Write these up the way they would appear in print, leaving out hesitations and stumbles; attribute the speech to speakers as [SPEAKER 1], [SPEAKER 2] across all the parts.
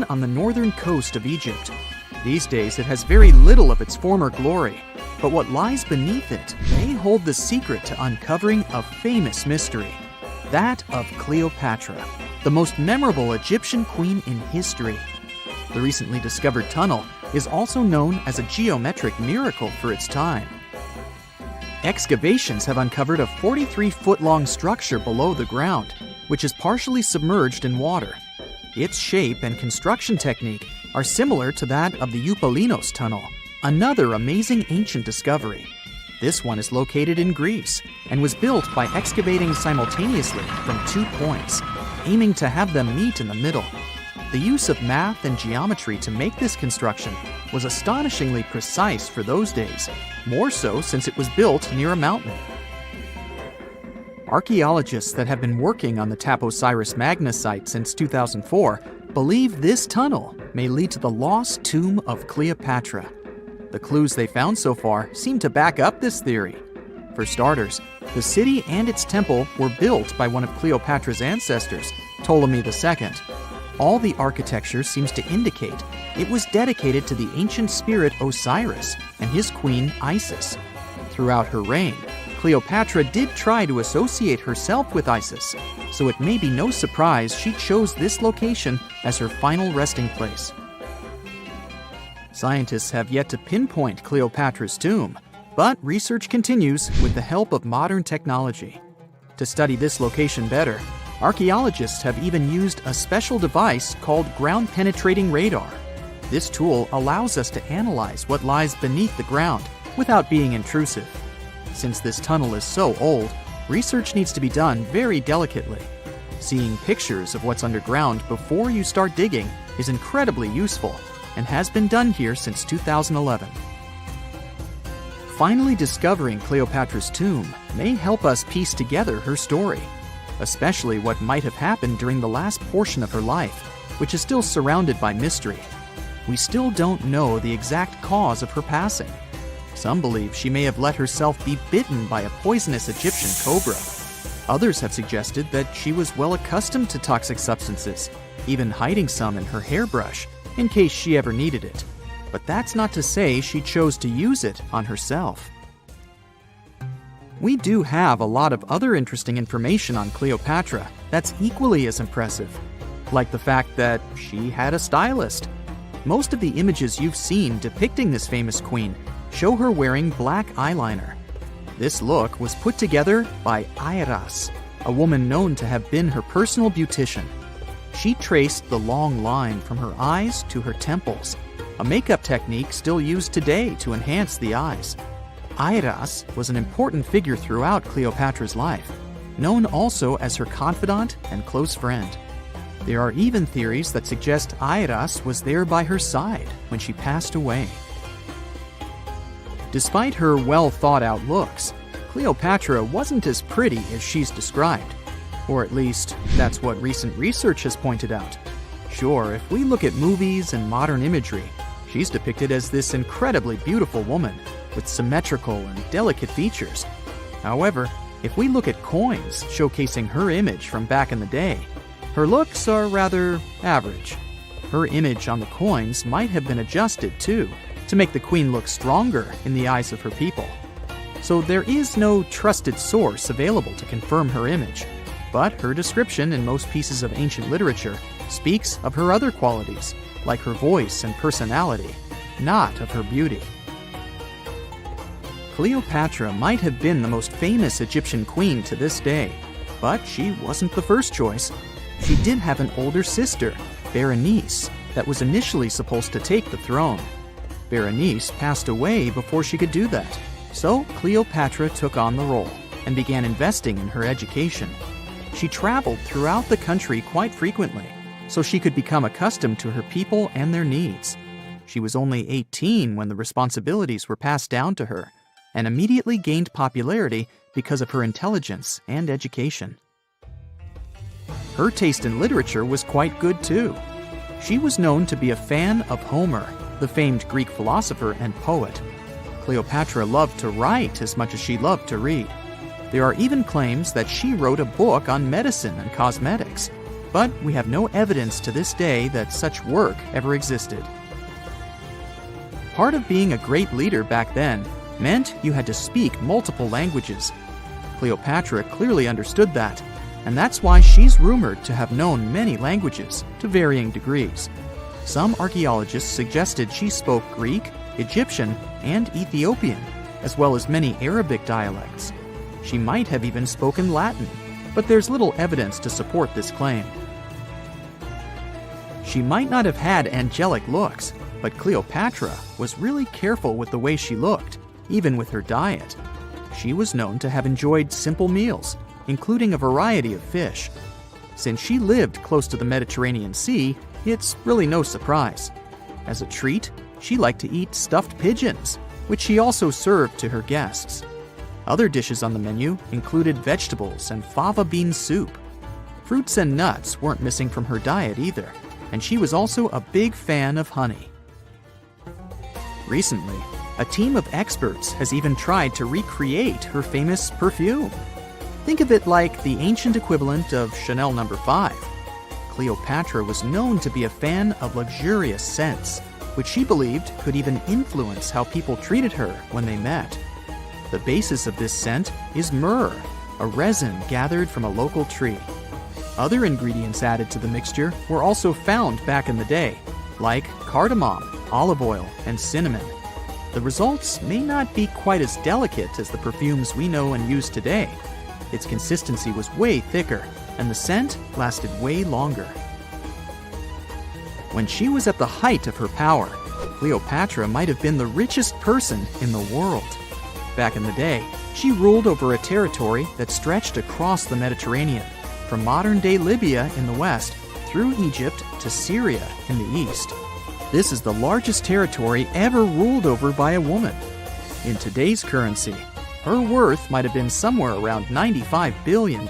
[SPEAKER 1] on the northern coast of Egypt. These days it has very little of its former glory, but what lies beneath it may hold the secret to uncovering a famous mystery, that of Cleopatra, the most memorable Egyptian queen in history. The recently discovered tunnel is also known as a geometric miracle for its time. Excavations have uncovered a 43-foot-long structure below the ground, which is partially submerged in water. Its shape and construction technique are similar to that of the Eupalinos tunnel, another amazing ancient discovery. This one is located in Greece and was built by excavating simultaneously from 2 points, aiming to have them meet in the middle. The use of math and geometry to make this construction was astonishingly precise for those days, more so since it was built near a mountain. Archaeologists that have been working on the Taposiris Magna site since 2004 believe this tunnel may lead to the lost tomb of Cleopatra. The clues they found so far seem to back up this theory. For starters, the city and its temple were built by one of Cleopatra's ancestors, Ptolemy II. All the architecture seems to indicate it was dedicated to the ancient spirit Osiris and his queen Isis. Throughout her reign, Cleopatra did try to associate herself with Isis, so it may be no surprise she chose this location as her final resting place. Scientists have yet to pinpoint Cleopatra's tomb, but research continues with the help of modern technology. To study this location better, archaeologists have even used a special device called ground-penetrating radar. This tool allows us to analyze what lies beneath the ground without being intrusive. Since this tunnel is so old, research needs to be done very delicately. Seeing pictures of what's underground before you start digging is incredibly useful and has been done here since 2011. Finally discovering Cleopatra's tomb may help us piece together her story, especially what might have happened during the last portion of her life, which is still surrounded by mystery. We still don't know the exact cause of her passing. Some believe she may have let herself be bitten by a poisonous Egyptian cobra. Others have suggested that she was well accustomed to toxic substances, even hiding some in her hairbrush in case she ever needed it. But that's not to say she chose to use it on herself. We do have a lot of other interesting information on Cleopatra that's equally as impressive, like the fact that she had a stylist. Most of the images you've seen depicting this famous queen show her wearing black eyeliner. This look was put together by Airas, a woman known to have been her personal beautician. She traced the long line from her eyes to her temples, a makeup technique still used today to enhance the eyes. Airas was an important figure throughout Cleopatra's life, known also as her confidant and close friend. There are even theories that suggest Airas was there by her side when she passed away. Despite her well-thought-out looks, Cleopatra wasn't as pretty as she's described. Or at least, that's what recent research has pointed out. Sure, if we look at movies and modern imagery, she's depicted as this incredibly beautiful woman with symmetrical and delicate features. However, if we look at coins showcasing her image from back in the day, her looks are rather average. Her image on the coins might have been adjusted, too, to make the queen look stronger in the eyes of her people. So there is no trusted source available to confirm her image, but her description in most pieces of ancient literature speaks of her other qualities, like her voice and personality, not of her beauty. Cleopatra might have been the most famous Egyptian queen to this day, but she wasn't the first choice. She did have an older sister, Berenice, that was initially supposed to take the throne. Berenice passed away before she could do that, so Cleopatra took on the role and began investing in her education. She traveled throughout the country quite frequently, so she could become accustomed to her people and their needs. She was only 18 when the responsibilities were passed down to her, and immediately gained popularity because of her intelligence and education. Her taste in literature was quite good too. She was known to be a fan of Homer, the famed Greek philosopher and poet. Cleopatra loved to write as much as she loved to read. There are even claims that she wrote a book on medicine and cosmetics. but we have no evidence to this day that such work ever existed. Part of being a great leader back then meant you had to speak multiple languages. Cleopatra clearly understood that, and that's why she's rumored to have known many languages to varying degrees. Some archaeologists suggested she spoke Greek, Egyptian, and Ethiopian, as well as many Arabic dialects. She might have even spoken Latin, but there's little evidence to support this claim. She might not have had angelic looks, but Cleopatra was really careful with the way she looked, even with her diet. She was known to have enjoyed simple meals, including a variety of fish. Since she lived close to the Mediterranean Sea, it's really no surprise. As a treat, she liked to eat stuffed pigeons, which she also served to her guests. Other dishes on the menu included vegetables and fava bean soup. Fruits and nuts weren't missing from her diet either, and she was also a big fan of honey. Recently, a team of experts has even tried to recreate her famous perfume. Think of it like the ancient equivalent of Chanel No. 5. Cleopatra was known to be a fan of luxurious scents, which she believed could even influence how people treated her when they met. The basis of this scent is myrrh, a resin gathered from a local tree. Other ingredients added to the mixture were also found back in the day, like cardamom, olive oil, and cinnamon. The results may not be quite as delicate as the perfumes we know and use today. Its consistency was way thicker, and the scent lasted way longer. When she was at the height of her power, Cleopatra might have been the richest person in the world. Back in the day, she ruled over a territory that stretched across the Mediterranean, from modern-day Libya in the west through Egypt to Syria in the east. This is the largest territory ever ruled over by a woman. In today's currency, her worth might have been somewhere around $95 billion.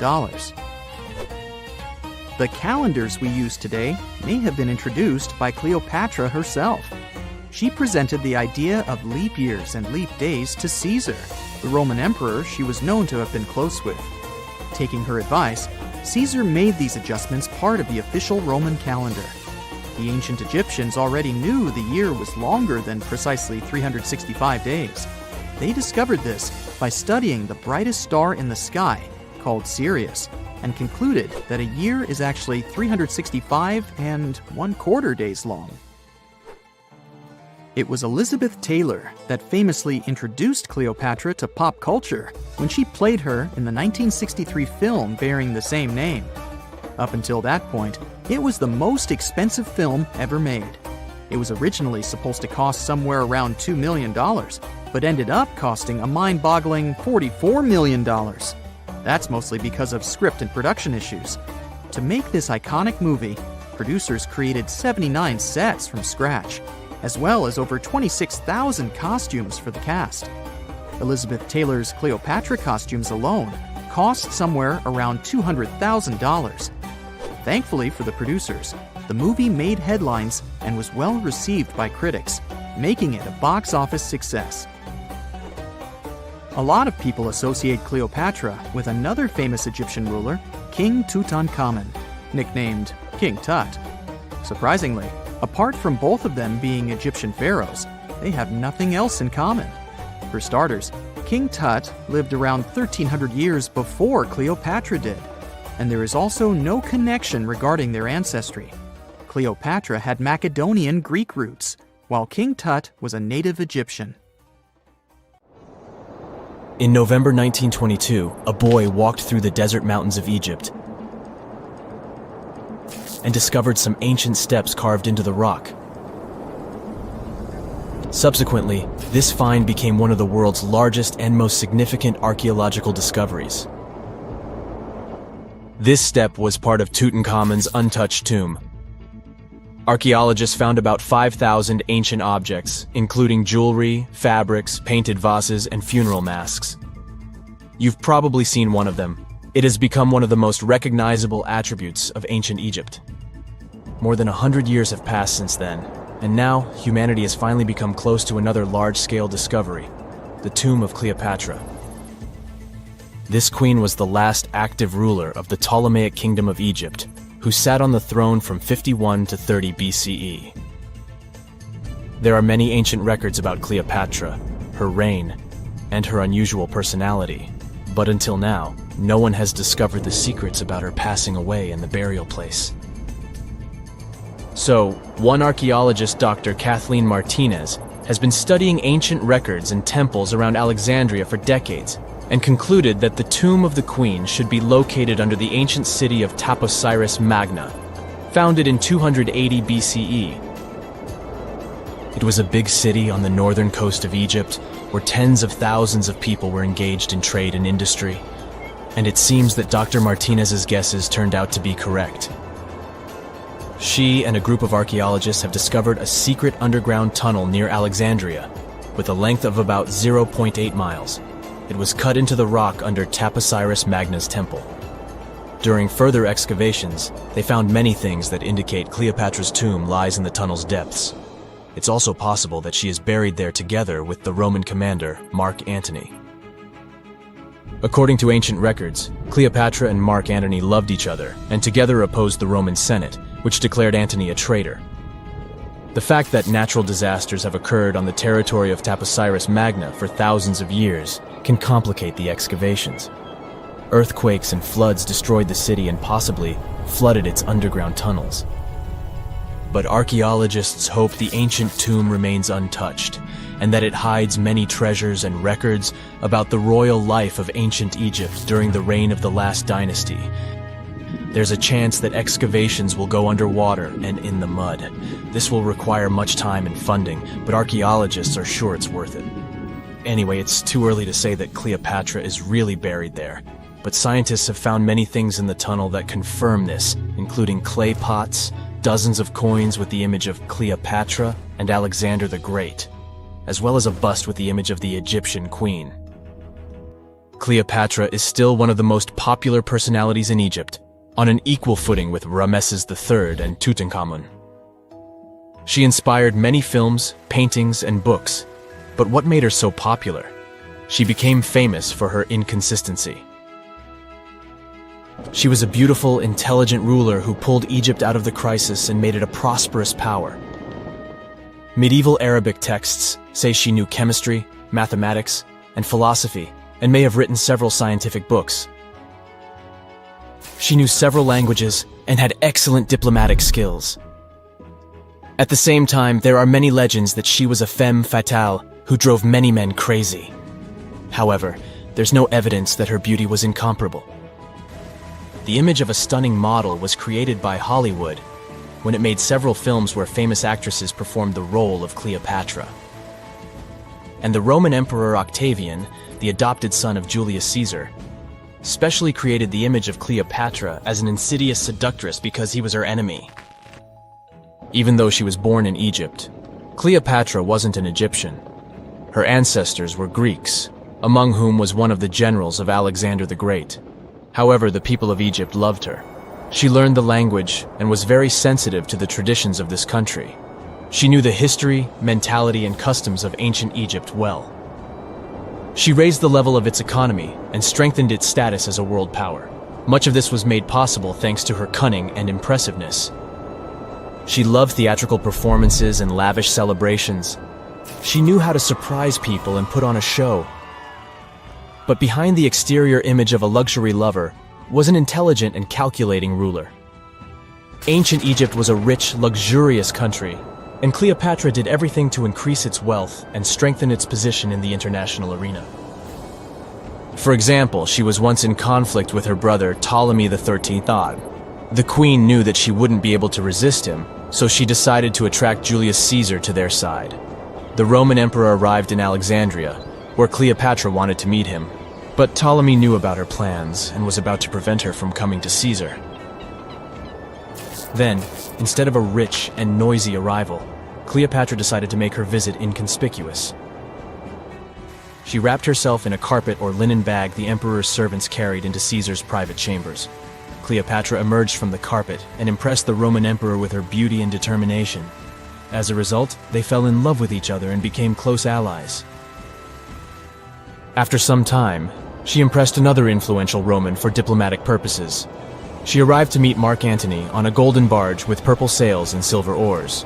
[SPEAKER 1] The calendars we use today may have been introduced by Cleopatra herself. She presented the idea of leap years and leap days to Caesar, the Roman emperor she was known to have been close with. Taking her advice, Caesar made these adjustments part of the official Roman calendar. The ancient Egyptians already knew the year was longer than precisely 365 days. They discovered this by studying the brightest star in the sky, called Sirius, and concluded that a year is actually 365 and 1/4 days long. It was Elizabeth Taylor that famously introduced Cleopatra to pop culture when she played her in the 1963 film bearing the same name. Up until that point, it was the most expensive film ever made. It was originally supposed to cost somewhere around $2 million, but ended up costing a mind-boggling $44 million. That's mostly because of script and production issues. To make this iconic movie, producers created 79 sets from scratch, as well as over 26,000 costumes for the cast. Elizabeth Taylor's Cleopatra costumes alone cost somewhere around $200,000. Thankfully for the producers, the movie made headlines and was well received by critics, making it a box office success. A lot of people associate Cleopatra with another famous Egyptian ruler, King Tutankhamun, nicknamed King Tut. Surprisingly, apart from both of them being Egyptian pharaohs, they have nothing else in common. For starters, King Tut lived around 1,300 years before Cleopatra did, and there is also no connection regarding their ancestry. Cleopatra had Macedonian Greek roots, while King Tut was a native Egyptian.
[SPEAKER 2] In November 1922, a boy walked through the desert mountains of Egypt and discovered some ancient steps carved into the rock. Subsequently, this find became one of the world's largest and most significant archaeological discoveries. This step was part of Tutankhamun's untouched tomb. Archaeologists found about 5,000 ancient objects, including jewelry, fabrics, painted vases, and funeral masks. You've probably seen one of them. It has become one of the most recognizable attributes of ancient Egypt. More than 100 years have passed since then, and now humanity has finally become close to another large-scale discovery, the tomb of Cleopatra. This queen was the last active ruler of the Ptolemaic Kingdom of Egypt, who sat on the throne from 51 to 30 BCE. There are many ancient records about Cleopatra, her reign, and her unusual personality, but until now, no one has discovered the secrets about her passing away in the burial place. So, one archaeologist, Dr. Kathleen Martinez, has been studying ancient records and temples around Alexandria for decades and concluded that the tomb of the queen should be located under the ancient city of Taposiris Magna, founded in 280 BCE. It was a big city on the northern coast of Egypt where tens of thousands of people were engaged in trade and industry, and it seems that Dr. Martinez's guesses turned out to be correct. She and a group of archaeologists have discovered a secret underground tunnel near Alexandria with a length of about 0.8 miles. It was cut into the rock under Taposiris Magna's temple. During further excavations, they found many things that indicate Cleopatra's tomb lies in the tunnel's depths. It's also possible that she is buried there together with the Roman commander, Mark Antony. According to ancient records, Cleopatra and Mark Antony loved each other and together opposed the Roman Senate, which declared Antony a traitor. The fact that natural disasters have occurred on the territory of Taposiris Magna for thousands of years can complicate the excavations. Earthquakes and floods destroyed the city and possibly flooded its underground tunnels. But archaeologists hope the ancient tomb remains untouched, and that it hides many treasures and records about the royal life of ancient Egypt during the reign of the last dynasty. There's a chance that excavations will go underwater and in the mud. This will require much time and funding, but archaeologists are sure it's worth it. Anyway, it's too early to say that Cleopatra is really buried there, but scientists have found many things in the tunnel that confirm this, including clay pots, dozens of coins with the image of Cleopatra and Alexander the Great, as well as a bust with the image of the Egyptian queen. Cleopatra is still one of the most popular personalities in Egypt, on an equal footing with Ramses III and Tutankhamun. She inspired many films, paintings, and books, but what made her so popular? She became famous for her inconsistency. She was a beautiful, intelligent ruler who pulled Egypt out of the crisis and made it a prosperous power. Medieval Arabic texts say she knew chemistry, mathematics, and philosophy, and may have written several scientific books. She knew several languages and had excellent diplomatic skills. At the same time, there are many legends that she was a femme fatale who drove many men crazy. However, there's no evidence that her beauty was incomparable. The image of a stunning model was created by Hollywood when it made several films where famous actresses performed the role of Cleopatra. And the Roman Emperor Octavian, the adopted son of Julius Caesar, specially created the image of Cleopatra as an insidious seductress because he was her enemy. Even though she was born in Egypt, Cleopatra wasn't an Egyptian. Her ancestors were Greeks, among whom was one of the generals of Alexander the Great. However, the people of Egypt loved her. She learned the language and was very sensitive to the traditions of this country. She knew the history, mentality, and customs of ancient Egypt well. She raised the level of its economy and strengthened its status as a world power. Much of this was made possible thanks to her cunning and impressiveness. She loved theatrical performances and lavish celebrations. She knew how to surprise people and put on a show. But behind the exterior image of a luxury lover was an intelligent and calculating ruler. Ancient Egypt was a rich, luxurious country, and Cleopatra did everything to increase its wealth and strengthen its position in the international arena. For example, she was once in conflict with her brother Ptolemy XIII. The queen knew that she wouldn't be able to resist him, so she decided to attract Julius Caesar to their side. The Roman emperor arrived in Alexandria, where Cleopatra wanted to meet him, but Ptolemy knew about her plans and was about to prevent her from coming to Caesar. Then, instead of a rich and noisy arrival, Cleopatra decided to make her visit inconspicuous. She wrapped herself in a carpet or linen bag the emperor's servants carried into Caesar's private chambers. Cleopatra emerged from the carpet and impressed the Roman emperor with her beauty and determination. As a result, they fell in love with each other and became close allies. After some time, she impressed another influential Roman for diplomatic purposes. She arrived to meet Mark Antony on a golden barge with purple sails and silver oars.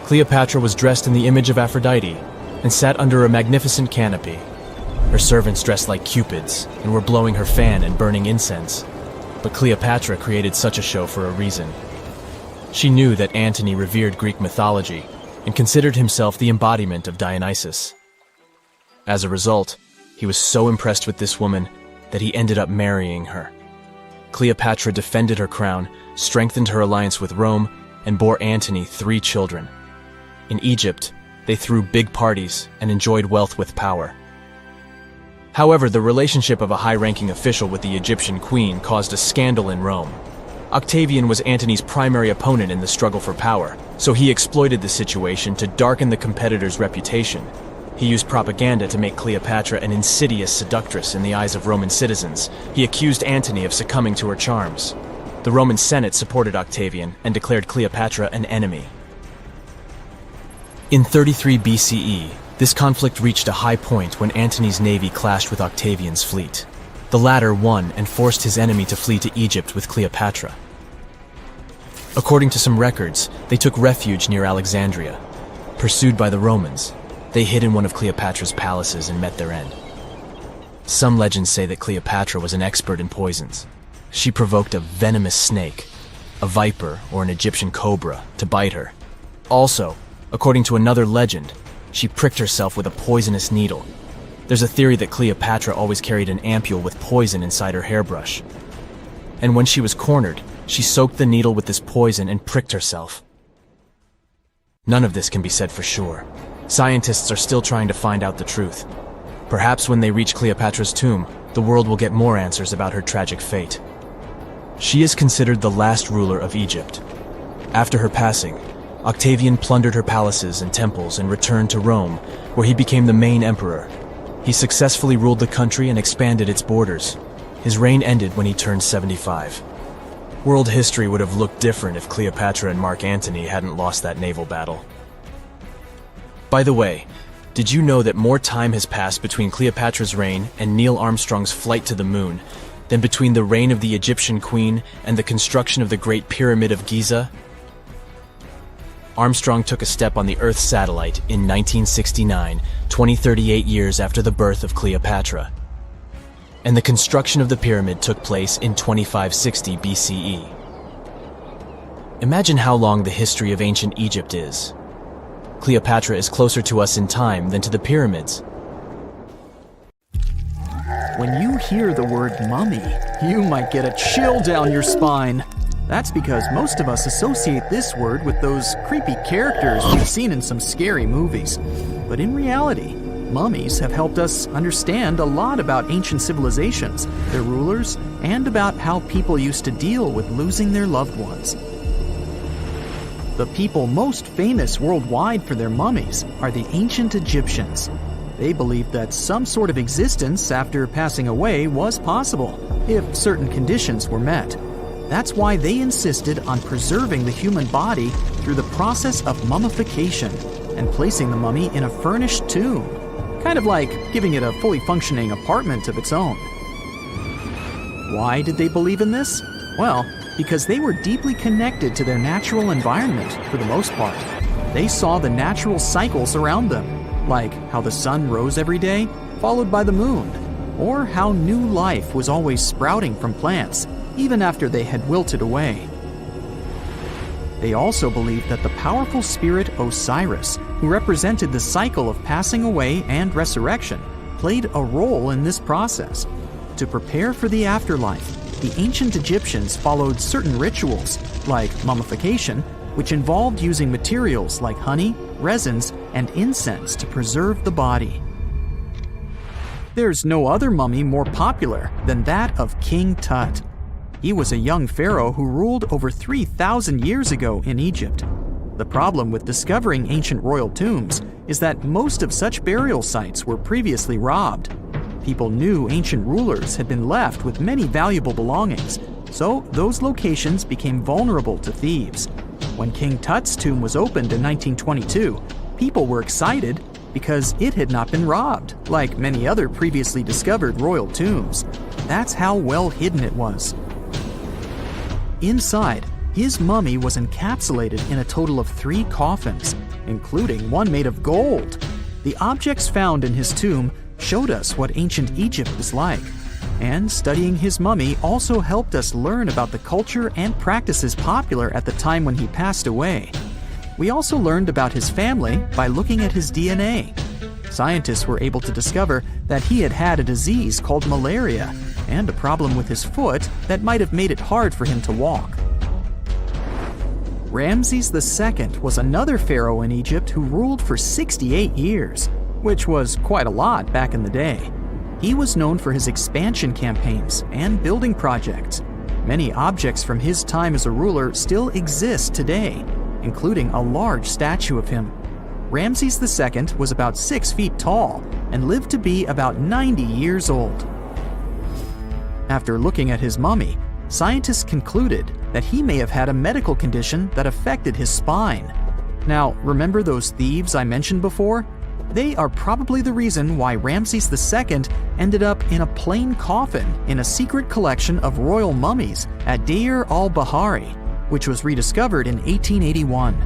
[SPEAKER 2] Cleopatra was dressed in the image of Aphrodite and sat under a magnificent canopy. Her servants dressed like cupids and were blowing her fan and burning incense. But Cleopatra created such a show for a reason. She knew that Antony revered Greek mythology and considered himself the embodiment of Dionysus. As a result, he was so impressed with this woman that he ended up marrying her. Cleopatra defended her crown, strengthened her alliance with Rome, and bore Antony 3 children. In Egypt, they threw big parties and enjoyed wealth with power. However, the relationship of a high-ranking official with the Egyptian queen caused a scandal in Rome. Octavian was Antony's primary opponent in the struggle for power, so he exploited the situation to darken the competitor's reputation. He used propaganda to make Cleopatra an insidious seductress in the eyes of Roman citizens. He accused Antony of succumbing to her charms. The Roman Senate supported Octavian and declared Cleopatra an enemy. In 33 BCE, this conflict reached a high point when Antony's navy clashed with Octavian's fleet. The latter won and forced his enemy to flee to Egypt with Cleopatra. According to some records, they took refuge near Alexandria. Pursued by the Romans, they hid in one of Cleopatra's palaces and met their end. Some legends say that Cleopatra was an expert in poisons. She provoked a venomous snake, a viper or an Egyptian cobra, to bite her. Also, according to another legend, she pricked herself with a poisonous needle. There's a theory that Cleopatra always carried an ampule with poison inside her hairbrush. And when she was cornered, she soaked the needle with this poison and pricked herself. None of this can be said for sure. Scientists are still trying to find out the truth. Perhaps when they reach Cleopatra's tomb, the world will get more answers about her tragic fate. She is considered the last ruler of Egypt. After her passing, Octavian plundered her palaces and temples and returned to Rome, where he became the main emperor. He successfully ruled the country and expanded its borders. His reign ended when he turned 75. World history would have looked different if Cleopatra and Mark Antony hadn't lost that naval battle. By the way, did you know that more time has passed between Cleopatra's reign and Neil Armstrong's flight to the moon than between the reign of the Egyptian queen and the construction of the Great Pyramid of Giza? Armstrong took a step on the Earth satellite in 1969, 38 years after the birth of Cleopatra. And the construction of the pyramid took place in 2560 BCE. Imagine how long the history of ancient Egypt is. Cleopatra is closer to us in time than to the pyramids.
[SPEAKER 1] When you hear the word mummy, you might get a chill down your spine. That's because most of us associate this word with those creepy characters we've seen in some scary movies. But in reality, mummies have helped us understand a lot about ancient civilizations, their rulers, and about how people used to deal with losing their loved ones. The people most famous worldwide for their mummies are the ancient Egyptians. They believed that some sort of existence after passing away was possible, if certain conditions were met. That's why they insisted on preserving the human body through the process of mummification and placing the mummy in a furnished tomb, kind of like giving it a fully functioning apartment of its own. Why did they believe in this? Well, because they were deeply connected to their natural environment for the most part. They saw the natural cycles around them, like how the sun rose every day, followed by the moon, or how new life was always sprouting from plants, even after they had wilted away. They also believed that the powerful spirit Osiris, who represented the cycle of passing away and resurrection, played a role in this process. To prepare for the afterlife, the ancient Egyptians followed certain rituals, like mummification, which involved using materials like honey, resins, and incense to preserve the body. There's no other mummy more popular than that of King Tut. He was a young pharaoh who ruled over 3,000 years ago in Egypt. The problem with discovering ancient royal tombs is that most of such burial sites were previously robbed. People knew ancient rulers had been left with many valuable belongings, so those locations became vulnerable to thieves. When King Tut's tomb was opened in 1922, people were excited because it had not been robbed, like many other previously discovered royal tombs. That's how well hidden it was. Inside, his mummy was encapsulated in a total of 3 coffins, including one made of gold. The objects found in his tomb showed us what ancient Egypt was like, and studying his mummy also helped us learn about the culture and practices popular at the time when he passed away. We also learned about his family by looking at his DNA. Scientists were able to discover that he had had a disease called malaria and a problem with his foot that might have made it hard for him to walk. Ramses II was another pharaoh in Egypt who ruled for 68 years, which was quite a lot back in the day. He was known for his expansion campaigns and building projects. Many objects from his time as a ruler still exist today, including a large statue of him. Ramses II was about 6 feet tall and lived to be about 90 years old. After looking at his mummy, scientists concluded that he may have had a medical condition that affected his spine. Now, remember those thieves I mentioned before? They are probably the reason why Ramses II ended up in a plain coffin in a secret collection of royal mummies at Deir al-Bahari, which was rediscovered in 1881.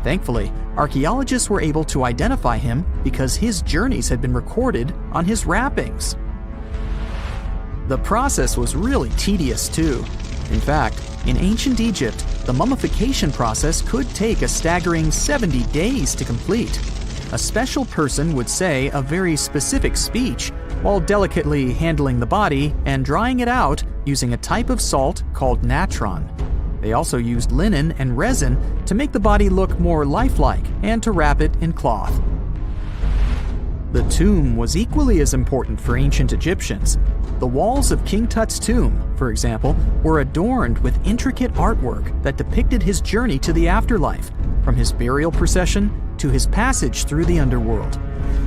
[SPEAKER 1] Thankfully, archaeologists were able to identify him because his journeys had been recorded on his wrappings. The process was really tedious too. In fact, in ancient Egypt, the mummification process could take a staggering 70 days to complete. A special person would say a very specific speech while delicately handling the body and drying it out using a type of salt called natron. They also used linen and resin to make the body look more lifelike and to wrap it in cloth. The tomb was equally as important for ancient Egyptians. The walls of King Tut's tomb, for example, were adorned with intricate artwork that depicted his journey to the afterlife, from his burial procession to his passage through the underworld.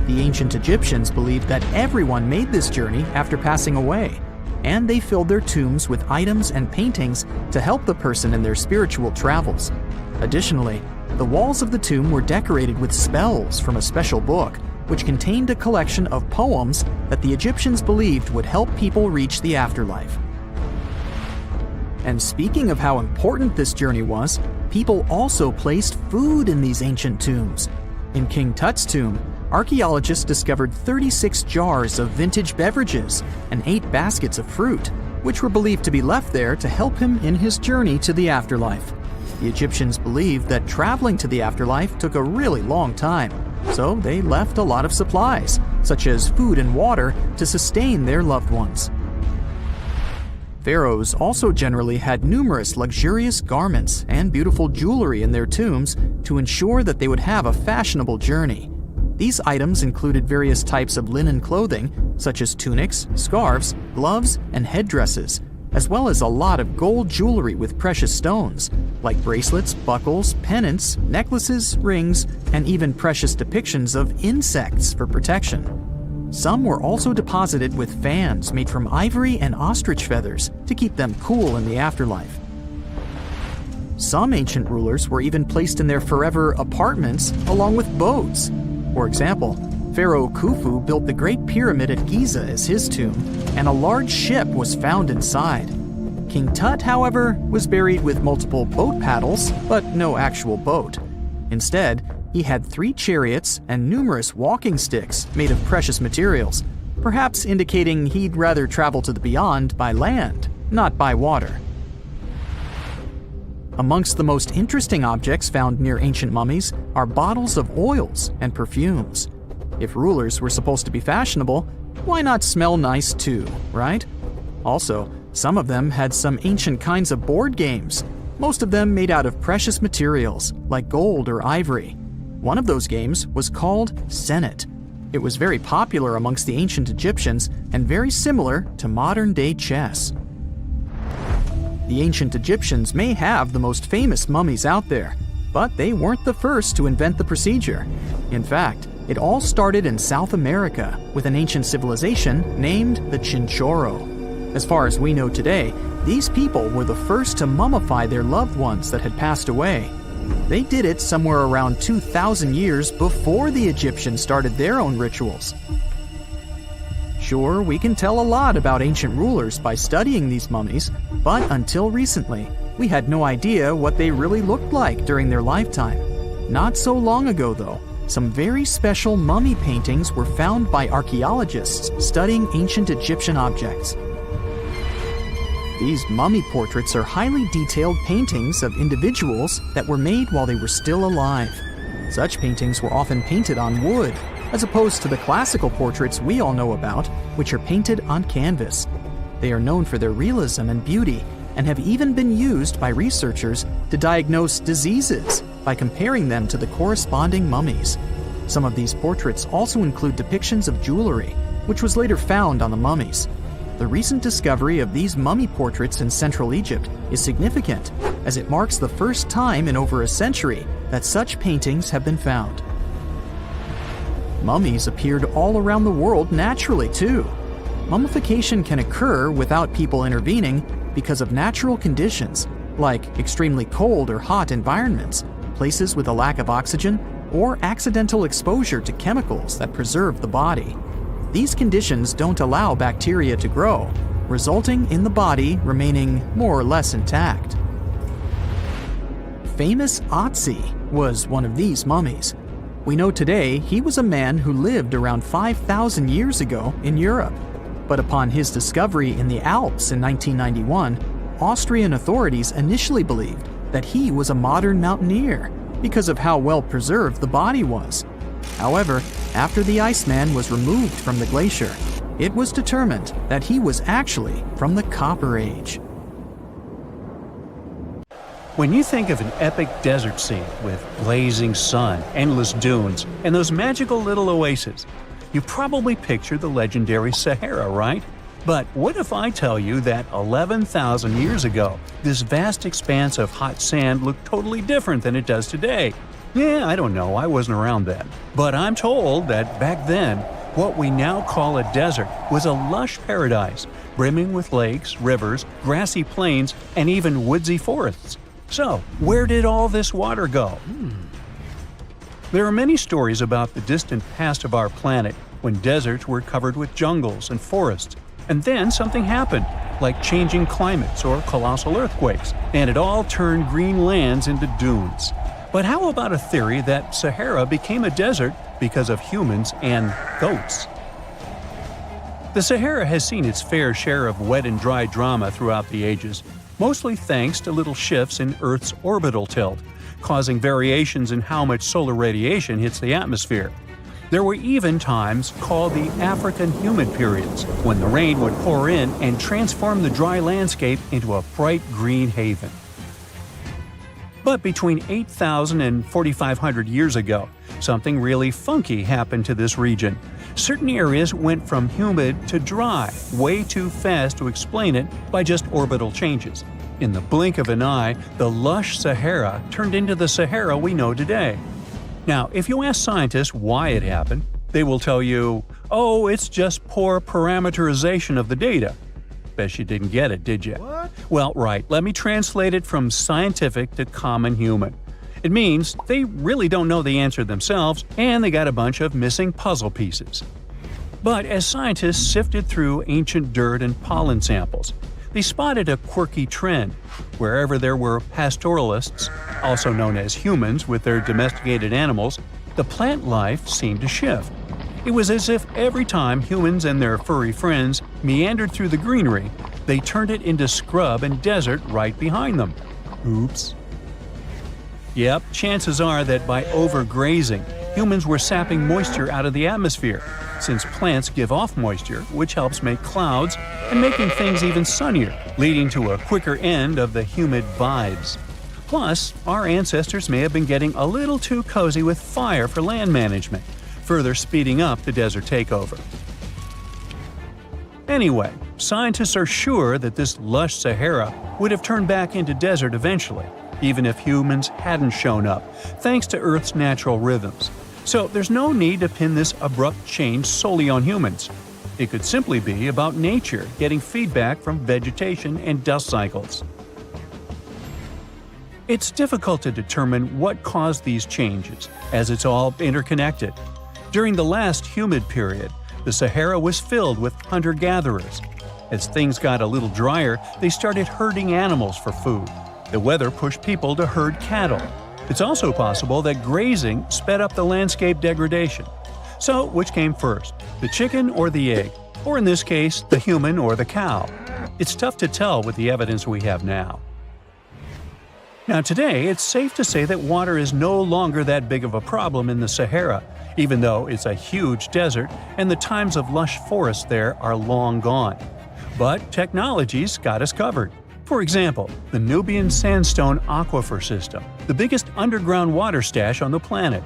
[SPEAKER 1] The ancient Egyptians believed that everyone made this journey after passing away, and they filled their tombs with items and paintings to help the person in their spiritual travels. Additionally, the walls of the tomb were decorated with spells from a special book, which contained a collection of poems that the Egyptians believed would help people reach the afterlife. And speaking of how important this journey was, people also placed food in these ancient tombs. In King Tut's tomb, archaeologists discovered 36 jars of vintage beverages and 8 baskets of fruit, which were believed to be left there to help him in his journey to the afterlife. The Egyptians believed that traveling to the afterlife took a really long time, so they left a lot of supplies, such as food and water, to sustain their loved ones. Pharaohs also generally had numerous luxurious garments and beautiful jewelry in their tombs to ensure that they would have a fashionable journey. These items included various types of linen clothing, such as tunics, scarves, gloves, and headdresses, as well as a lot of gold jewelry with precious stones, like bracelets, buckles, pendants, necklaces, rings, and even precious depictions of insects for protection. Some were also deposited with fans made from ivory and ostrich feathers to keep them cool in the afterlife. Some ancient rulers were even placed in their forever apartments along with boats. For example, Pharaoh Khufu built the Great Pyramid at Giza as his tomb, and a large ship was found inside. King Tut, however, was buried with multiple boat paddles, but no actual boat. Instead, he had 3 chariots and numerous walking sticks made of precious materials, perhaps indicating he'd rather travel to the beyond by land, not by water. Amongst the most interesting objects found near ancient mummies are bottles of oils and perfumes. If rulers were supposed to be fashionable, why not smell nice too, right? Also, some of them had some ancient kinds of board games, most of them made out of precious materials like gold or ivory. One of those games was called Senet. It was very popular amongst the ancient Egyptians and very similar to modern-day chess. The ancient Egyptians may have the most famous mummies out there, but they weren't the first to invent the procedure. In fact, it all started in South America with an ancient civilization named the Chinchorro. As far as we know today, these people were the first to mummify their loved ones that had passed away. They did it somewhere around 2,000 years before the Egyptians started their own rituals. Sure, we can tell a lot about ancient rulers by studying these mummies, but until recently, We had no idea what they really looked like during their lifetime. Not so long ago, though, some very special mummy paintings were found by archaeologists studying ancient Egyptian objects. These mummy portraits are highly detailed paintings of individuals that were made while they were still alive. Such paintings were often painted on wood, as opposed to the classical portraits we all know about, which are painted on canvas. They are known for their realism and beauty, and have even been used by researchers to diagnose diseases by comparing them to the corresponding mummies. Some of these portraits also include depictions of jewelry, which was later found on the mummies. The recent discovery of these mummy portraits in Central Egypt is significant, as it marks the first time in over a century that such paintings have been found. Mummies appeared all around the world naturally, too. Mummification can occur without people intervening because of natural conditions, like extremely cold or hot environments, places with a lack of oxygen, or accidental exposure to chemicals that preserve the body. These conditions don't allow bacteria to grow, resulting in the body remaining more or less intact. Famous Otzi was one of these mummies. We know today he was a man who lived around 5,000 years ago in Europe. But upon his discovery in the Alps in 1991, Austrian authorities initially believed that he was a modern mountaineer because of how well preserved the body was. However, after the Iceman was removed from the glacier, it was determined that he was actually from the Copper Age.
[SPEAKER 3] When you think of an epic desert scene with blazing sun, endless dunes, and those magical little oases, you probably picture the legendary Sahara, right? But what if I tell you that 11,000 years ago, this vast expanse of hot sand looked totally different than it does today? Yeah, I don't know, I wasn't around then. But I'm told that back then, what we now call a desert was a lush paradise, brimming with lakes, rivers, grassy plains, and even woodsy forests. So, where did all this water go? There are many stories about the distant past of our planet when deserts were covered with jungles and forests, and then something happened, like changing climates or colossal earthquakes, and it all turned green lands into dunes. But how about a theory that Sahara became a desert because of humans and goats? The Sahara has seen its fair share of wet and dry drama throughout the ages, mostly thanks to little shifts in Earth's orbital tilt, causing variations in how much solar radiation hits the atmosphere. There were even times called the African humid periods, when the rain would pour in and transform the dry landscape into a bright green haven. But between 8,000 and 4,500 years ago, something really funky happened to this region. Certain areas went from humid to dry, way too fast to explain it by just orbital changes. In the blink of an eye, the lush Sahara turned into the Sahara we know today. Now, if you ask scientists why it happened, they will tell you, oh, it's just poor parameterization of the data. Bet you didn't get it, did you? What? Well, right, let me translate it from scientific to common human. It means they really don't know the answer themselves, and they got a bunch of missing puzzle pieces. But as scientists sifted through ancient dirt and pollen samples, they spotted a quirky trend. Wherever there were pastoralists, also known as humans with their domesticated animals, the plant life seemed to shift. It was as if every time humans and their furry friends meandered through the greenery, they turned it into scrub and desert right behind them. Oops. Yep, chances are that by overgrazing, humans were sapping moisture out of the atmosphere, since plants give off moisture, which helps make clouds, and making things even sunnier, leading to a quicker end of the humid vibes. Plus, our ancestors may have been getting a little too cozy with fire for land management, further speeding up the desert takeover. Anyway, scientists are sure that this lush Sahara would have turned back into desert eventually, even if humans hadn't shown up, thanks to Earth's natural rhythms. So there's no need to pin this abrupt change solely on humans. It could simply be about nature getting feedback from vegetation and dust cycles. It's difficult to determine what caused these changes, as it's all interconnected. During the last humid period, the Sahara was filled with hunter-gatherers. As things got a little drier, they started herding animals for food. The weather pushed people to herd cattle. It's also possible that grazing sped up the landscape degradation. So, which came first, the chicken or the egg? Or in this case, the human or the cow? It's tough to tell with the evidence we have now. Now today, it's safe to say that water is no longer that big of a problem in the Sahara, even though it's a huge desert and the times of lush forests there are long gone. But technology's got us covered. For example, the Nubian Sandstone Aquifer System, the biggest underground water stash on the planet.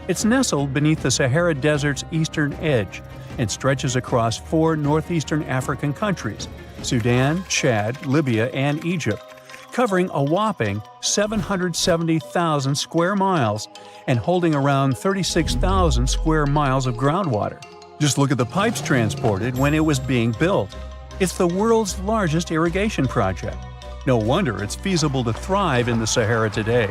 [SPEAKER 3] It's nestled beneath the Sahara Desert's eastern edge and stretches across 4 northeastern African countries – Sudan, Chad, Libya, and Egypt, covering a whopping 770,000 square miles and holding around 36,000 square miles of groundwater. Just look at the pipes transported when it was being built. It's the world's largest irrigation project. No wonder it's feasible to thrive in the Sahara today.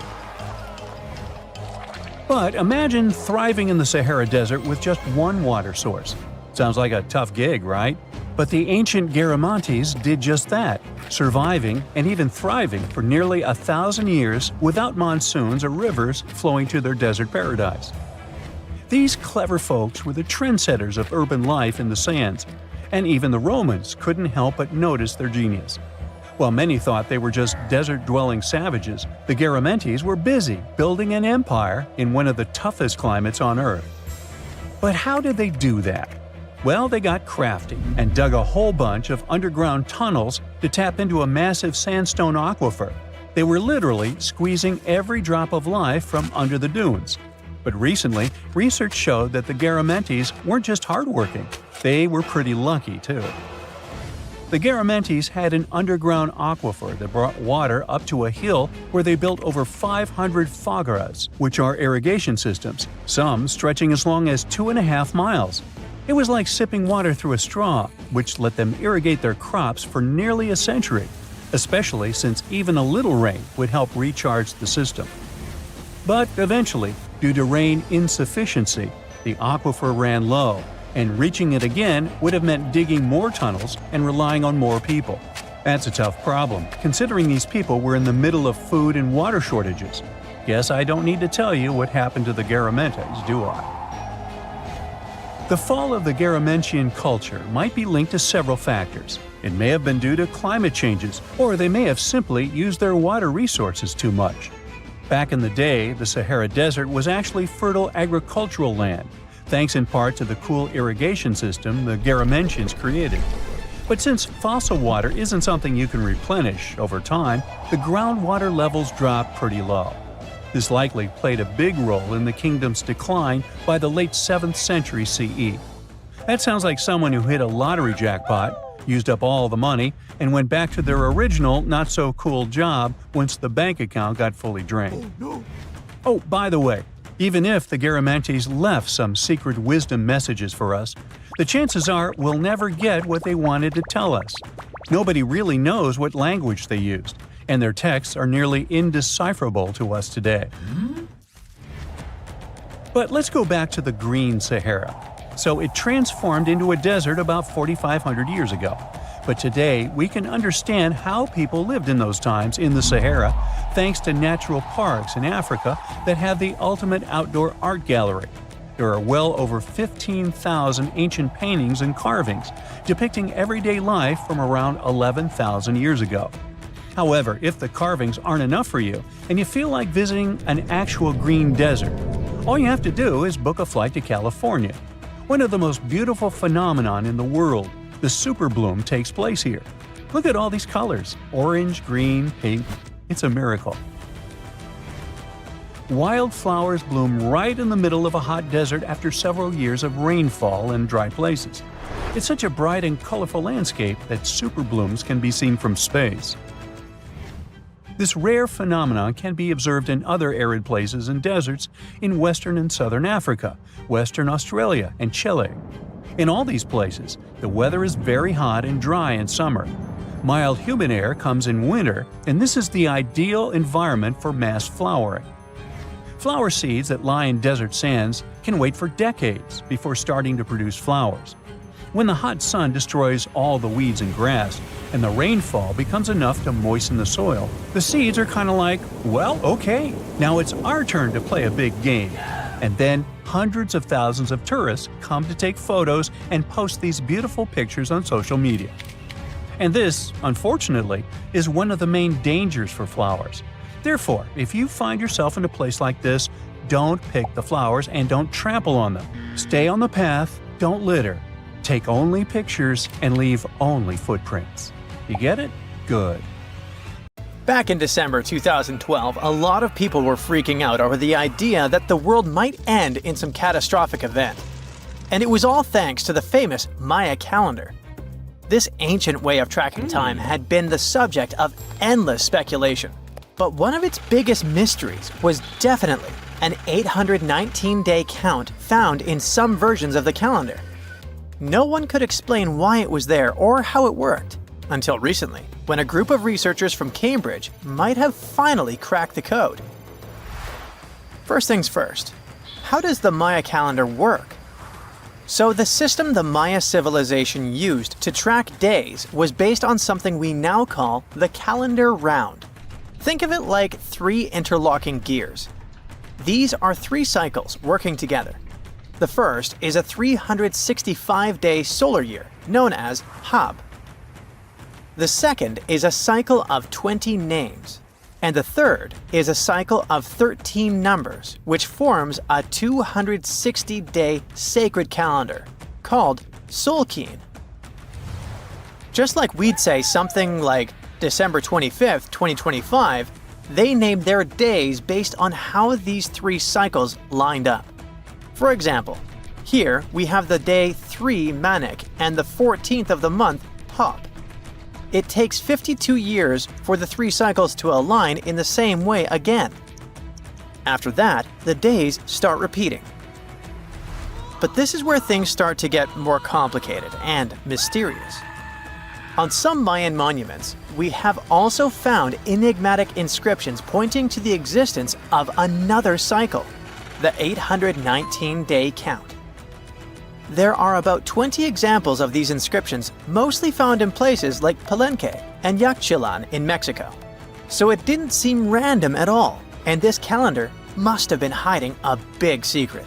[SPEAKER 3] But imagine thriving in the Sahara Desert with just one water source. Sounds like a tough gig, right? But the ancient Garamantes did just that, surviving and even thriving for nearly 1,000 years without monsoons or rivers flowing to their desert paradise. These clever folks were the trendsetters of urban life in the sands, and even the Romans couldn't help but notice their genius. While many thought they were just desert-dwelling savages, the Garamantes were busy building an empire in one of the toughest climates on Earth. But how did they do that? Well, they got crafty and dug a whole bunch of underground tunnels to tap into a massive sandstone aquifer. They were literally squeezing every drop of life from under the dunes. But recently, research showed that the Garamantes weren't just hardworking, they were pretty lucky too. The Garamantes had an underground aquifer that brought water up to a hill where they built over 500 fagaras, which are irrigation systems, some stretching as long as 2.5 miles. It was like sipping water through a straw, which let them irrigate their crops for nearly a century, especially since even a little rain would help recharge the system. But eventually, due to rain insufficiency, the aquifer ran low, and reaching it again would have meant digging more tunnels and relying on more people. That's a tough problem, considering these people were in the middle of food and water shortages. Guess I don't need to tell you what happened to the Garamantes, do I? The fall of the Garamantian culture might be linked to several factors. It may have been due to climate changes, or they may have simply used their water resources too much. Back in the day, the Sahara Desert was actually fertile agricultural land, thanks in part to the cool irrigation system the Garamantians created. But since fossil water isn't something you can replenish over time, the groundwater levels dropped pretty low. This likely played a big role in the kingdom's decline by the late 7th century CE. That sounds like someone who hit a lottery jackpot, used up all the money, and went back to their original not-so-cool job once the bank account got fully drained. Oh, by the way, even if the Garamantes left some secret wisdom messages for us, the chances are we'll never get what they wanted to tell us. Nobody really knows what language they used, and their texts are nearly indecipherable to us today. But let's go back to the Green Sahara. So it transformed into a desert about 4,500 years ago. But today, we can understand how people lived in those times in the Sahara thanks to natural parks in Africa that have the ultimate outdoor art gallery. There are well over 15,000 ancient paintings and carvings depicting everyday life from around 11,000 years ago. However, if the carvings aren't enough for you and you feel like visiting an actual green desert, all you have to do is book a flight to California. One of the most beautiful phenomenon in the world, the superbloom, takes place here. Look at all these colors – orange, green, pink. It's a miracle. Wildflowers bloom right in the middle of a hot desert after several years of rainfall in dry places. It's such a bright and colorful landscape that superblooms can be seen from space. This rare phenomenon can be observed in other arid places and deserts in western and southern Africa, Western Australia, and Chile. In all these places, the weather is very hot and dry in summer. Mild humid air comes in winter, and this is the ideal environment for mass flowering. Flower seeds that lie in desert sands can wait for decades before starting to produce flowers. When the hot sun destroys all the weeds and grass, and the rainfall becomes enough to moisten the soil, the seeds are kind of like, well, okay, now it's our turn to play a big game. And then hundreds of thousands of tourists come to take photos and post these beautiful pictures on social media. And this, unfortunately, is one of the main dangers for flowers. Therefore, if you find yourself in a place like this, don't pick the flowers and don't trample on them. Stay on the path, don't litter. Take only pictures and leave only footprints. You get it? Good.
[SPEAKER 4] Back in December 2012, a lot of people were freaking out over the idea that the world might end in some catastrophic event. And it was all thanks to the famous Maya calendar. This ancient way of tracking time had been the subject of endless speculation. But one of its biggest mysteries was definitely an 819-day count found in some versions of the calendar. No one could explain why it was there or how it worked, until recently, when a group of researchers from Cambridge might have finally cracked the code. First things first, how does the Maya calendar work? So the system the Maya civilization used to track days was based on something we now call the calendar round. Think of it like 3 interlocking gears. These are 3 cycles working together. The first is a 365-day solar year, known as Hab. The second is a cycle of 20 names. And the third is a cycle of 13 numbers, which forms a 260-day sacred calendar, called Solkeen. Just like we'd say something like December 25th, 2025, they named their days based on how these 3 cycles lined up. For example, here we have the day 3 Manik and the 14th of the month Hop. It takes 52 years for the 3 cycles to align in the same way again. After that, the days start repeating. But this is where things start to get more complicated and mysterious. On some Mayan monuments, we have also found enigmatic inscriptions pointing to the existence of another cycle, the 819-day count. There are about 20 examples of these inscriptions, mostly found in places like Palenque and Yaxchilan in Mexico. So it didn't seem random at all, and this calendar must have been hiding a big secret.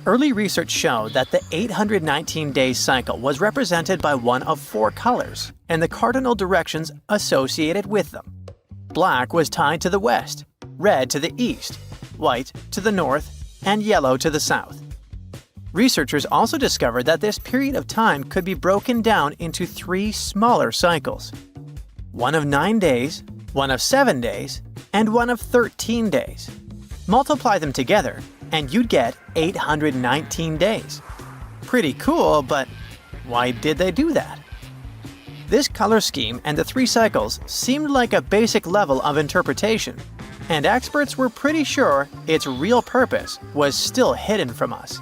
[SPEAKER 4] Early research showed that the 819-day cycle was represented by one of 4 colors and the cardinal directions associated with them. Black was tied to the west, red to the east, white to the north, and yellow to the south. Researchers also discovered that this period of time could be broken down into 3 smaller cycles. One of 9 days, one of 7 days, and one of 13 days. Multiply them together, and you'd get 819 days. Pretty cool, but why did they do that? This color scheme and the 3 cycles seemed like a basic level of interpretation, and experts were pretty sure its real purpose was still hidden from us.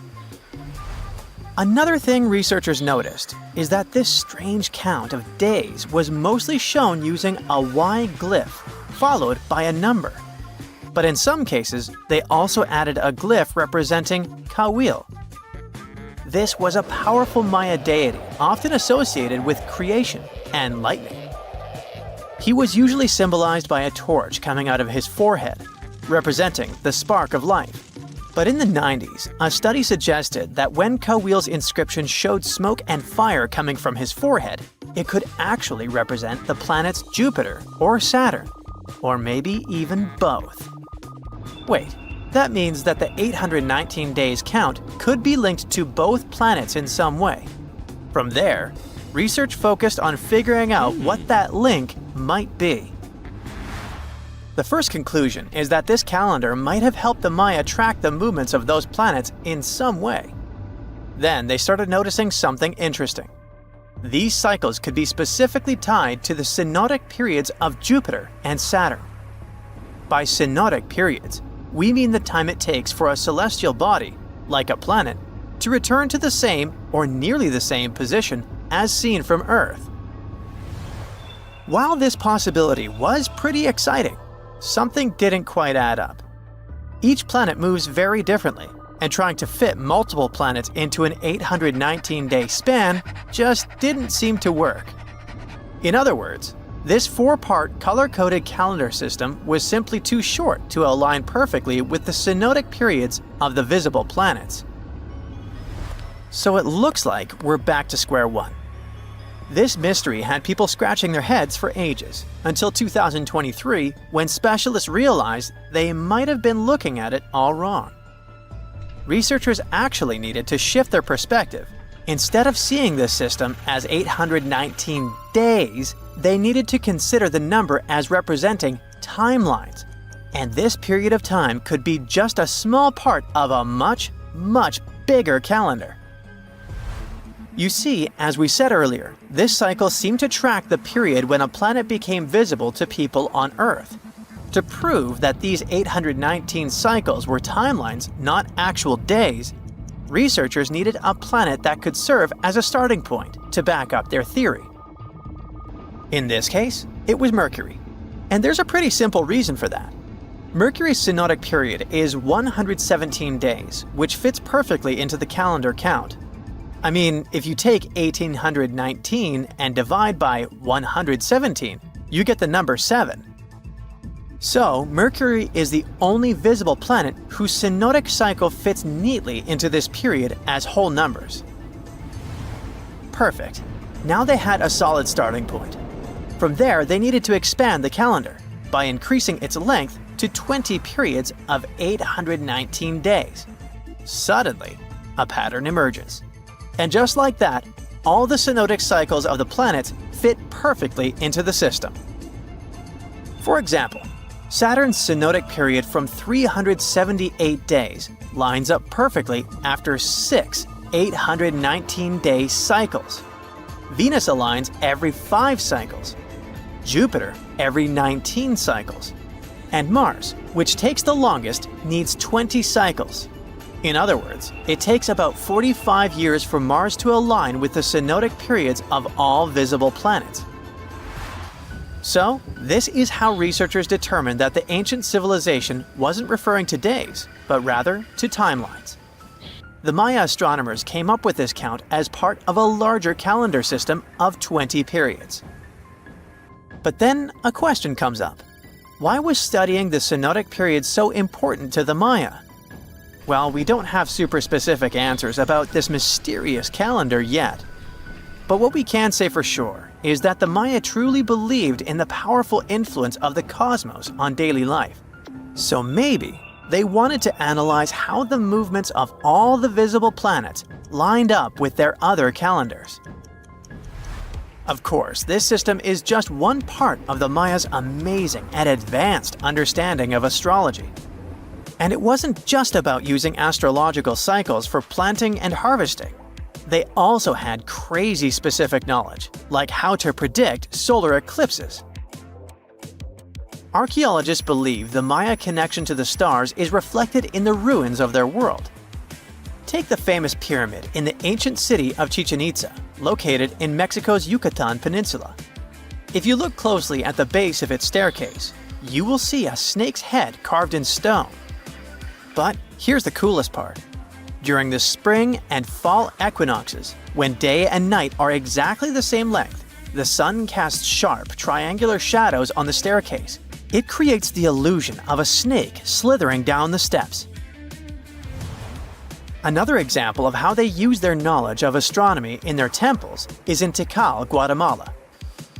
[SPEAKER 4] Another thing researchers noticed is that this strange count of days was mostly shown using a Y glyph, followed by a number. But in some cases, they also added a glyph representing Kawil. This was a powerful Maya deity, often associated with creation and lightning. He was usually symbolized by a torch coming out of his forehead, representing the spark of life. But in the 90s, a study suggested that when Kawil's inscription showed smoke and fire coming from his forehead, it could actually represent the planets Jupiter or Saturn, or maybe even both. Wait, that means that the 819 days count could be linked to both planets in some way. From there, research focused on figuring out what that link might be. The first conclusion is that this calendar might have helped the Maya track the movements of those planets in some way. Then they started noticing something interesting. These cycles could be specifically tied to the synodic periods of Jupiter and Saturn. By synodic periods, we mean the time it takes for a celestial body, like a planet, to return to the same or nearly the same position as seen from Earth. While this possibility was pretty exciting, something didn't quite add up. Each planet moves very differently, and trying to fit multiple planets into an 819-day span just didn't seem to work. In other words, this 4-part color-coded calendar system was simply too short to align perfectly with the synodic periods of the visible planets. So it looks like we're back to square one. This mystery had people scratching their heads for ages, until 2023, when specialists realized they might have been looking at it all wrong. Researchers actually needed to shift their perspective. Instead of seeing this system as 819 days, they needed to consider the number as representing timelines. And this period of time could be just a small part of a much, much bigger calendar. You see, as we said earlier, this cycle seemed to track the period when a planet became visible to people on Earth. To prove that these 819 cycles were timelines, not actual days, researchers needed a planet that could serve as a starting point to back up their theory. In this case, it was Mercury. And there's a pretty simple reason for that. Mercury's synodic period is 117 days, which fits perfectly into the calendar count. I mean, if you take 1819 and divide by 117, you get the number 7. So, Mercury is the only visible planet whose synodic cycle fits neatly into this period as whole numbers. Perfect. Now they had a solid starting point. From there, they needed to expand the calendar by increasing its length to 20 periods of 819 days. Suddenly, a pattern emerges. And just like that, all the synodic cycles of the planets fit perfectly into the system. For example, Saturn's synodic period from 378 days lines up perfectly after 6 819-day cycles. Venus aligns every 5 cycles, Jupiter every 19 cycles, and Mars, which takes the longest, needs 20 cycles. In other words, it takes about 45 years for Mars to align with the synodic periods of all visible planets. So, this is how researchers determined that the ancient civilization wasn't referring to days, but rather to timelines. The Maya astronomers came up with this count as part of a larger calendar system of 20 periods. But then a question comes up. Why was studying the synodic periods so important to the Maya? Well, we don't have super specific answers about this mysterious calendar yet. But what we can say for sure is that the Maya truly believed in the powerful influence of the cosmos on daily life. So maybe they wanted to analyze how the movements of all the visible planets lined up with their other calendars. Of course, this system is just one part of the Maya's amazing and advanced understanding of astrology. And it wasn't just about using astrological cycles for planting and harvesting. They also had crazy specific knowledge, like how to predict solar eclipses. Archaeologists believe the Maya connection to the stars is reflected in the ruins of their world. Take the famous pyramid in the ancient city of Chichen Itza, located in Mexico's Yucatan Peninsula. If you look closely at the base of its staircase, you will see a snake's head carved in stone. But here's the coolest part. During the spring and fall equinoxes, when day and night are exactly the same length, the sun casts sharp, triangular shadows on the staircase. It creates the illusion of a snake slithering down the steps. Another example of how they use their knowledge of astronomy in their temples is in Tikal, Guatemala.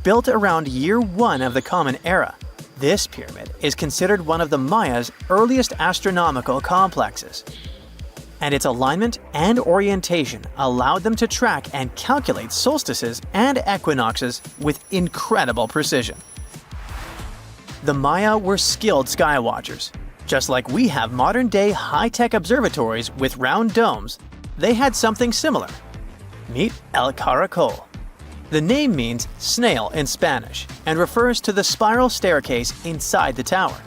[SPEAKER 4] Built around year 1 of the Common Era, this pyramid is considered one of the Maya's earliest astronomical complexes. And its alignment and orientation allowed them to track and calculate solstices and equinoxes with incredible precision. The Maya were skilled sky watchers. Just like we have modern-day high-tech observatories with round domes, they had something similar. Meet El Caracol. The name means snail in Spanish and refers to the spiral staircase inside the tower.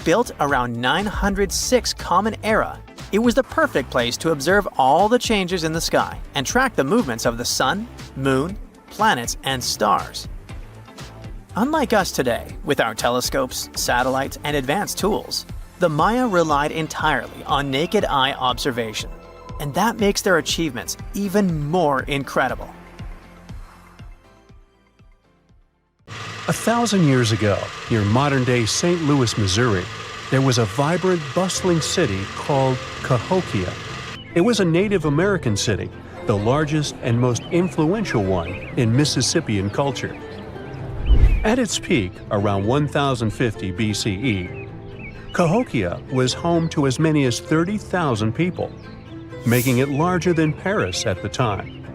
[SPEAKER 4] Built around 906 Common Era, it was the perfect place to observe all the changes in the sky and track the movements of the sun, moon, planets, and stars. Unlike us today, with our telescopes, satellites, and advanced tools, The Maya relied entirely on naked eye observation, and that makes their achievements even more incredible.
[SPEAKER 3] 1,000 years ago, near modern-day St. Louis, Missouri, there was a vibrant, bustling city called Cahokia. It was a Native American city, the largest and most influential one in Mississippian culture. At its peak, around 1050 BCE, Cahokia was home to as many as 30,000 people, making it larger than Paris at the time.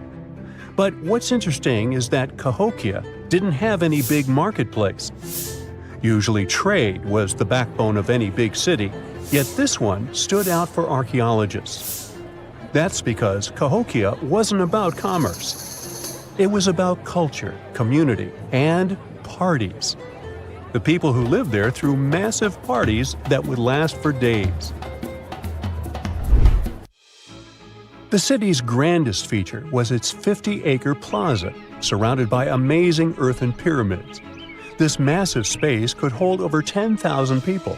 [SPEAKER 3] But what's interesting is that Cahokia didn't have any big marketplace. Usually trade was the backbone of any big city, yet this one stood out for archaeologists. That's because Cahokia wasn't about commerce. It was about culture, community, and parties. The people who lived there threw massive parties that would last for days. The city's grandest feature was its 50-acre plaza, surrounded by amazing earthen pyramids. This massive space could hold over 10,000 people.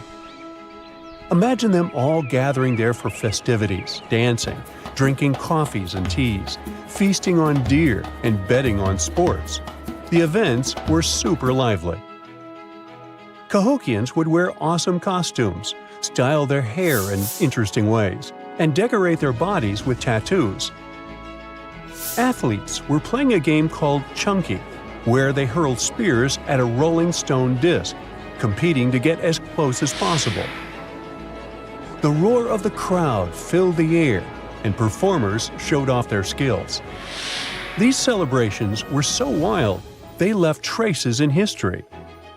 [SPEAKER 3] Imagine them all gathering there for festivities, dancing, drinking coffees and teas, feasting on deer, and betting on sports. The events were super lively. Cahokians would wear awesome costumes, style their hair in interesting ways, and decorate their bodies with tattoos. Athletes were playing a game called chunky, where they hurled spears at a rolling stone disc, competing to get as close as possible. The roar of the crowd filled the air, and performers showed off their skills. These celebrations were so wild, they left traces in history.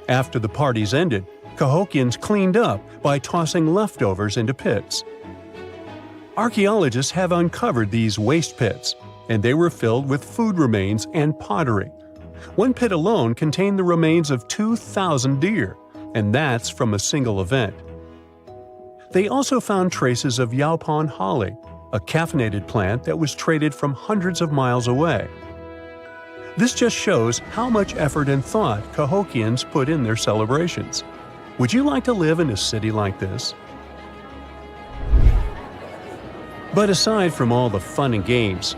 [SPEAKER 3] After the parties ended, Cahokians cleaned up by tossing leftovers into pits. Archaeologists have uncovered these waste pits, and they were filled with food remains and pottery. One pit alone contained the remains of 2,000 deer, and that's from a single event. They also found traces of yaupon holly, a caffeinated plant that was traded from hundreds of miles away. This just shows how much effort and thought Cahokians put in their celebrations. Would you like to live in a city like this? But aside from all the fun and games,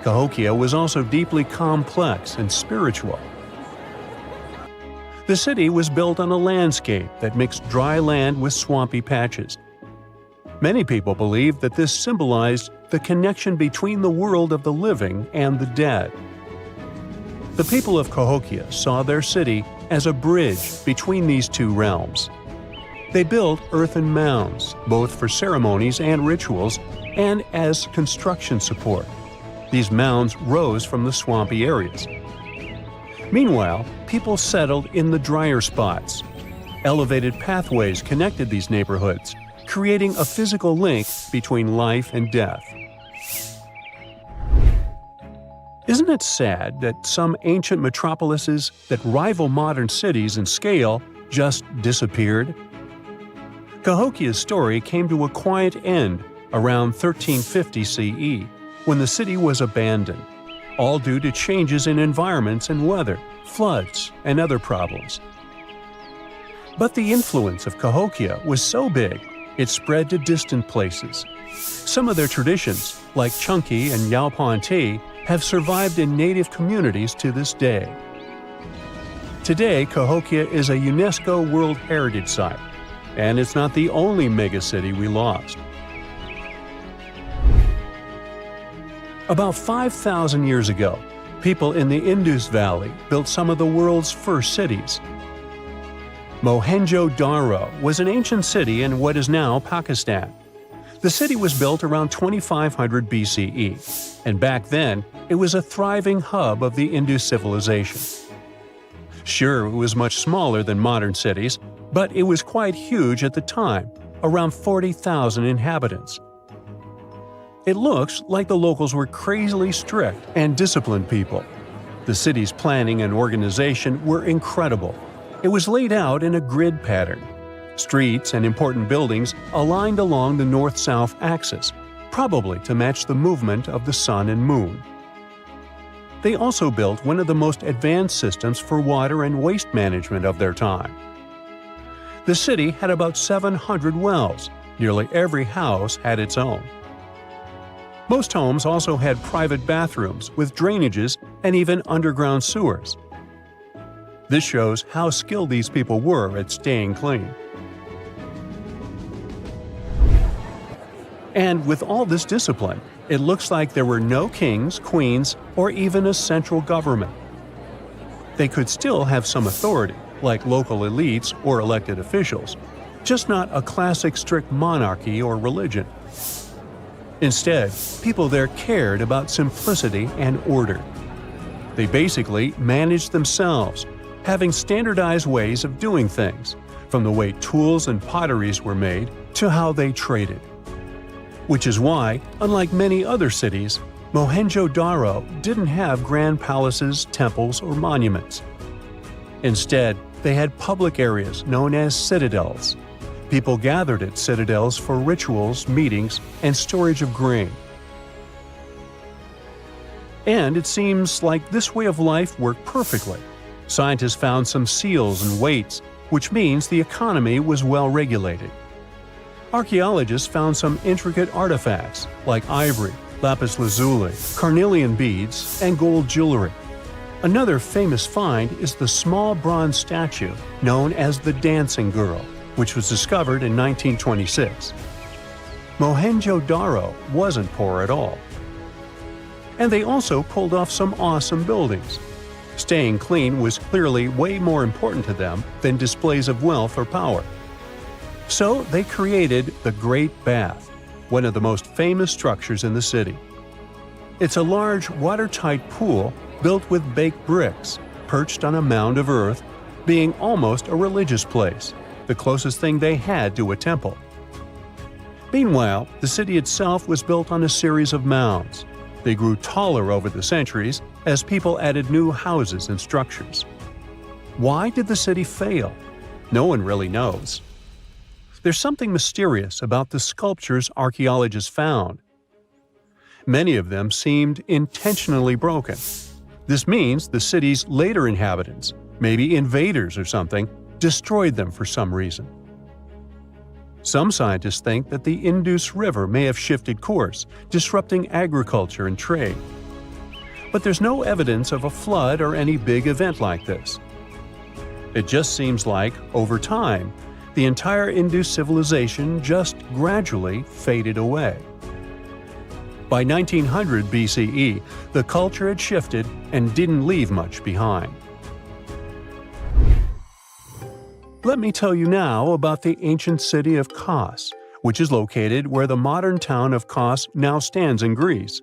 [SPEAKER 3] Cahokia was also deeply complex and spiritual. The city was built on a landscape that mixed dry land with swampy patches. Many people believe that this symbolized the connection between the world of the living and the dead. The people of Cahokia saw their city as a bridge between these two realms. They built earthen mounds, both for ceremonies and rituals, and as construction support. These mounds rose from the swampy areas. Meanwhile, people settled in the drier spots. Elevated pathways connected these neighborhoods, creating a physical link between life and death. Isn't it sad that some ancient metropolises that rival modern cities in scale just disappeared? Cahokia's story came to a quiet end around 1350 CE, when the city was abandoned, all due to changes in environments and weather, floods, and other problems. But the influence of Cahokia was so big, it spread to distant places. Some of their traditions, like chunky and yaupon tea, have survived in native communities to this day. Today, Cahokia is a UNESCO World Heritage Site, and it's not the only megacity we lost. About 5,000 years ago, people in the Indus Valley built some of the world's first cities. Mohenjo Daro was an ancient city in what is now Pakistan. The city was built around 2500 BCE, and back then, it was a thriving hub of the Indus civilization. Sure, it was much smaller than modern cities, but it was quite huge at the time, around 40,000 inhabitants. It looks like the locals were crazily strict and disciplined people. The city's planning and organization were incredible. It was laid out in a grid pattern. Streets and important buildings aligned along the north-south axis, probably to match the movement of the sun and moon. They also built one of the most advanced systems for water and waste management of their time. The city had about 700 wells. Nearly every house had its own. Most homes also had private bathrooms with drainages and even underground sewers. This shows how skilled these people were at staying clean. And with all this discipline, it looks like there were no kings, queens, or even a central government. They could still have some authority, like local elites or elected officials, just not a classic strict monarchy or religion. Instead, people there cared about simplicity and order. They basically managed themselves, having standardized ways of doing things, from the way tools and potteries were made to how they traded. Which is why, unlike many other cities, Mohenjo Daro didn't have grand palaces, temples, or monuments. Instead, they had public areas known as citadels. People gathered at citadels for rituals, meetings, and storage of grain. And it seems like this way of life worked perfectly. Scientists found some seals and weights, which means the economy was well regulated. Archaeologists found some intricate artifacts like ivory, lapis lazuli, carnelian beads, and gold jewelry. Another famous find is the small bronze statue known as the Dancing Girl, which was discovered in 1926. Mohenjo Daro wasn't poor at all. And they also pulled off some awesome buildings. Staying clean was clearly way more important to them than displays of wealth or power. So they created the Great Bath, one of the most famous structures in the city. It's a large, watertight pool built with baked bricks, perched on a mound of earth, being almost a religious place, the closest thing they had to a temple. Meanwhile, the city itself was built on a series of mounds. They grew taller over the centuries as people added new houses and structures. Why did the city fail? No one really knows. There's something mysterious about the sculptures archaeologists found. Many of them seemed intentionally broken. This means the city's later inhabitants, maybe invaders or something, destroyed them for some reason. Some scientists think that the Indus River may have shifted course, disrupting agriculture and trade. But there's no evidence of a flood or any big event like this. It just seems like, over time, the entire Indus civilization just gradually faded away. By 1900 BCE, the culture had shifted and didn't leave much behind. Let me tell you now about the ancient city of Kos, which is located where the modern town of Kos now stands in Greece.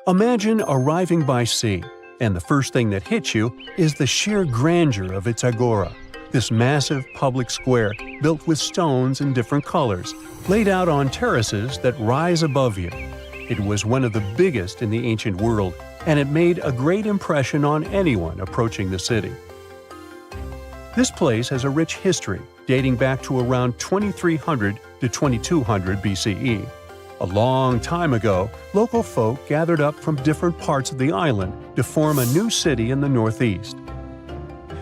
[SPEAKER 3] Imagine arriving by sea, and the first thing that hits you is the sheer grandeur of its agora, this massive public square built with stones in different colors, laid out on terraces that rise above you. It was one of the biggest in the ancient world, and it made a great impression on anyone approaching the city. This place has a rich history dating back to around 2300 to 2200 BCE. A long time ago, local folk gathered up from different parts of the island to form a new city in the northeast.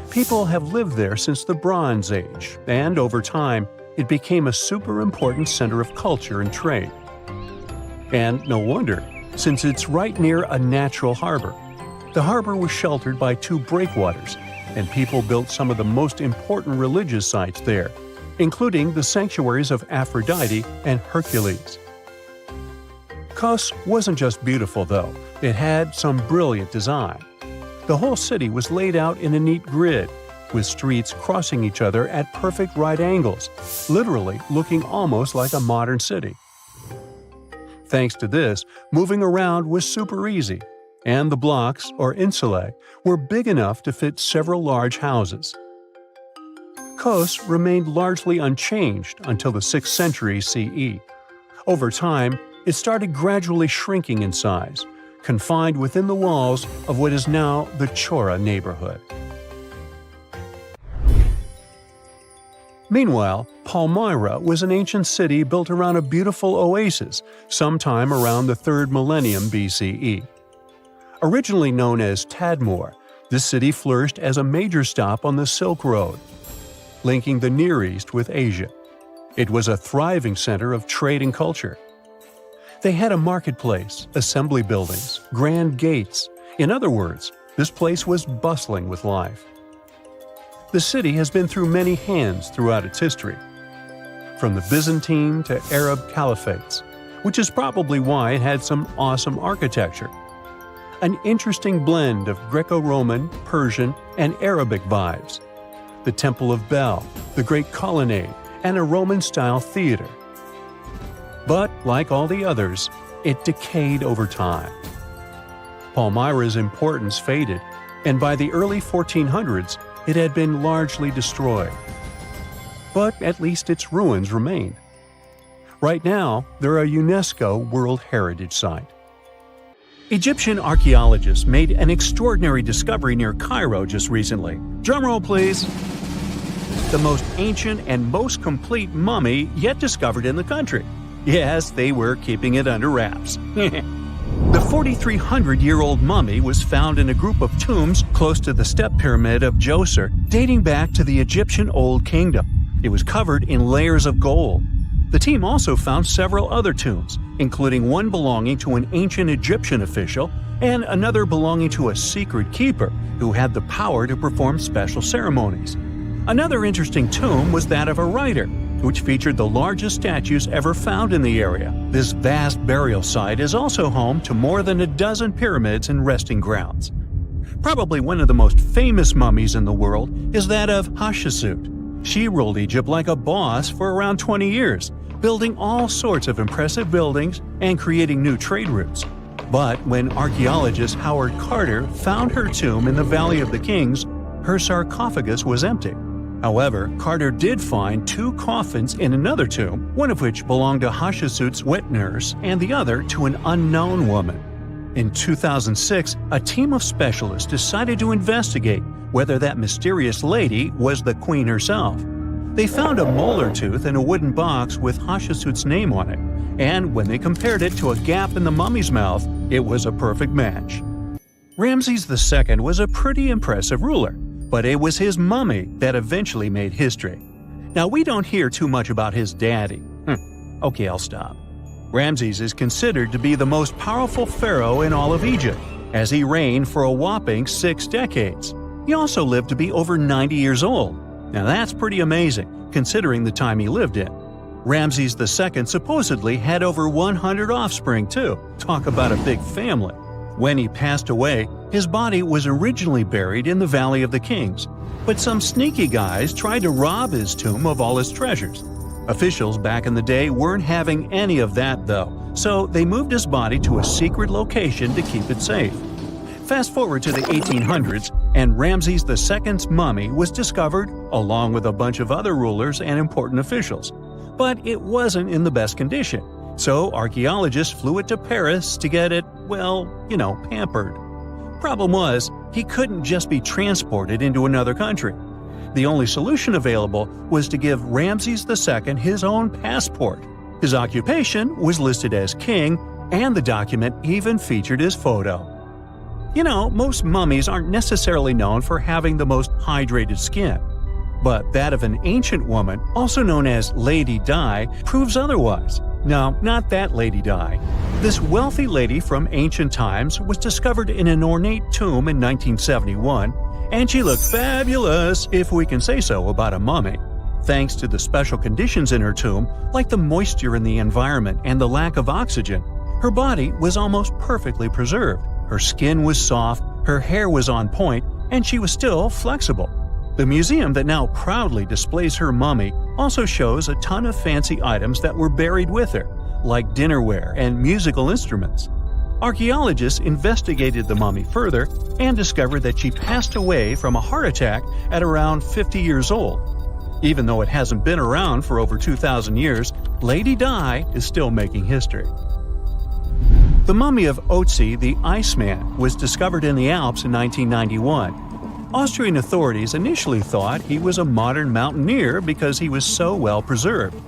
[SPEAKER 3] People have lived there since the Bronze Age, and over time, it became a super important center of culture and trade. And no wonder, since it's right near a natural harbor. The harbor was sheltered by two breakwaters, and people built some of the most important religious sites there, including the sanctuaries of Aphrodite and Hercules. Kos wasn't just beautiful, though. It had some brilliant design. The whole city was laid out in a neat grid, with streets crossing each other at perfect right angles, literally looking almost like a modern city. Thanks to this, moving around was super easy, and the blocks, or insulae, were big enough to fit several large houses. Kos remained largely unchanged until the 6th century CE. Over time, it started gradually shrinking in size, confined within the walls of what is now the Chora neighborhood. Meanwhile, Palmyra was an ancient city built around a beautiful oasis sometime around the 3rd millennium BCE. Originally known as Tadmor, this city flourished as a major stop on the Silk Road. linking the Near East with Asia. It was a thriving center of trade and culture. They had a marketplace, assembly buildings, grand gates. In other words, this place was bustling with life. The city has been through many hands throughout its history, from the Byzantine to Arab caliphates, which is probably why it had some awesome architecture. An interesting blend of Greco-Roman, Persian, and Arabic vibes. The Temple of Bel, the Great Colonnade, and a Roman-style theater. But, like all the others, it decayed over time. Palmyra's importance faded, and by the early 1400s, it had been largely destroyed. But at least its ruins remain. Right now, they're a UNESCO World Heritage Site. Egyptian archaeologists made an extraordinary discovery near Cairo just recently. Drumroll, please. The most ancient and most complete mummy yet discovered in the country. Yes, they were keeping it under wraps. The 4,300-year-old mummy was found in a group of tombs close to the step pyramid of Djoser, dating back to the Egyptian Old Kingdom. It was covered in layers of gold. The team also found several other tombs, including one belonging to an ancient Egyptian official and another belonging to a secret keeper who had the power to perform special ceremonies. Another interesting tomb was that of a writer, which featured the largest statues ever found in the area. This vast burial site is also home to more than a dozen pyramids and resting grounds. Probably one of the most famous mummies in the world is that of Hatshepsut. She ruled Egypt like a boss for around 20 years, building all sorts of impressive buildings and creating new trade routes. But when archaeologist Howard Carter found her tomb in the Valley of the Kings, her sarcophagus was empty. However, Carter did find two coffins in another tomb, one of which belonged to Hatshepsut's wet nurse and the other to an unknown woman. In 2006, a team of specialists decided to investigate whether that mysterious lady was the queen herself. They found a molar tooth in a wooden box with Hatshepsut's name on it, and when they compared it to a gap in the mummy's mouth, it was a perfect match. Ramses II was a pretty impressive ruler, but it was his mummy that eventually made history. Now, we don't hear too much about his daddy. Okay, I'll stop. Ramses is considered to be the most powerful pharaoh in all of Egypt, as he reigned for a whopping 6 decades. He also lived to be over 90 years old. Now that's pretty amazing, considering the time he lived in. Ramses II supposedly had over 100 offspring too. Talk about a big family. When he passed away, his body was originally buried in the Valley of the Kings, but some sneaky guys tried to rob his tomb of all his treasures. Officials back in the day weren't having any of that though, so they moved his body to a secret location to keep it safe. Fast forward to the 1800s, and Ramses II's mummy was discovered along with a bunch of other rulers and important officials. But it wasn't in the best condition, so archaeologists flew it to Paris to get it, pampered. Problem was, he couldn't just be transported into another country. The only solution available was to give Ramses II his own passport. His occupation was listed as king, and the document even featured his photo. Most mummies aren't necessarily known for having the most hydrated skin. But that of an ancient woman, also known as Lady Di, proves otherwise. No, not that Lady Di. This wealthy lady from ancient times was discovered in an ornate tomb in 1971, and she looked fabulous, if we can say so about a mummy. Thanks to the special conditions in her tomb, like the moisture in the environment and the lack of oxygen, her body was almost perfectly preserved. Her skin was soft, her hair was on point, and she was still flexible. The museum that now proudly displays her mummy also shows a ton of fancy items that were buried with her, like dinnerware and musical instruments. Archaeologists investigated the mummy further and discovered that she passed away from a heart attack at around 50 years old. Even though it hasn't been around for over 2,000 years, Lady Di is still making history. The mummy of Otzi the Iceman was discovered in the Alps in 1991. Austrian authorities initially thought he was a modern mountaineer because he was so well preserved.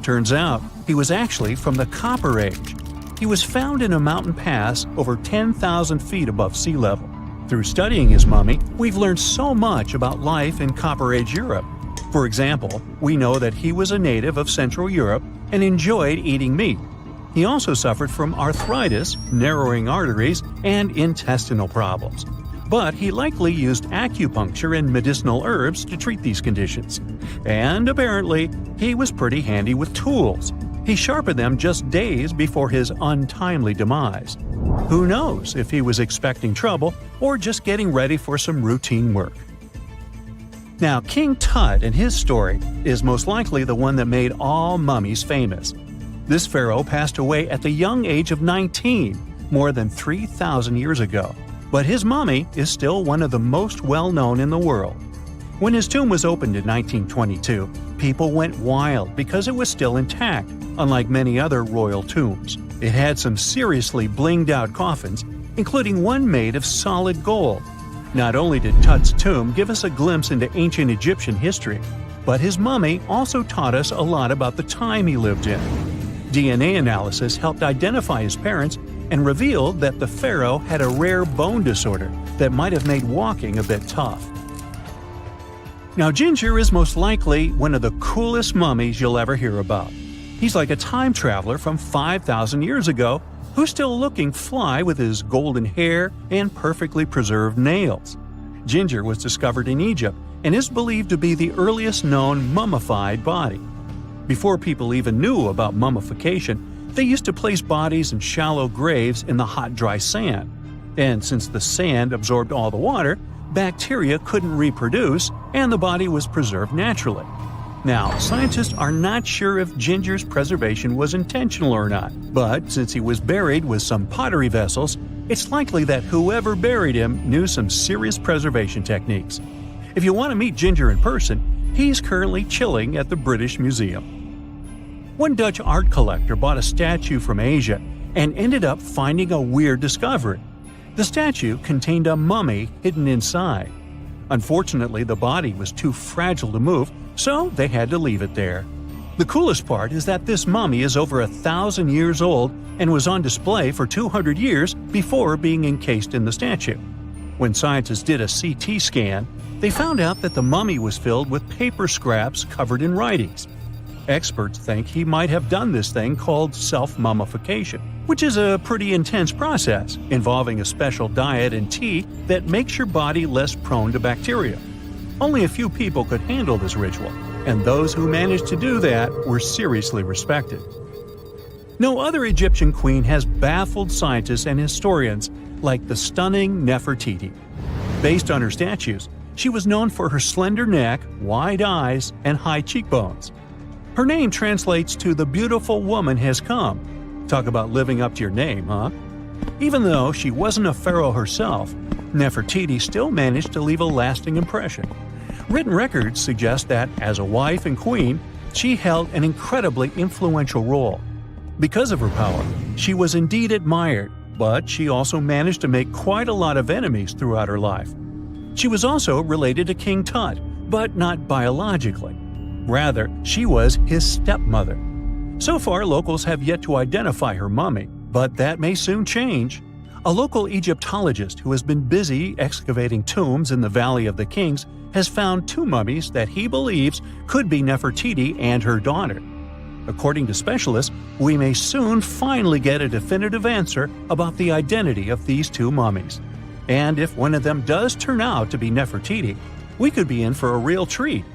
[SPEAKER 3] Turns out, he was actually from the Copper Age. He was found in a mountain pass over 10,000 feet above sea level. Through studying his mummy, we've learned so much about life in Copper Age Europe. For example, we know that he was a native of Central Europe and enjoyed eating meat. He also suffered from arthritis, narrowing arteries, and intestinal problems. But he likely used acupuncture and medicinal herbs to treat these conditions. And apparently, he was pretty handy with tools. He sharpened them just days before his untimely demise. Who knows if he was expecting trouble or just getting ready for some routine work. Now, King Tut and his story is most likely the one that made all mummies famous. This pharaoh passed away at the young age of 19, more than 3,000 years ago. But his mummy is still one of the most well-known in the world. When his tomb was opened in 1922, people went wild because it was still intact, unlike many other royal tombs. It had some seriously blinged-out coffins, including one made of solid gold. Not only did Tut's tomb give us a glimpse into ancient Egyptian history, but his mummy also taught us a lot about the time he lived in. DNA analysis helped identify his parents and revealed that the pharaoh had a rare bone disorder that might have made walking a bit tough. Now, Ginger is most likely one of the coolest mummies you'll ever hear about. He's like a time traveler from 5,000 years ago who's still looking fly with his golden hair and perfectly preserved nails. Ginger was discovered in Egypt and is believed to be the earliest known mummified body. Before people even knew about mummification, they used to place bodies in shallow graves in the hot, dry sand. And since the sand absorbed all the water, bacteria couldn't reproduce and the body was preserved naturally. Now, scientists are not sure if Ginger's preservation was intentional or not, but since he was buried with some pottery vessels, it's likely that whoever buried him knew some serious preservation techniques. If you want to meet Ginger in person, he's currently chilling at the British Museum. One Dutch art collector bought a statue from Asia and ended up finding a weird discovery. The statue contained a mummy hidden inside. Unfortunately, the body was too fragile to move, so they had to leave it there. The coolest part is that this mummy is over 1,000 years old and was on display for 200 years before being encased in the statue. When scientists did a CT scan, they found out that the mummy was filled with paper scraps covered in writings. Experts think he might have done this thing called self-mummification, which is a pretty intense process involving a special diet and tea that makes your body less prone to bacteria. Only a few people could handle this ritual, and those who managed to do that were seriously respected. No other Egyptian queen has baffled scientists and historians like the stunning Nefertiti. Based on her statues, she was known for her slender neck, wide eyes, and high cheekbones. Her name translates to "the beautiful woman has come." Talk about living up to your name, huh? Even though she wasn't a pharaoh herself, Nefertiti still managed to leave a lasting impression. Written records suggest that, as a wife and queen, she held an incredibly influential role. Because of her power, she was indeed admired, but she also managed to make quite a lot of enemies throughout her life. She was also related to King Tut, but not biologically. Rather, she was his stepmother. So far, locals have yet to identify her mummy, but that may soon change. A local Egyptologist who has been busy excavating tombs in the Valley of the Kings has found two mummies that he believes could be Nefertiti and her daughter. According to specialists, we may soon finally get a definitive answer about the identity of these two mummies. And if one of them does turn out to be Nefertiti, we could be in for a real treat.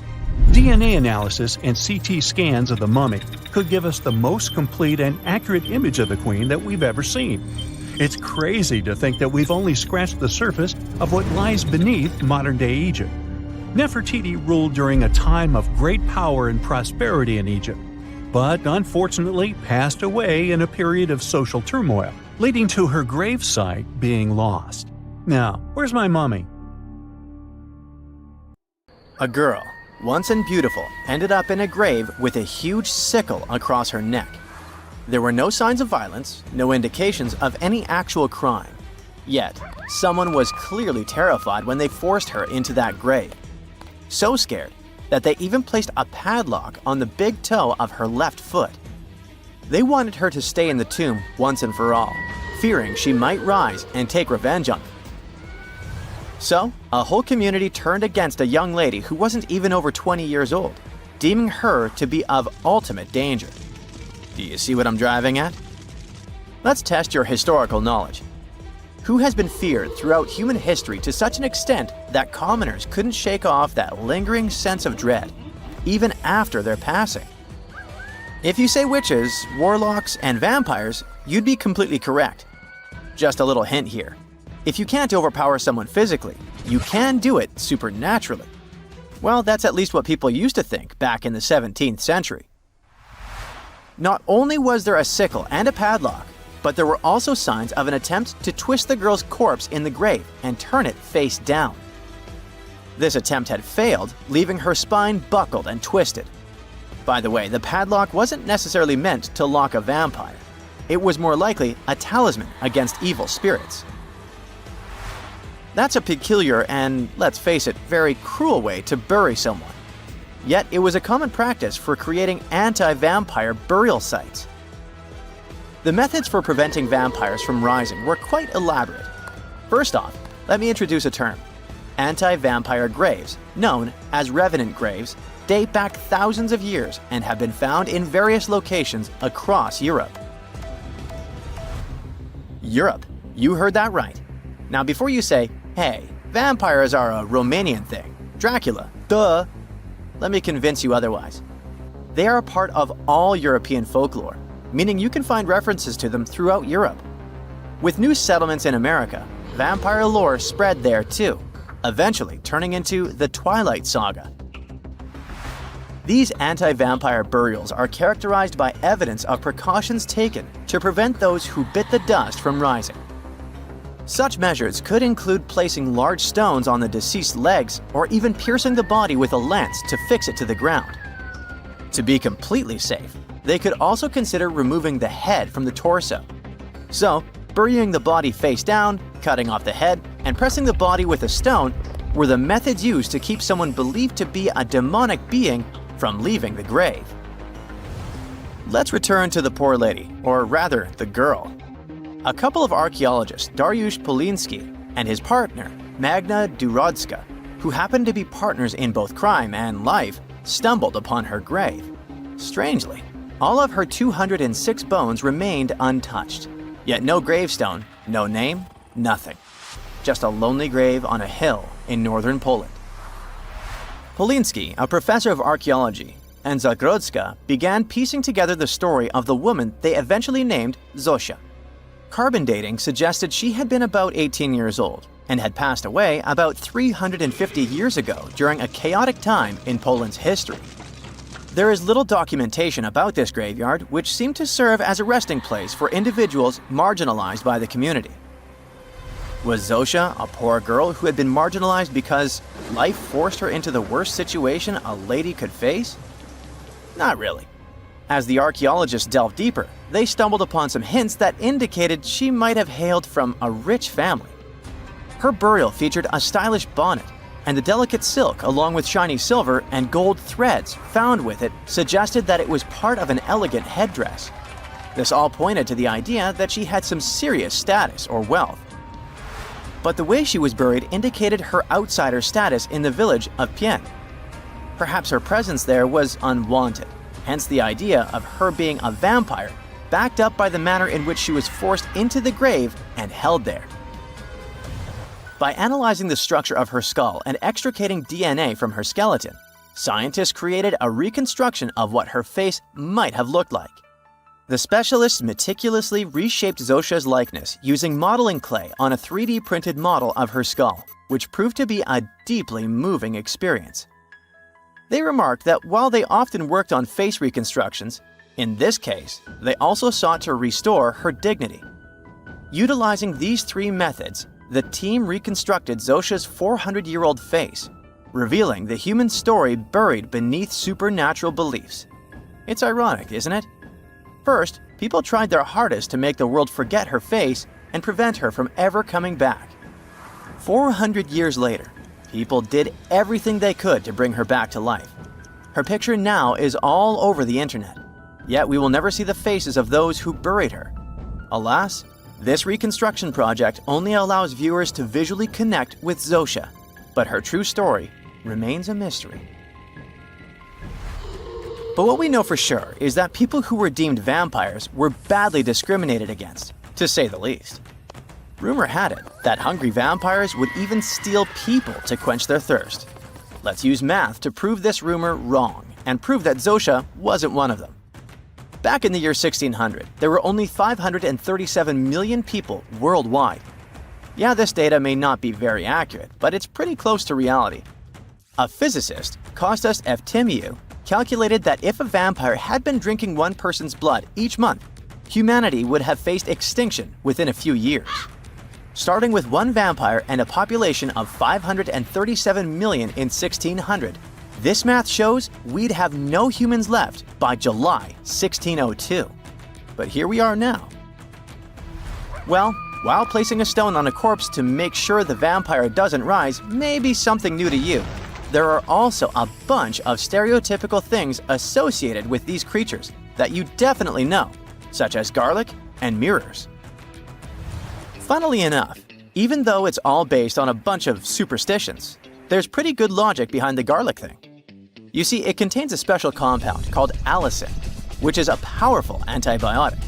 [SPEAKER 3] DNA analysis and CT scans of the mummy could give us the most complete and accurate image of the queen that we've ever seen. It's crazy to think that we've only scratched the surface of what lies beneath modern-day Egypt. Nefertiti ruled during a time of great power and prosperity in Egypt, but unfortunately passed away in a period of social turmoil, leading to her gravesite being lost. Now, where's my mummy?
[SPEAKER 4] A girl, once and beautiful, ended up in a grave with a huge sickle across her neck. There were no signs of violence, no indications of any actual crime. Yet, someone was clearly terrified when they forced her into that grave. So scared that they even placed a padlock on the big toe of her left foot. They wanted her to stay in the tomb once and for all, fearing she might rise and take revenge on them. So, a whole community turned against a young lady who wasn't even over 20 years old, deeming her to be of ultimate danger. Do you see what I'm driving at? Let's test your historical knowledge. Who has been feared throughout human history to such an extent that commoners couldn't shake off that lingering sense of dread, even after their passing? If you say witches, warlocks, and vampires, you'd be completely correct. Just a little hint here. If you can't overpower someone physically, you can do it supernaturally. Well, that's at least what people used to think back in the 17th century. Not only was there a sickle and a padlock, but there were also signs of an attempt to twist the girl's corpse in the grave and turn it face down. This attempt had failed, leaving her spine buckled and twisted. By the way, the padlock wasn't necessarily meant to lock a vampire. It was more likely a talisman against evil spirits. That's a peculiar and, let's face it, very cruel way to bury someone. Yet it was a common practice for creating anti-vampire burial sites. The methods for preventing vampires from rising were quite elaborate. First off, let me introduce a term. Anti-vampire graves, known as revenant graves, date back thousands of years and have been found in various locations across Europe. Europe, you heard that right. Now before you say, hey, vampires are a Romanian thing, Dracula, duh, let me convince you otherwise. They are a part of all European folklore, meaning you can find references to them throughout Europe. With new settlements in America, vampire lore spread there too, eventually turning into the Twilight Saga. These anti-vampire burials are characterized by evidence of precautions taken to prevent those who bit the dust from rising. Such measures could include placing large stones on the deceased's legs or even piercing the body with a lance to fix it to the ground. To be completely safe, they could also consider removing the head from the torso. So, burying the body face down, cutting off the head, and pressing the body with a stone were the methods used to keep someone believed to be a demonic being from leaving the grave. Let's return to the poor lady, or rather, the girl. A couple of archaeologists, Dariusz Poliński and his partner, Magna Durodska, who happened to be partners in both crime and life, stumbled upon her grave. Strangely, all of her 206 bones remained untouched. Yet no gravestone, no name, nothing. Just a lonely grave on a hill in northern Poland. Poliński, a professor of archaeology, and Zagrodska began piecing together the story of the woman they eventually named Zosia. Carbon dating suggested she had been about 18 years old and had passed away about 350 years ago during a chaotic time in Poland's history. There is little documentation about this graveyard, which seemed to serve as a resting place for individuals marginalized by the community. Was Zosia a poor girl who had been marginalized because life forced her into the worst situation a lady could face? Not really. As the archaeologists delved deeper, they stumbled upon some hints that indicated she might have hailed from a rich family. Her burial featured a stylish bonnet, and the delicate silk along with shiny silver and gold threads found with it suggested that it was part of an elegant headdress. This all pointed to the idea that she had some serious status or wealth. But the way she was buried indicated her outsider status in the village of Pien. Perhaps her presence there was unwanted, hence the idea of her being a vampire, backed up by the manner in which she was forced into the grave and held there. By analyzing the structure of her skull and extricating DNA from her skeleton, scientists created a reconstruction of what her face might have looked like. The specialists meticulously reshaped Zosia's likeness using modeling clay on a 3D printed model of her skull, which proved to be a deeply moving experience. They remarked that while they often worked on face reconstructions, in this case, they also sought to restore her dignity. Utilizing these three methods, the team reconstructed Zosia's 400-year-old face, revealing the human story buried beneath supernatural beliefs. It's ironic, isn't it? First, people tried their hardest to make the world forget her face and prevent her from ever coming back. 400 years later, people did everything they could to bring her back to life. Her picture now is all over the internet, yet we will never see the faces of those who buried her. Alas, This reconstruction project only allows viewers to visually connect with Zosa, but her true story remains a mystery. But what we know for sure is that people who were deemed vampires were badly discriminated against, to say the least. Rumor had it that hungry vampires would even steal people to quench their thirst. Let's use math to prove this rumor wrong and prove that Zosa wasn't one of them. Back in the year 1600, there were only 537 million people worldwide. Yeah, this data may not be very accurate, but it's pretty close to reality. A physicist, Kostas Eftimiou, calculated that if a vampire had been drinking one person's blood each month, humanity would have faced extinction within a few years. Starting with one vampire and a population of 537 million in 1600, this math shows we'd have no humans left by July 1602. But here we are now. Well, while placing a stone on a corpse to make sure the vampire doesn't rise may be something new to you, there are also a bunch of stereotypical things associated with these creatures that you definitely know, such as garlic and mirrors. Funnily enough, even though it's all based on a bunch of superstitions, there's pretty good logic behind the garlic thing. You see, it contains a special compound called allicin, which is a powerful antibiotic.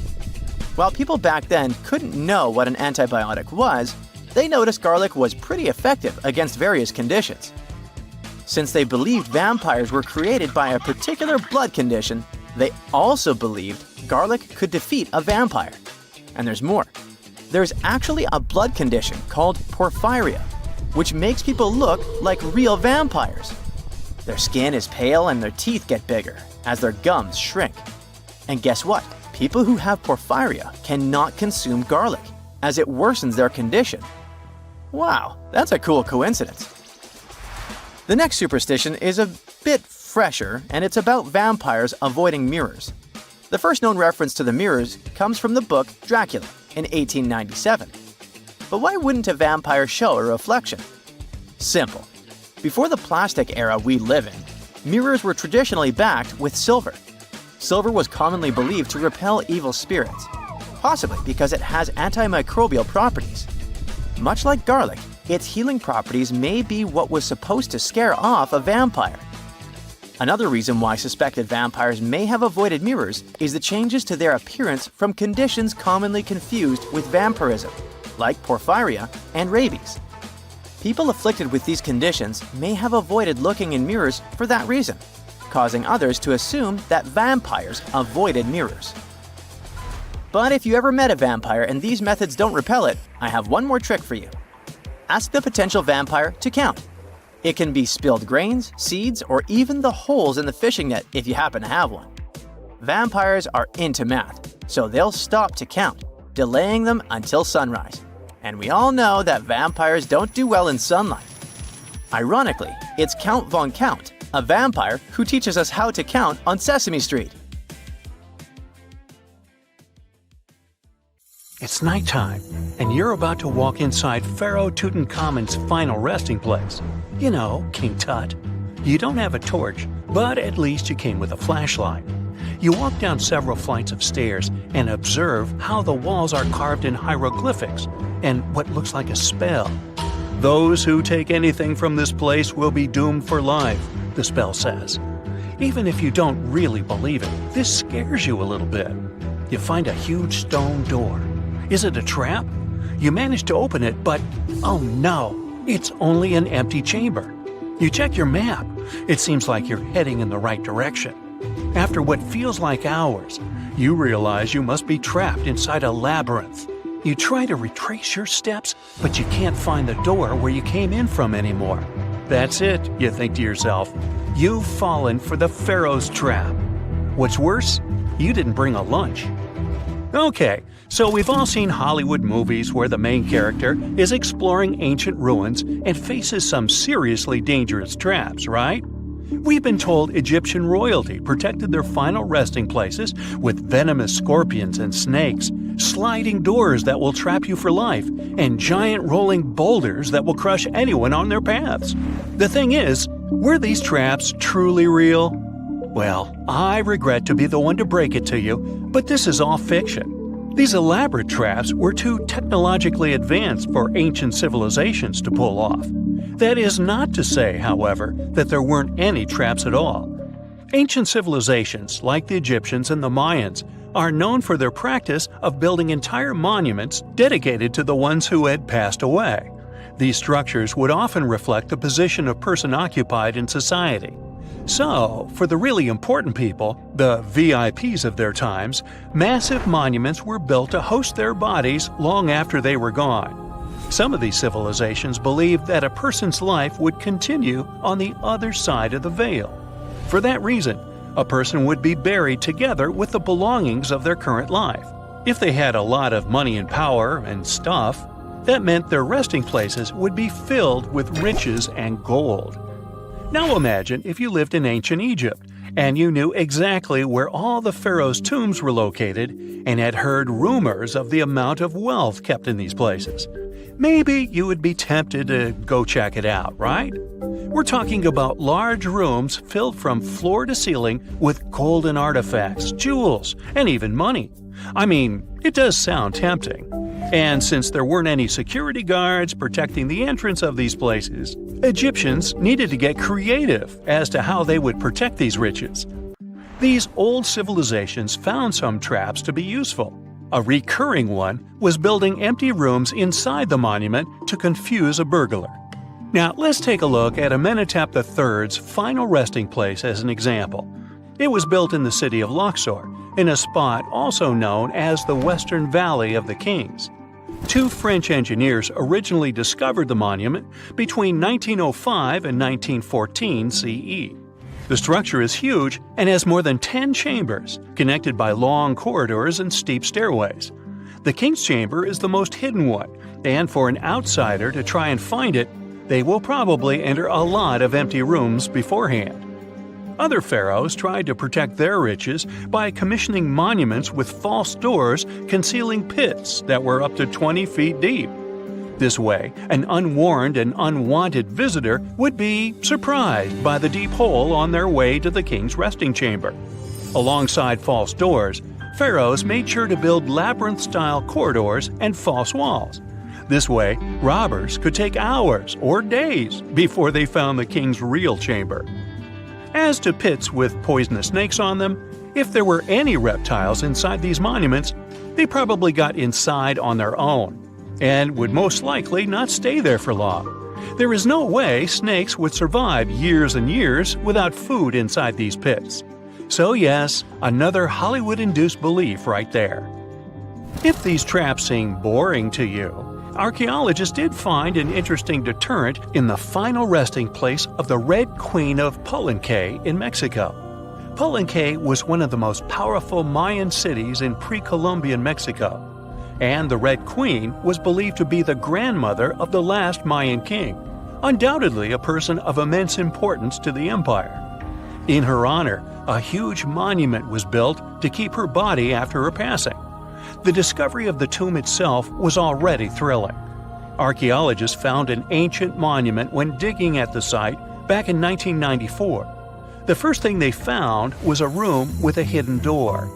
[SPEAKER 4] While people back then couldn't know what an antibiotic was, they noticed garlic was pretty effective against various conditions. Since they believed vampires were created by a particular blood condition, they also believed garlic could defeat a vampire. And there's more. There's actually a blood condition called porphyria, which makes people look like real vampires. Their skin is pale and their teeth get bigger as their gums shrink. And guess what? People who have porphyria cannot consume garlic, as it worsens their condition. Wow, that's a cool coincidence. The next superstition is a bit fresher, and it's about vampires avoiding mirrors. The first known reference to the mirrors comes from the book Dracula in 1897. But why wouldn't a vampire show a reflection? Simple. Before the plastic era we live in, mirrors were traditionally backed with silver. Silver was commonly believed to repel evil spirits, possibly because it has antimicrobial properties. Much like garlic, its healing properties may be what was supposed to scare off a vampire. Another reason why suspected vampires may have avoided mirrors is the changes to their appearance from conditions commonly confused with vampirism, like porphyria and rabies. People afflicted with these conditions may have avoided looking in mirrors for that reason, causing others to assume that vampires avoided mirrors. But if you ever met a vampire and these methods don't repel it, I have one more trick for you. Ask the potential vampire to count. It can be spilled grains, seeds, or even the holes in the fishing net if you happen to have one. Vampires are into math, so they'll stop to count, delaying them until sunrise. And we all know that vampires don't do well in sunlight. Ironically, it's Count Von Count, a vampire who teaches us how to count on Sesame Street.
[SPEAKER 3] It's nighttime, and you're about to walk inside Pharaoh Tutankhamun's final resting place. You know, King Tut. You don't have a torch, but at least you came with a flashlight. You walk down several flights of stairs and observe how the walls are carved in hieroglyphics and what looks like a spell. Those who take anything from this place will be doomed for life, the spell says. Even if you don't really believe it, this scares you a little bit. You find a huge stone door. Is it a trap? You manage to open it, but oh no, it's only an empty chamber. You check your map. It seems like you're heading in the right direction. After what feels like hours, you realize you must be trapped inside a labyrinth. You try to retrace your steps, but you can't find the door where you came in from anymore. That's it, you think to yourself. You've fallen for the Pharaoh's trap. What's worse, you didn't bring a lunch. Okay, so we've all seen Hollywood movies where the main character is exploring ancient ruins and faces some seriously dangerous traps, right? We've been told Egyptian royalty protected their final resting places with venomous scorpions and snakes, sliding doors that will trap you for life, and giant rolling boulders that will crush anyone on their paths. The thing is, were these traps truly real? Well, I regret to be the one to break it to you, but this is all fiction. These elaborate traps were too technologically advanced for ancient civilizations to pull off. That is not to say, however, that there weren't any traps at all. Ancient civilizations, like the Egyptians and the Mayans, are known for their practice of building entire monuments dedicated to the ones who had passed away. These structures would often reflect the position of person occupied in society. So, for the really important people, the VIPs of their times, massive monuments were built to host their bodies long after they were gone. Some of these civilizations believed that a person's life would continue on the other side of the veil. For that reason, a person would be buried together with the belongings of their current life. If they had a lot of money and power and stuff, that meant their resting places would be filled with riches and gold. Now imagine if you lived in ancient Egypt and you knew exactly where all the pharaohs' tombs were located and had heard rumors of the amount of wealth kept in these places. Maybe you would be tempted to go check it out, right? We're talking about large rooms filled from floor to ceiling with golden artifacts, jewels, and even money. I mean, it does sound tempting. And since there weren't any security guards protecting the entrance of these places, Egyptians needed to get creative as to how they would protect these riches. These old civilizations found some traps to be useful. A recurring one was building empty rooms inside the monument to confuse a burglar. Now, let's take a look at Amenhotep III's final resting place as an example. It was built in the city of Luxor, in a spot also known as the Western Valley of the Kings. Two French engineers originally discovered the monument between 1905 and 1914 CE. The structure is huge and has more than 10 chambers, connected by long corridors and steep stairways. The King's Chamber is the most hidden one, and for an outsider to try and find it, they will probably enter a lot of empty rooms beforehand. Other pharaohs tried to protect their riches by commissioning monuments with false doors concealing pits that were up to 20 feet deep. This way, an unwarned and unwanted visitor would be surprised by the deep hole on their way to the king's resting chamber. Alongside false doors, pharaohs made sure to build labyrinth-style corridors and false walls. This way, robbers could take hours or days before they found the king's real chamber. As to pits with poisonous snakes on them, if there were any reptiles inside these monuments, they probably got inside on their own and would most likely not stay there for long. There is no way snakes would survive years and years without food inside these pits. So yes, another Hollywood-induced belief right there. If these traps seem boring to you, archaeologists did find an interesting deterrent in the final resting place of the Red Queen of Palenque in Mexico. Palenque was one of the most powerful Mayan cities in pre-Columbian Mexico, and the Red Queen was believed to be the grandmother of the last Mayan king, undoubtedly a person of immense importance to the empire. In her honor, a huge monument was built to keep her body after her passing. The discovery of the tomb itself was already thrilling. Archaeologists found an ancient monument when digging at the site back in 1994. The first thing they found was a room with a hidden door.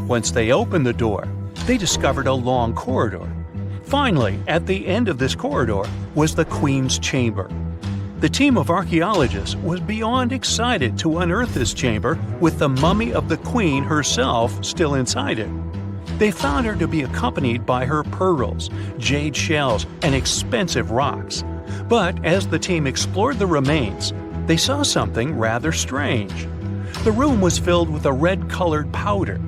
[SPEAKER 3] Once they opened the door, they discovered a long corridor. Finally, at the end of this corridor was the Queen's chamber. The team of archaeologists was beyond excited to unearth this chamber with the mummy of the Queen herself still inside it. They found her to be accompanied by her pearls, jade shells, and expensive rocks. But as the team explored the remains, they saw something rather strange. The room was filled with a red-colored powder.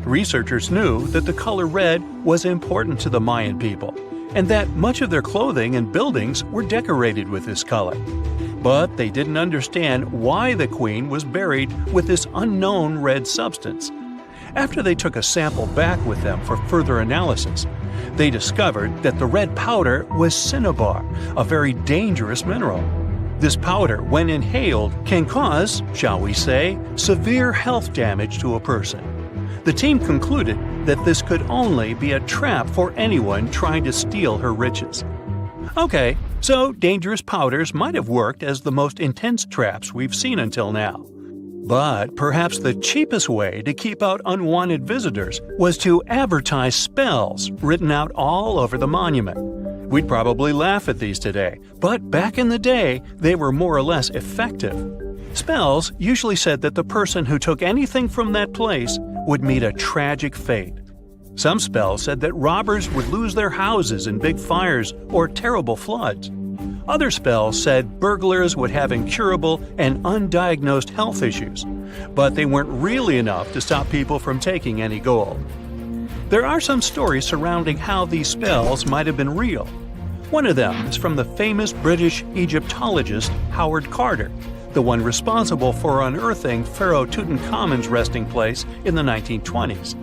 [SPEAKER 3] Researchers knew that the color red was important to the Mayan people, and that much of their clothing and buildings were decorated with this color. But they didn't understand why the queen was buried with this unknown red substance. After they took a sample back with them for further analysis, they discovered that the red powder was cinnabar, a very dangerous mineral. This powder, when inhaled, can cause, shall we say, severe health damage to a person. The team concluded that this could only be a trap for anyone trying to steal her riches. Okay, so dangerous powders might have worked as the most intense traps we've seen until now. But perhaps the cheapest way to keep out unwanted visitors was to advertise spells written out all over the monument. We'd probably laugh at these today, but back in the day, they were more or less effective. Spells usually said that the person who took anything from that place would meet a tragic fate. Some spells said that robbers would lose their houses in big fires or terrible floods. Other spells said burglars would have incurable and undiagnosed health issues, but they weren't really enough to stop people from taking any gold. There are some stories surrounding how these spells might have been real. One of them is from the famous British Egyptologist Howard Carter, the one responsible for unearthing Pharaoh Tutankhamun's resting place in the 1920s.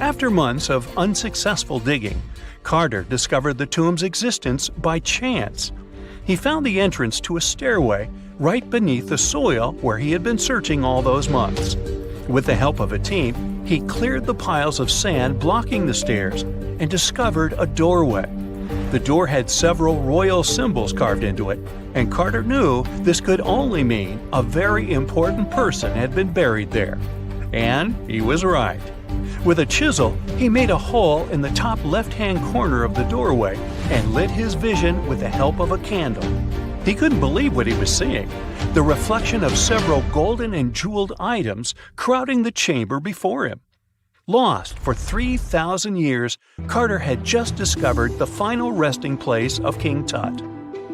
[SPEAKER 3] After months of unsuccessful digging, Carter discovered the tomb's existence by chance. He found the entrance to a stairway right beneath the soil where he had been searching all those months. With the help of a team, he cleared the piles of sand blocking the stairs and discovered a doorway. The door had several royal symbols carved into it, and Carter knew this could only mean a very important person had been buried there. And he was right. With a chisel, he made a hole in the top left-hand corner of the doorway and lit his vision with the help of a candle. He couldn't believe what he was seeing, the reflection of several golden and jeweled items crowding the chamber before him. Lost for 3,000 years, Carter had just discovered the final resting place of King Tut.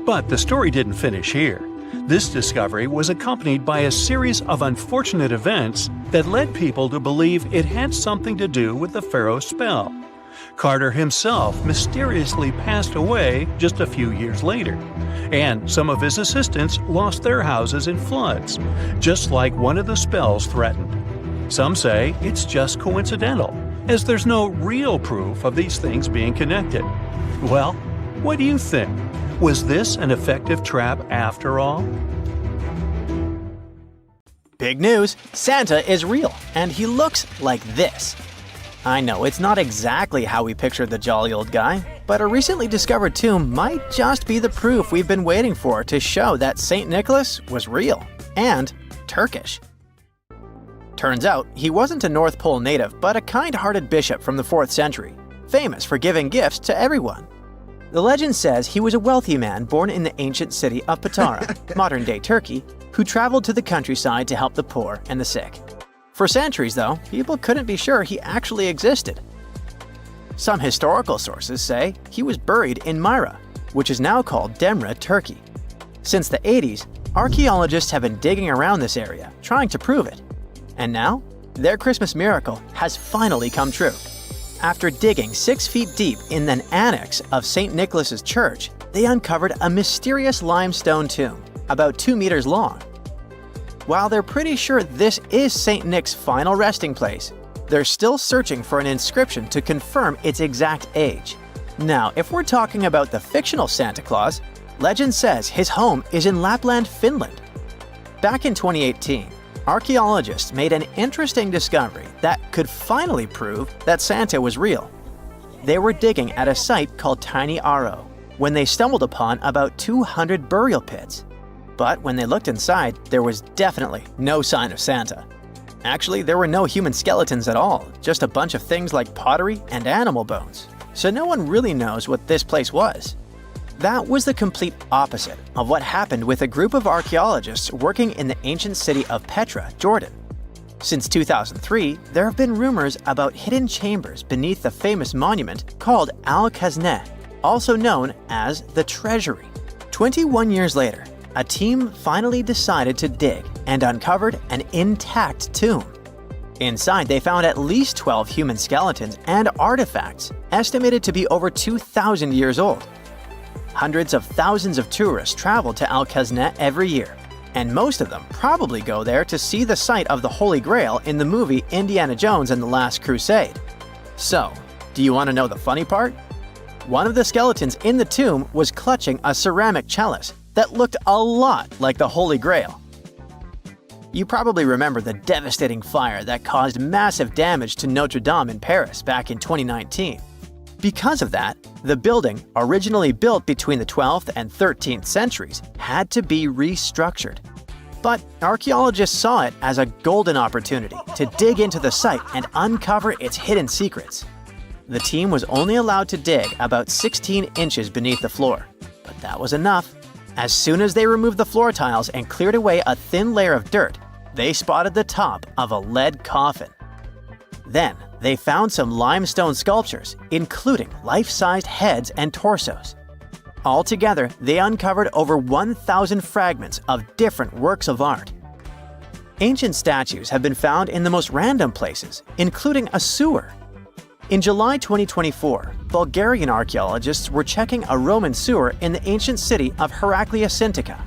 [SPEAKER 3] But the story didn't finish here. This discovery was accompanied by a series of unfortunate events that led people to believe it had something to do with the pharaoh's spell. Carter himself mysteriously passed away just a few years later, and some of his assistants lost their houses in floods, just like one of the spells threatened. Some say it's just coincidental, as there's no real proof of these things being connected. Well, what do you think? Was this an effective trap after all?
[SPEAKER 4] Big news! Santa is real, and he looks like this. I know it's not exactly how we pictured the jolly old guy, but a recently discovered tomb might just be the proof we've been waiting for to show that St. Nicholas was real and Turkish. Turns out, he wasn't a North Pole native, but a kind-hearted bishop from the 4th century, famous for giving gifts to everyone. The legend says he was a wealthy man born in the ancient city of Patara, modern-day Turkey, who traveled to the countryside to help the poor and the sick. For centuries, though, people couldn't be sure he actually existed. Some historical sources say he was buried in Myra, which is now called Demre, Turkey. Since the 80s, archaeologists have been digging around this area, trying to prove it. And now, their Christmas miracle has finally come true. After digging 6 feet deep in an annex of St. Nicholas's church, they uncovered a mysterious limestone tomb, about 2 meters long. While they're pretty sure this is St. Nick's final resting place, they're still searching for an inscription to confirm its exact age. Now, if we're talking about the fictional Santa Claus, legend says his home is in Lapland, Finland. Back in 2018, archaeologists made an interesting discovery that could finally prove that Santa was real. They were digging at a site called Tiny Aro when they stumbled upon about 200 burial pits. But when they looked inside, there was definitely no sign of Santa. Actually, there were no human skeletons at all, just a bunch of things like pottery and animal bones. So no one really knows what this place was. That was the complete opposite of what happened with a group of archaeologists working in the ancient city of Petra, Jordan. Since 2003, there have been rumors about hidden chambers beneath the famous monument called Al-Khazneh, also known as the Treasury. 21 years later, a team finally decided to dig and uncovered an intact tomb. Inside, they found at least 12 human skeletons and artifacts, estimated to be over 2,000 years old. Hundreds of thousands of tourists travel to Al-Khazneh every year, and most of them probably go there to see the site of the Holy Grail in the movie Indiana Jones and the Last Crusade. So, do you want to know the funny part? One of the skeletons in the tomb was clutching a ceramic chalice that looked a lot like the Holy Grail. You probably remember the devastating fire that caused massive damage to Notre Dame in Paris back in 2019. Because of that, the building, originally built between the 12th and 13th centuries, had to be restructured. But archaeologists saw it as a golden opportunity to dig into the site and uncover its hidden secrets. The team was only allowed to dig about 16 inches beneath the floor, but that was enough. As soon as they removed the floor tiles and cleared away a thin layer of dirt, they spotted the top of a lead coffin. Then, they found some limestone sculptures, including life-sized heads and torsos. Altogether, they uncovered over 1,000 fragments of different works of art. Ancient statues have been found in the most random places, including a sewer. In July 2024, Bulgarian archaeologists were checking a Roman sewer in the ancient city of Heraclea Sintica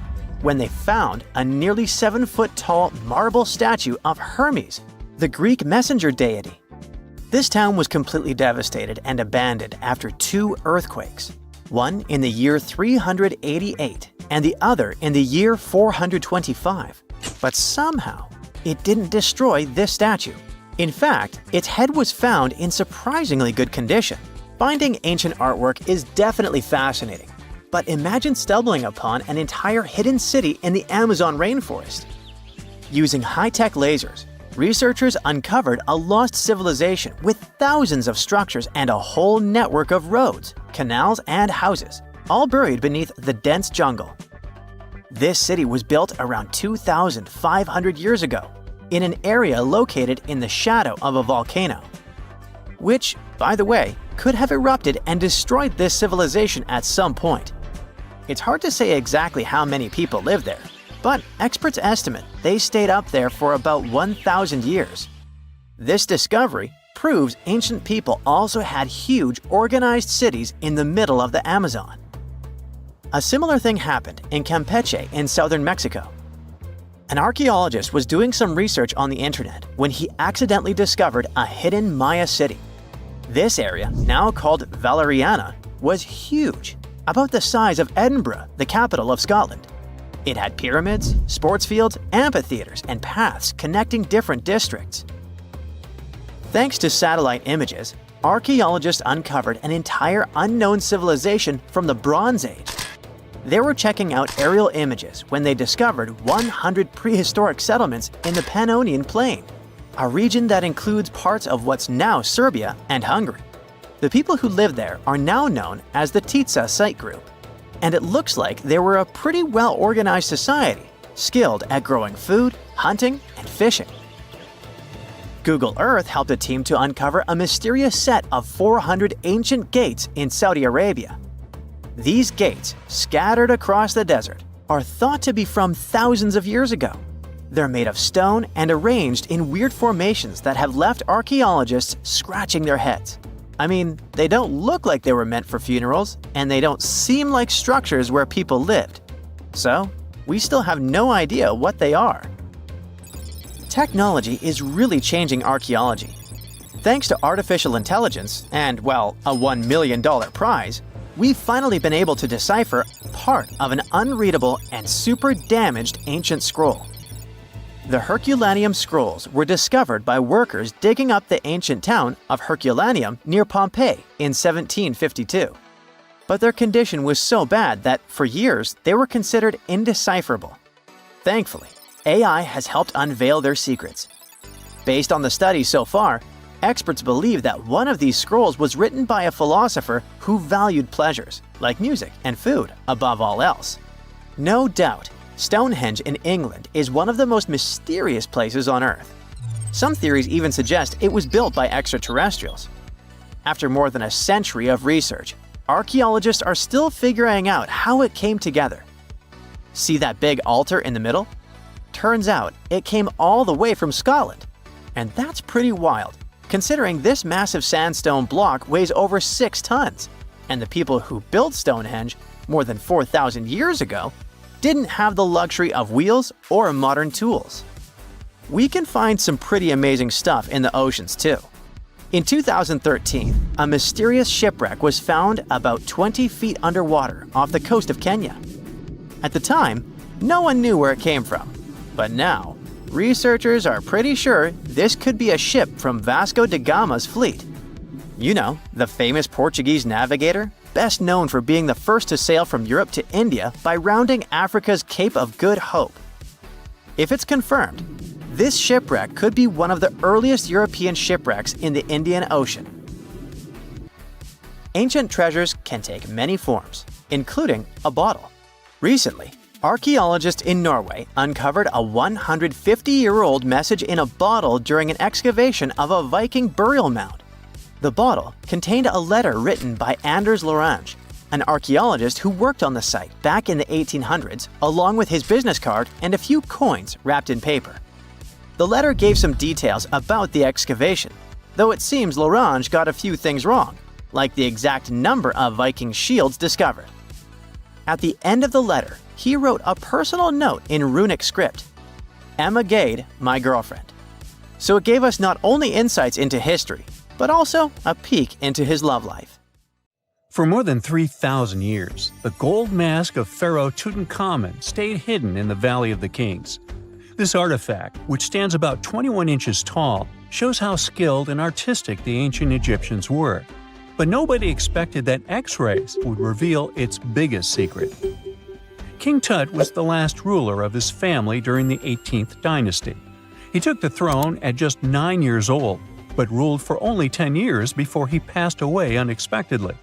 [SPEAKER 4] when they found a nearly 7-foot-tall marble statue of Hermes, the Greek messenger deity. This town was completely devastated and abandoned after 2 earthquakes, one in the year 388 and the other in the year 425. But somehow, it didn't destroy this statue. In fact, its head was found in surprisingly good condition. Finding ancient artwork is definitely fascinating, but imagine stumbling upon an entire hidden city in the Amazon rainforest. Using high-tech lasers, researchers uncovered a lost civilization with thousands of structures and a whole network of roads, canals, and houses, all buried beneath the dense jungle. This city was built around 2,500 years ago, in an area located in the shadow of a volcano, which, by the way, could have erupted and destroyed this civilization at some point. It's hard to say exactly how many people lived there, but experts estimate they stayed up there for about 1,000 years. This discovery proves ancient people also had huge, organized cities in the middle of the Amazon. A similar thing happened in Campeche in southern Mexico. An archaeologist was doing some research on the internet when he accidentally discovered a hidden Maya city. This area, now called Valeriana, was huge, about the size of Edinburgh, the capital of Scotland. It had pyramids, sports fields, amphitheaters, and paths connecting different districts. Thanks to satellite images, archaeologists uncovered an entire unknown civilization from the Bronze Age. They were checking out aerial images when they discovered 100 prehistoric settlements in the Pannonian Plain, a region that includes parts of what's now Serbia and Hungary. The people who lived there are now known as the Titsa site group, and it looks like they were a pretty well-organized society, skilled at growing food, hunting, and fishing. Google Earth helped a team to uncover a mysterious set of 400 ancient gates in Saudi Arabia. These gates, scattered across the desert, are thought to be from thousands of years ago. They're made of stone and arranged in weird formations that have left archaeologists scratching their heads. I mean, they don't look like they were meant for funerals, and they don't seem like structures where people lived. So, we still have no idea what they are. Technology is really changing archaeology. Thanks to artificial intelligence and, well, a $1 million prize, we've finally been able to decipher part of an unreadable and super damaged ancient scroll. The Herculaneum scrolls were discovered by workers digging up the ancient town of Herculaneum near Pompeii in 1752. But their condition was so bad that, for years, they were considered indecipherable. Thankfully, AI has helped unveil their secrets. Based on the studies so far, experts believe that one of these scrolls was written by a philosopher who valued pleasures, like music and food, above all else. No doubt, Stonehenge in England is one of the most mysterious places on Earth. Some theories even suggest it was built by extraterrestrials. After more than a century of research, archaeologists are still figuring out how it came together. See that big altar in the middle? Turns out it came all the way from Scotland. And that's pretty wild, considering this massive sandstone block weighs over 6 tons, and the people who built Stonehenge more than 4,000 years ago didn't have the luxury of wheels or modern tools. We can find some pretty amazing stuff in the oceans too. In 2013, a mysterious shipwreck was found about 20 feet underwater off the coast of Kenya. At the time, no one knew where it came from, but now, researchers are pretty sure this could be a ship from Vasco da Gama's fleet. You know, the famous Portuguese navigator, best known for being the first to sail from Europe to India by rounding Africa's Cape of Good Hope. If it's confirmed, this shipwreck could be one of the earliest European shipwrecks in the Indian Ocean. Ancient treasures can take many forms, including a bottle. Recently, archaeologists in Norway uncovered a 150-year-old message in a bottle during an excavation of a Viking burial mound. The bottle contained a letter written by Anders Lorange, an archaeologist who worked on the site back in the 1800s, along with his business card and a few coins wrapped in paper. The letter gave some details about the excavation, though it seems Lorange got a few things wrong, like the exact number of Viking shields discovered. At the end of the letter, he wrote a personal note in runic script, "Emma Gade, my girlfriend." So it gave us not only insights into history, but also a peek into his love life.
[SPEAKER 3] For more than 3,000 years, the gold mask of Pharaoh Tutankhamun stayed hidden in the Valley of the Kings. This artifact, which stands about 21 inches tall, shows how skilled and artistic the ancient Egyptians were. But nobody expected that X-rays would reveal its biggest secret. King Tut was the last ruler of his family during the 18th dynasty. He took the throne at just 9 years old, but ruled for only 10 years before he passed away unexpectedly.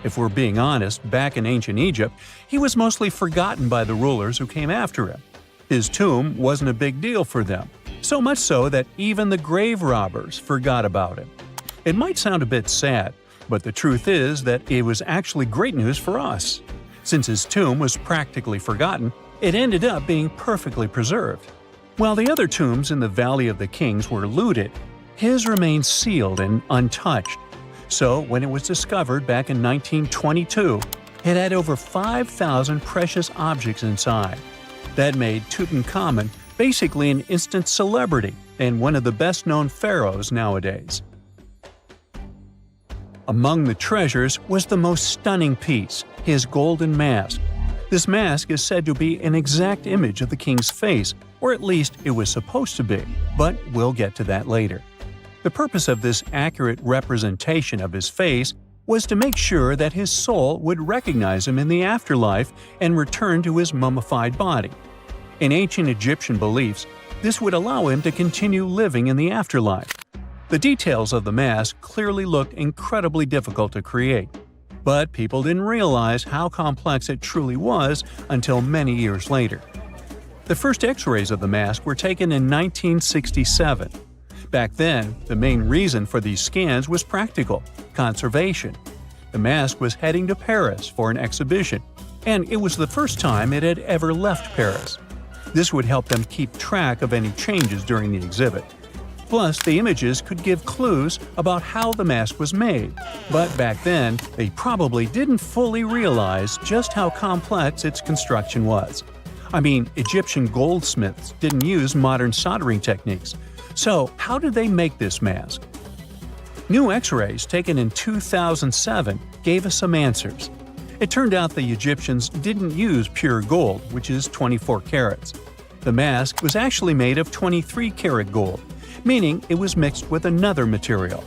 [SPEAKER 3] If we're being honest, back in ancient Egypt, he was mostly forgotten by the rulers who came after him. His tomb wasn't a big deal for them, so much so that even the grave robbers forgot about him. It might sound a bit sad, but the truth is that it was actually great news for us. Since his tomb was practically forgotten, it ended up being perfectly preserved. While the other tombs in the Valley of the Kings were looted, his remained sealed and untouched. So when it was discovered back in 1922, it had over 5,000 precious objects inside. That made Tutankhamun basically an instant celebrity and one of the best-known pharaohs nowadays. Among the treasures was the most stunning piece, his golden mask. This mask is said to be an exact image of the king's face, or at least it was supposed to be, but we'll get to that later. The purpose of this accurate representation of his face was to make sure that his soul would recognize him in the afterlife and return to his mummified body. In ancient Egyptian beliefs, this would allow him to continue living in the afterlife. The details of the mask clearly looked incredibly difficult to create, but people didn't realize how complex it truly was until many years later. The first X-rays of the mask were taken in 1967. Back then, the main reason for these scans was practical – conservation. The mask was heading to Paris for an exhibition, and it was the first time it had ever left Paris. This would help them keep track of any changes during the exhibit. Plus, the images could give clues about how the mask was made, but back then, they probably didn't fully realize just how complex its construction was. I mean, Egyptian goldsmiths didn't use modern soldering techniques, so how did they make this mask? New X-rays taken in 2007 gave us some answers. It turned out the Egyptians didn't use pure gold, which is 24 carats. The mask was actually made of 23-karat gold, meaning it was mixed with another material.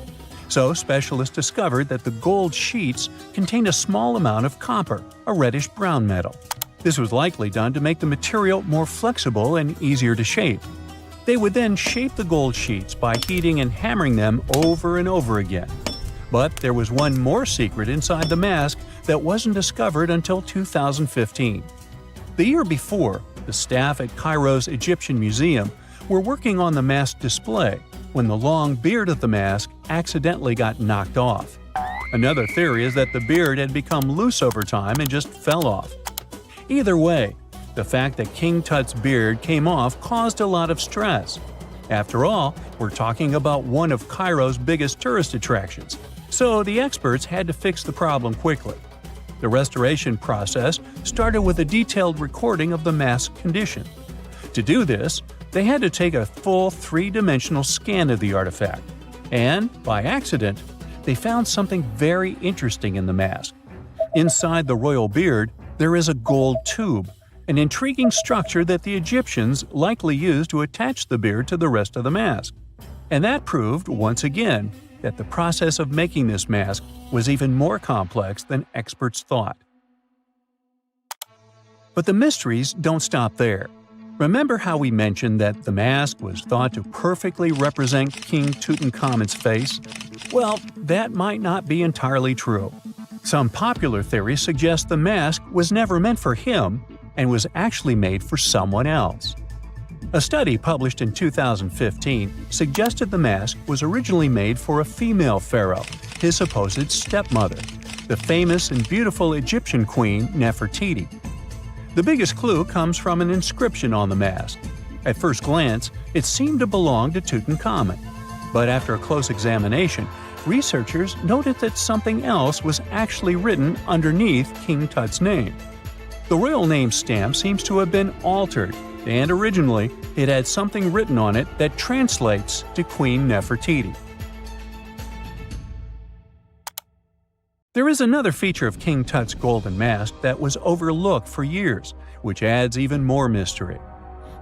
[SPEAKER 3] So specialists discovered that the gold sheets contained a small amount of copper, a reddish-brown metal. This was likely done to make the material more flexible and easier to shape. They would then shape the gold sheets by heating and hammering them over and over again. But there was one more secret inside the mask that wasn't discovered until 2015. The year before, the staff at Cairo's Egyptian Museum were working on the mask display when the long beard of the mask accidentally got knocked off. Another theory is that the beard had become loose over time and just fell off. Either way, the fact that King Tut's beard came off caused a lot of stress. After all, we're talking about one of Cairo's biggest tourist attractions, so the experts had to fix the problem quickly. The restoration process started with a detailed recording of the mask's condition. To do this, they had to take a full three-dimensional scan of the artifact, and, by accident, they found something very interesting in the mask. Inside the royal beard, there is a gold tube, an intriguing structure that the Egyptians likely used to attach the beard to the rest of the mask. And that proved, once again, that the process of making this mask was even more complex than experts thought. But the mysteries don't stop there. Remember how we mentioned that the mask was thought to perfectly represent King Tutankhamun's face? Well, that might not be entirely true. Some popular theories suggest the mask was never meant for him and was actually made for someone else. A study published in 2015 suggested the mask was originally made for a female pharaoh, his supposed stepmother, the famous and beautiful Egyptian queen Nefertiti. The biggest clue comes from an inscription on the mask. At first glance, it seemed to belong to Tutankhamun, but after a close examination, researchers noted that something else was actually written underneath King Tut's name. The royal name stamp seems to have been altered, and originally it had something written on it that translates to Queen Nefertiti. There is another feature of King Tut's golden mask that was overlooked for years, which adds even more mystery.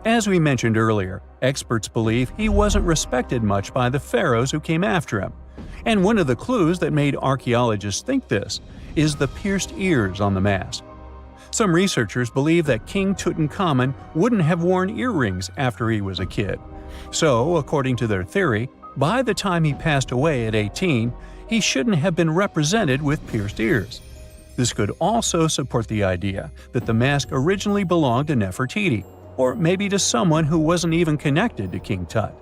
[SPEAKER 3] As we mentioned earlier, experts believe he wasn't respected much by the pharaohs who came after him. And one of the clues that made archaeologists think this is the pierced ears on the mask. Some researchers believe that King Tutankhamun wouldn't have worn earrings after he was a kid. So, according to their theory, by the time he passed away at 18, he shouldn't have been represented with pierced ears. This could also support the idea that the mask originally belonged to Nefertiti, or maybe to someone who wasn't even connected to King Tut.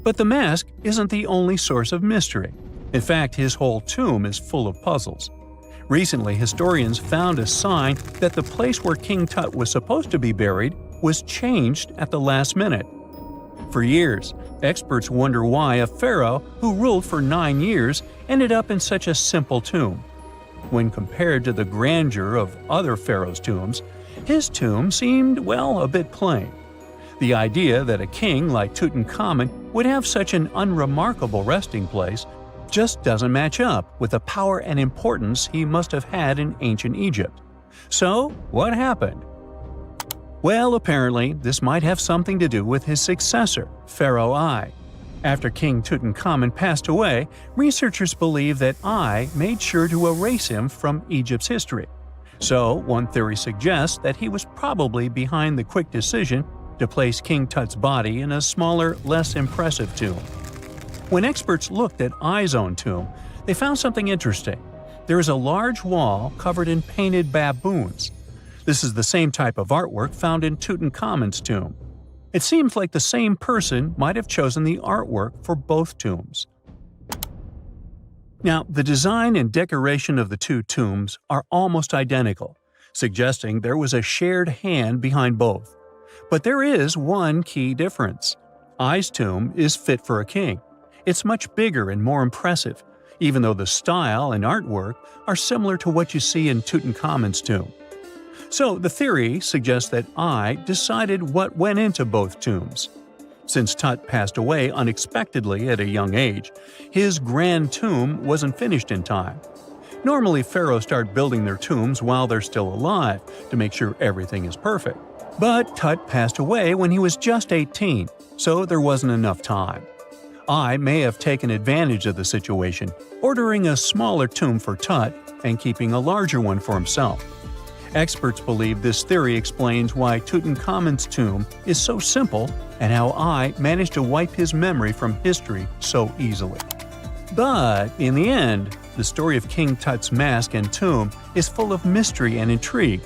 [SPEAKER 3] But the mask isn't the only source of mystery. In fact, his whole tomb is full of puzzles. Recently, historians found a sign that the place where King Tut was supposed to be buried was changed at the last minute. For years, experts wonder why a pharaoh who ruled for 9 years ended up in such a simple tomb. When compared to the grandeur of other pharaohs' tombs, his tomb seemed, well, a bit plain. The idea that a king like Tutankhamun would have such an unremarkable resting place just doesn't match up with the power and importance he must have had in ancient Egypt. So, what happened? Well, apparently, this might have something to do with his successor, Pharaoh I. After King Tutankhamun passed away, researchers believe that I made sure to erase him from Egypt's history. So, one theory suggests that he was probably behind the quick decision to place King Tut's body in a smaller, less impressive tomb. When experts looked at I's own tomb, they found something interesting. There is a large wall covered in painted baboons. This is the same type of artwork found in Tutankhamun's tomb. It seems like the same person might have chosen the artwork for both tombs. Now, the design and decoration of the two tombs are almost identical, suggesting there was a shared hand behind both. But there is one key difference. I's tomb is fit for a king. It's much bigger and more impressive, even though the style and artwork are similar to what you see in Tutankhamun's tomb. So the theory suggests that I decided what went into both tombs. Since Tut passed away unexpectedly at a young age, his grand tomb wasn't finished in time. Normally, pharaohs start building their tombs while they're still alive to make sure everything is perfect. But Tut passed away when he was just 18, so there wasn't enough time. I may have taken advantage of the situation, ordering a smaller tomb for Tut and keeping a larger one for himself. Experts believe this theory explains why Tutankhamun's tomb is so simple and how I managed to wipe his memory from history so easily. But in the end, the story of King Tut's mask and tomb is full of mystery and intrigue.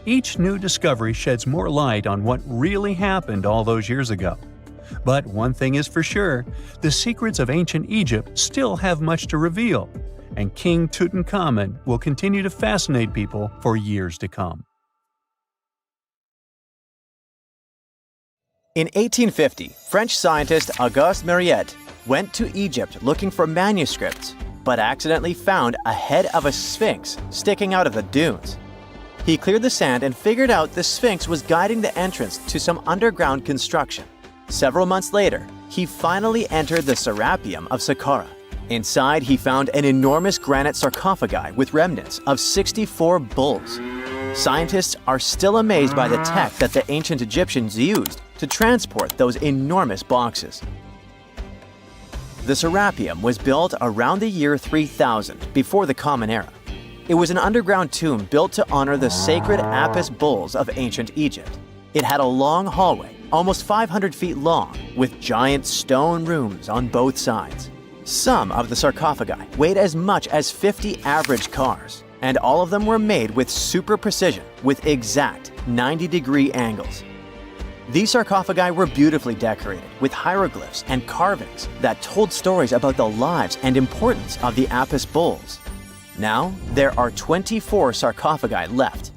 [SPEAKER 3] Each new discovery sheds more light on what really happened all those years ago. But one thing is for sure, the secrets of ancient Egypt still have much to reveal, and King Tutankhamun will continue to fascinate people for years to come.
[SPEAKER 4] In 1850, French scientist Auguste Mariette went to Egypt looking for manuscripts, but accidentally found a head of a sphinx sticking out of the dunes. He cleared the sand and figured out the sphinx was guiding the entrance to some underground construction. Several months later, he finally entered the Serapeum of Saqqara. Inside, he found an enormous granite sarcophagi with remnants of 64 bulls. Scientists are still amazed by the tech that the ancient Egyptians used to transport those enormous boxes. The Serapeum was built around the year 3000 before the Common Era. It was an underground tomb built to honor the sacred Apis bulls of ancient Egypt. It had a long hallway, almost 500 feet long, with giant stone rooms on both sides. Some of the sarcophagi weighed as much as 50 average cars, and all of them were made with super precision, with exact 90-degree angles. These sarcophagi were beautifully decorated with hieroglyphs and carvings that told stories about the lives and importance of the Apis bulls. Now, there are 24 sarcophagi left.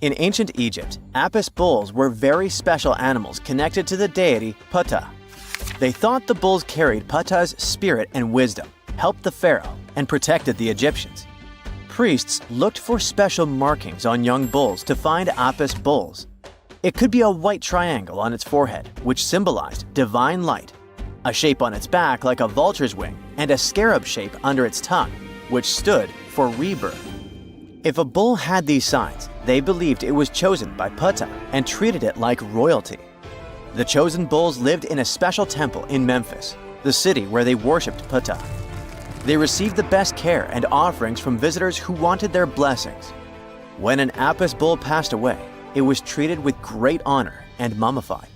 [SPEAKER 4] In ancient Egypt, Apis bulls were very special animals connected to the deity Ptah. They thought the bulls carried Ptah's spirit and wisdom, helped the pharaoh, and protected the Egyptians. Priests looked for special markings on young bulls to find Apis bulls. It could be a white triangle on its forehead, which symbolized divine light, a shape on its back like a vulture's wing, and a scarab shape under its tongue, which stood for rebirth. If a bull had these signs, they believed it was chosen by Ptah and treated it like royalty. The chosen bulls lived in a special temple in Memphis, the city where they worshipped Ptah. They received the best care and offerings from visitors who wanted their blessings. When an Apis bull passed away, it was treated with great honor and mummified.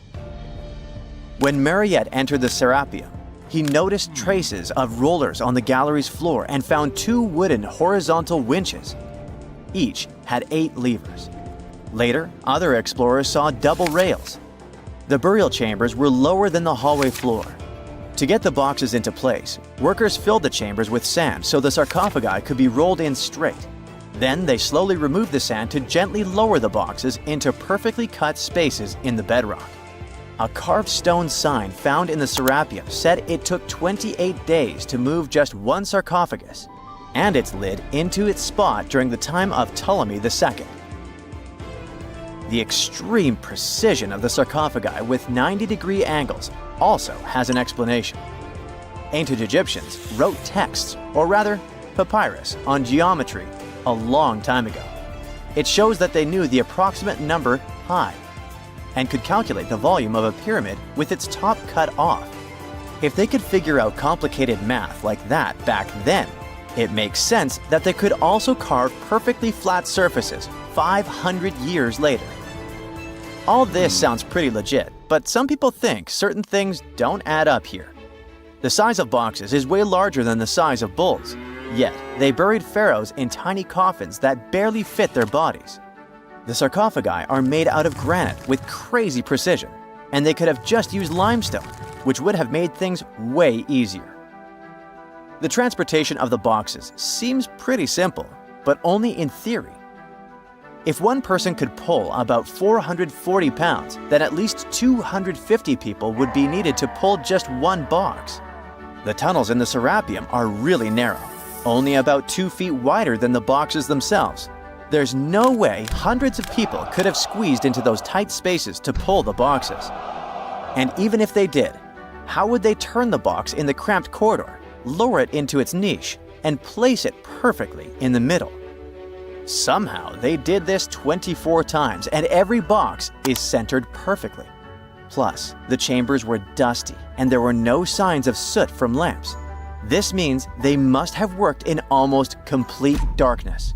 [SPEAKER 4] When Mariette entered the Serapeum, he noticed traces of rollers on the gallery's floor and found 2 wooden horizontal winches. Each had 8 levers. Later, other explorers saw double rails. The burial chambers were lower than the hallway floor. To get the boxes into place, workers filled the chambers with sand so the sarcophagi could be rolled in straight. Then they slowly removed the sand to gently lower the boxes into perfectly cut spaces in the bedrock. A carved stone sign found in the Serapeum said it took 28 days to move just one sarcophagus and its lid into its spot during the time of Ptolemy II. The extreme precision of the sarcophagi with 90-degree angles also has an explanation. Ancient Egyptians wrote texts, or rather, papyrus, on geometry a long time ago. It shows that they knew the approximate number pi and could calculate the volume of a pyramid with its top cut off. If they could figure out complicated math like that back then, it makes sense that they could also carve perfectly flat surfaces 500 years later. All this sounds pretty legit, but some people think certain things don't add up here. The size of boxes is way larger than the size of bulls, yet they buried pharaohs in tiny coffins that barely fit their bodies. The sarcophagi are made out of granite with crazy precision, and they could have just used limestone, which would have made things way easier. The transportation of the boxes seems pretty simple, but only in theory. If one person could pull about 440 pounds, then at least 250 people would be needed to pull just one box. The tunnels in the Serapeum are really narrow, only about 2 feet wider than the boxes themselves. There's no way hundreds of people could have squeezed into those tight spaces to pull the boxes. And even if they did, how would they turn the box in the cramped corridor, lower it into its niche, and place it perfectly in the middle? Somehow they did this 24 times, and every box is centered perfectly. Plus, the chambers were dusty, and there were no signs of soot from lamps. This means they must have worked in almost complete darkness.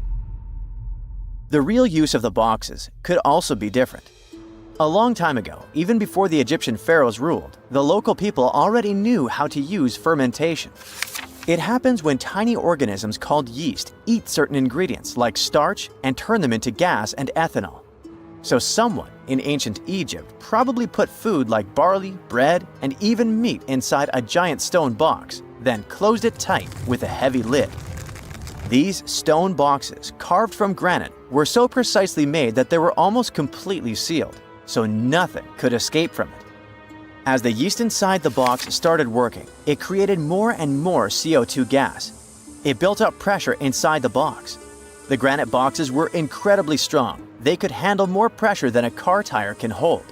[SPEAKER 4] The real use of the boxes could also be different. A long time ago, even before the Egyptian pharaohs ruled, the local people already knew how to use fermentation. It happens when tiny organisms called yeast eat certain ingredients like starch and turn them into gas and ethanol. So someone in ancient Egypt probably put food like barley, bread, and even meat inside a giant stone box, then closed it tight with a heavy lid. These stone boxes, carved from granite, were so precisely made that they were almost completely sealed, so nothing could escape from it. As the yeast inside the box started working, it created more and more CO2 gas. It built up pressure inside the box. The granite boxes were incredibly strong. They could handle more pressure than a car tire can hold.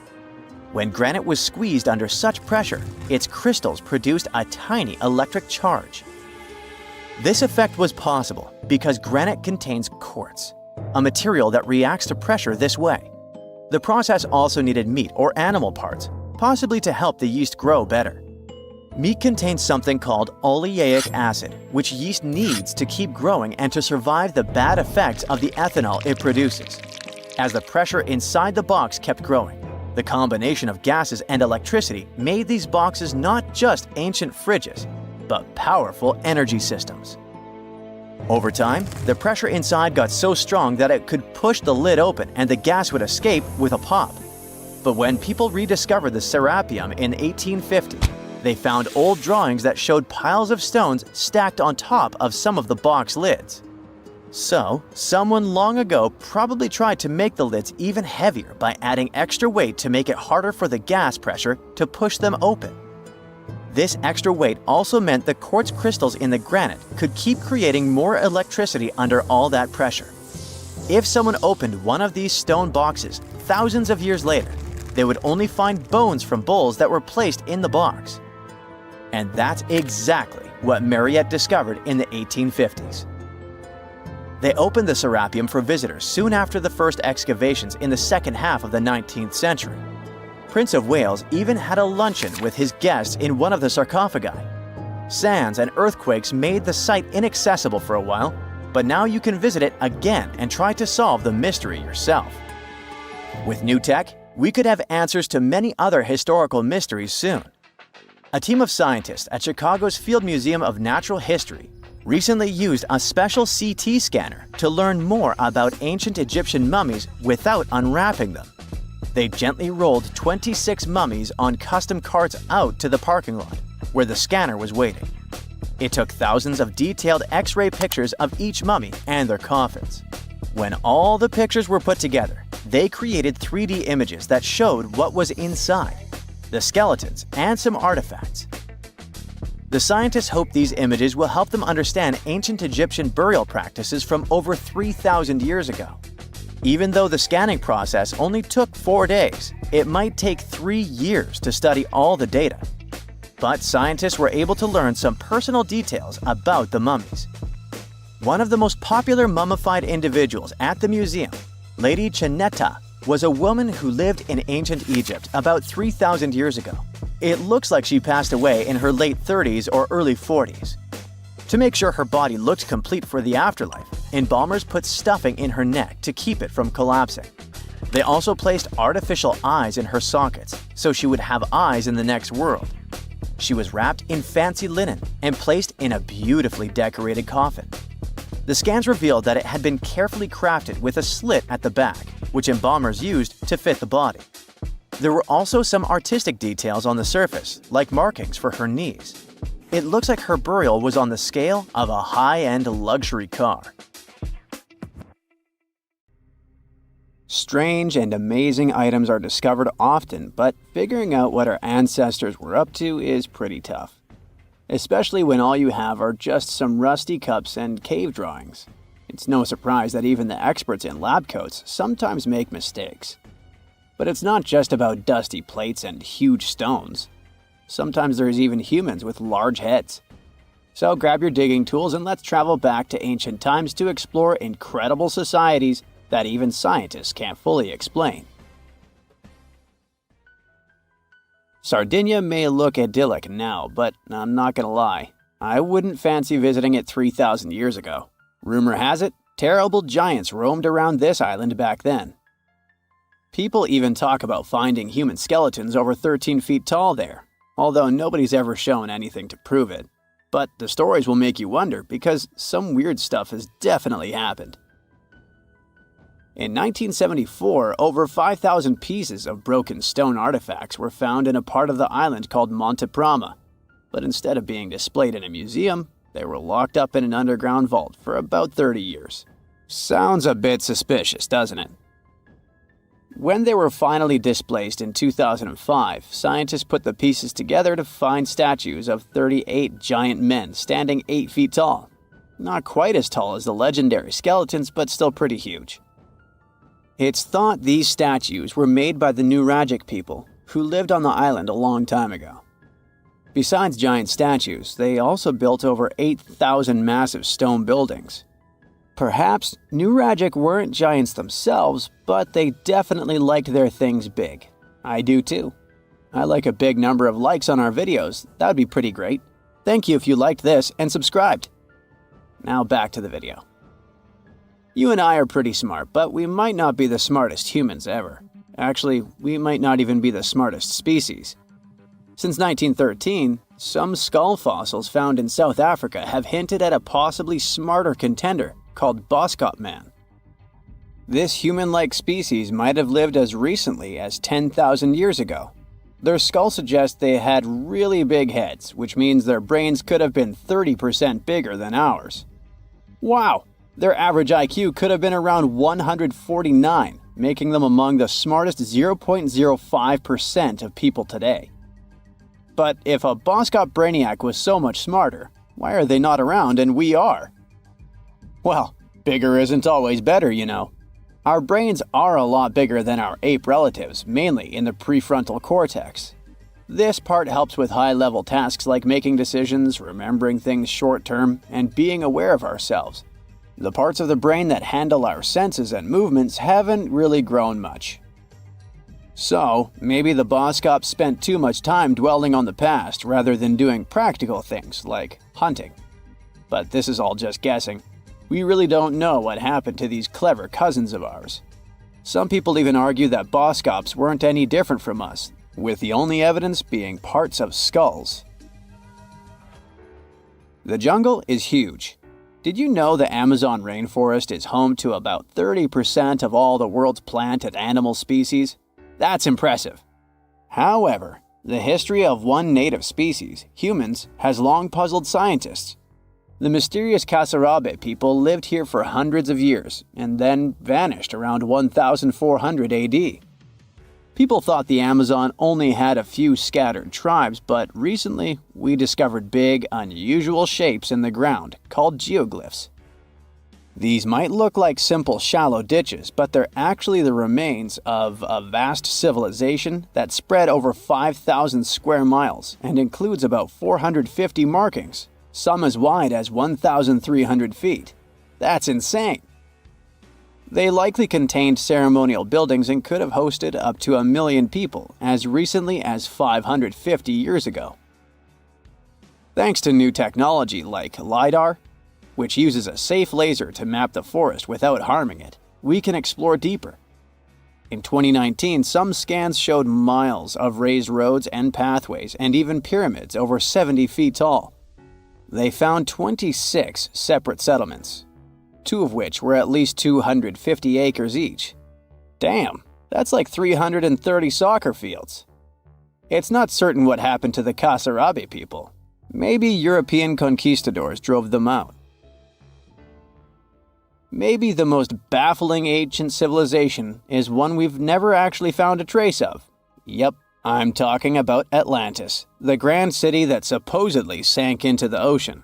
[SPEAKER 4] When granite was squeezed under such pressure, its crystals produced a tiny electric charge. This effect was possible because granite contains quartz, a material that reacts to pressure this way. The process also needed meat or animal parts, possibly to help the yeast grow better. Meat contains something called oleic acid, which yeast needs to keep growing and to survive the bad effects of the ethanol it produces. As the pressure inside the box kept growing, the combination of gases and electricity made these boxes not just ancient fridges, but powerful energy systems. Over time, the pressure inside got so strong that it could push the lid open and the gas would escape with a pop. But when people rediscovered the Serapeum in 1850, they found old drawings that showed piles of stones stacked on top of some of the box lids. So, someone long ago probably tried to make the lids even heavier by adding extra weight to make it harder for the gas pressure to push them open. This extra weight also meant the quartz crystals in the granite could keep creating more electricity under all that pressure. If someone opened one of these stone boxes thousands of years later, they would only find bones from bulls that were placed in the box. And that's exactly what Mariette discovered in the 1850s. They opened the Serapeum for visitors soon after the first excavations in the second half of the 19th century. Prince of Wales even had a luncheon with his guests in one of the sarcophagi. Sands and earthquakes made the site inaccessible for a while, but now you can visit it again and try to solve the mystery yourself. With new tech, we could have answers to many other historical mysteries soon. A team of scientists at Chicago's Field Museum of Natural History recently used a special CT scanner to learn more about ancient Egyptian mummies without unwrapping them. They gently rolled 26 mummies on custom carts out to the parking lot, where the scanner was waiting. It took thousands of detailed X-ray pictures of each mummy and their coffins. When all the pictures were put together, they created 3D images that showed what was inside, the skeletons, and some artifacts. The scientists hope these images will help them understand ancient Egyptian burial practices from over 3,000 years ago. Even though the scanning process only took 4 days, it might take 3 years to study all the data. But scientists were able to learn some personal details about the mummies. One of the most popular mummified individuals at the museum, Lady Chineta, was a woman who lived in ancient Egypt about 3,000 years ago. It looks like she passed away in her late 30s or early 40s. To make sure her body looked complete for the afterlife, embalmers put stuffing in her neck to keep it from collapsing. They also placed artificial eyes in her sockets, so she would have eyes in the next world. She was wrapped in fancy linen and placed in a beautifully decorated coffin. The scans revealed that it had been carefully crafted with a slit at the back, which embalmers used to fit the body. There were also some artistic details on the surface, like markings for her knees. It looks like her burial was on the scale of a high-end luxury car. Strange and amazing items are discovered often, but figuring out what our ancestors were up to is pretty tough. Especially when all you have are just some rusty cups and cave drawings. It's no surprise that even the experts in lab coats sometimes make mistakes. But it's not just about dusty plates and huge stones. Sometimes there's even humans with large heads. So grab your digging tools and let's travel back to ancient times to explore incredible societies that even scientists can't fully explain. Sardinia may look idyllic now, but I'm not gonna lie, I wouldn't fancy visiting it 3,000 years ago. Rumor has it, terrible giants roamed around this island back then. People even talk about finding human skeletons over 13 feet tall there, although nobody's ever shown anything to prove it. But the stories will make you wonder because some weird stuff has definitely happened. In 1974, over 5,000 pieces of broken stone artifacts were found in a part of the island called Monte Prama, but instead of being displayed in a museum, they were locked up in an underground vault for about 30 years. Sounds a bit suspicious, doesn't it? When they were finally displaced in 2005, scientists put the pieces together to find statues of 38 giant men standing 8 feet tall. Not quite as tall as the legendary skeletons, but still pretty huge. It's thought these statues were made by the Nuragic people, who lived on the island a long time ago. Besides giant statues, they also built over 8,000 massive stone buildings. Perhaps Nuragic weren't giants themselves, but they definitely liked their things big. I do too. I like a big number of likes on our videos. That would be pretty great. Thank you if you liked this and subscribed. Now back to the video. You and I are pretty smart, but we might not be the smartest humans ever. Actually, we might not even be the smartest species. Since 1913, some skull fossils found in South Africa have hinted at a possibly smarter contender called Boskop Man. This human-like species might have lived as recently as 10,000 years ago. Their skull suggests they had really big heads, which means their brains could have been 30% bigger than ours. Wow! Their average IQ could have been around 149, making them among the smartest 0.05% of people today. But if a Boskop brainiac was so much smarter, why are they not around and we are? Well, bigger isn't always better, you know. Our brains are a lot bigger than our ape relatives, mainly in the prefrontal cortex. This part helps with high-level tasks like making decisions, remembering things short-term, and being aware of ourselves. The parts of the brain that handle our senses and movements haven't really grown much. So, maybe the Boskops spent too much time dwelling on the past rather than doing practical things like hunting. But this is all just guessing. We really don't know what happened to these clever cousins of ours. Some people even argue that Boskops weren't any different from us, with the only evidence being parts of skulls. The jungle is huge. Did you know the Amazon rainforest is home to about 30% of all the world's plant and animal species? That's impressive. However, the history of one native species, humans, has long puzzled scientists. The mysterious Kasarabe people lived here for hundreds of years and then vanished around 1400 AD. People thought the Amazon only had a few scattered tribes, but recently we discovered big, unusual shapes in the ground called geoglyphs. These might look like simple shallow ditches, but they're actually the remains of a vast civilization that spread over 5,000 square miles and includes about 450 markings, some as wide as 1,300 feet. That's insane! They likely contained ceremonial buildings and could have hosted up to 1 million people as recently as 550 years ago. Thanks to new technology like LiDAR, which uses a safe laser to map the forest without harming it, we can explore deeper. In 2019, some scans showed miles of raised roads and pathways and even pyramids over 70 feet tall. They found 26 separate settlements, 2 of which were at least 250 acres each. Damn, that's like 330 soccer fields. It's not certain what happened to the Kasarabe people. Maybe European conquistadors drove them out. Maybe the most baffling ancient civilization is one we've never actually found a trace of. Yep, I'm talking about Atlantis, the grand city that supposedly sank into the ocean.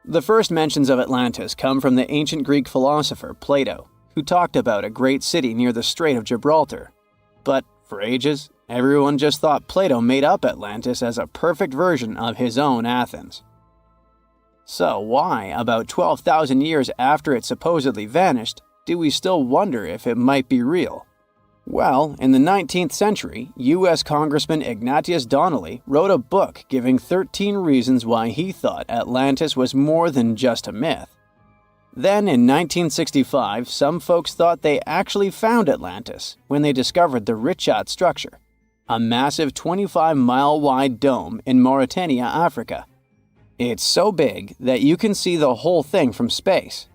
[SPEAKER 4] The first mentions of Atlantis come from the ancient Greek philosopher Plato, who talked about a great city near the Strait of Gibraltar. But for ages, everyone just thought Plato made up Atlantis as a perfect version of his own Athens. So why, about 12,000 years after it supposedly vanished, do we still wonder if it might be real? Well, in the 19th century, U.S. Congressman Ignatius Donnelly wrote a book giving 13 reasons why he thought Atlantis was more than just a myth. Then, in 1965, some folks thought they actually found Atlantis when they discovered the Richat structure, a massive 25-mile-wide dome in Mauritania, Africa. It's so big that you can see the whole thing from space.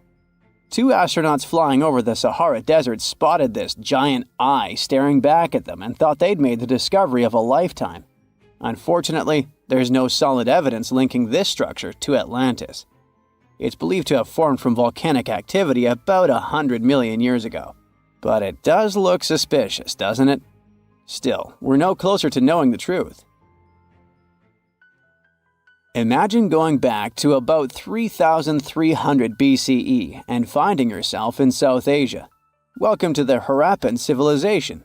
[SPEAKER 4] 2 astronauts flying over the Sahara Desert spotted this giant eye staring back at them and thought they'd made the discovery of a lifetime. Unfortunately, there's no solid evidence linking this structure to Atlantis. It's believed to have formed from volcanic activity about 100 million years ago. But it does look suspicious, doesn't it? Still, we're no closer to knowing the truth. Imagine going back to about 3,300 BCE and finding yourself in South Asia. Welcome to the Harappan civilization.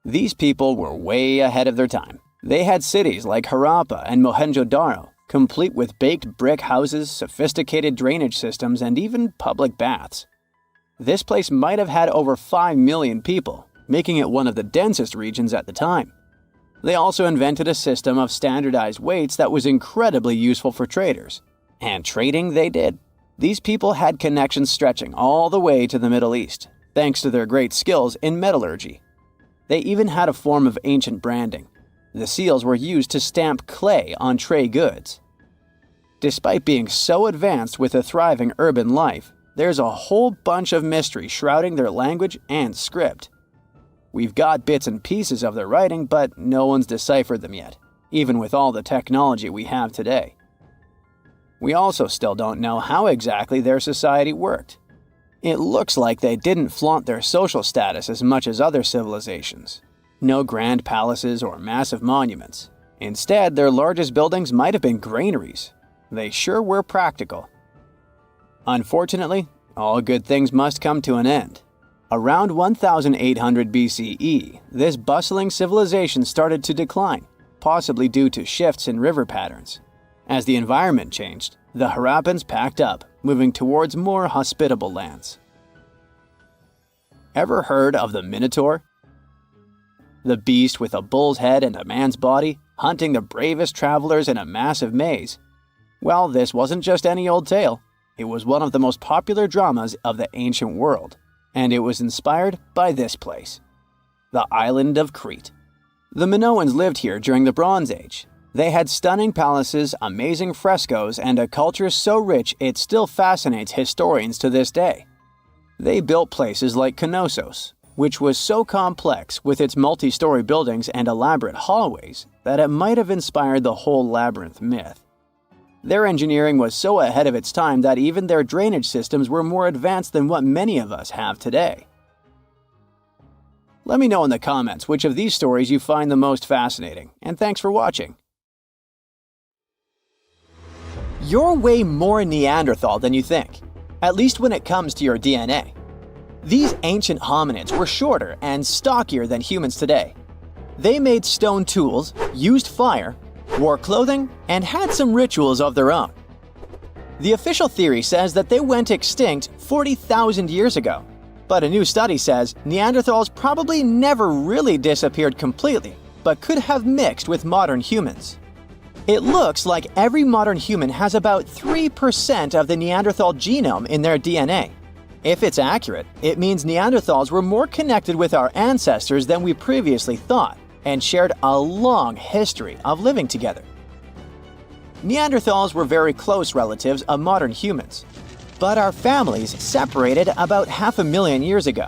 [SPEAKER 4] These people were way ahead of their time. They had cities like Harappa and Mohenjo Daro, complete with baked brick houses, sophisticated drainage systems, and even public baths. This place might have had over 5 million people, making it one of the densest regions at the time. They also invented a system of standardized weights that was incredibly useful for traders. And trading they did. These people had connections stretching all the way to the Middle East, thanks to their great skills in metallurgy. They even had a form of ancient branding. The seals were used to stamp clay on trade goods. Despite being so advanced with a thriving urban life, there's a whole bunch of mystery shrouding their language and script. We've got bits and pieces of their writing, but no one's deciphered them yet, even with all the technology we have today. We also still don't know how exactly their society worked. It looks like they didn't flaunt their social status as much as other civilizations. No grand palaces or massive monuments. Instead, their largest buildings might have been granaries. They sure were practical. Unfortunately, all good things must come to an end. Around 1800 BCE, this bustling civilization started to decline, possibly due to shifts in river patterns. As the environment changed, the Harappans packed up, moving towards more hospitable lands. Ever heard of the Minotaur? The beast with a bull's head and a man's body, hunting the bravest travelers in a massive maze. Well, this wasn't just any old tale. It was one of the most popular dramas of the ancient world, and it was inspired by this place, the island of Crete. The Minoans lived here during the Bronze Age. They had stunning palaces, amazing frescoes, and a culture so rich it still fascinates historians to this day. They built places like Knossos, which was so complex with its multi-story buildings and elaborate hallways that it might have inspired the whole labyrinth myth. Their engineering was so ahead of its time that even their drainage systems were more advanced than what many of us have today. Let me know in the comments which of these stories you find the most fascinating, and thanks for watching. You're way more Neanderthal than you think, at least when it comes to your DNA. These ancient hominids were shorter and stockier than humans today. They made stone tools, used fire, wore clothing, and had some rituals of their own. The official theory says that they went extinct 40,000 years ago, but a new study says Neanderthals probably never really disappeared completely, but could have mixed with modern humans. It looks like every modern human has about 3% of the Neanderthal genome in their DNA. If it's accurate, it means Neanderthals were more connected with our ancestors than we previously thought, and shared a long history of living together. Neanderthals were very close relatives of modern humans, but our families separated about 500,000 years ago.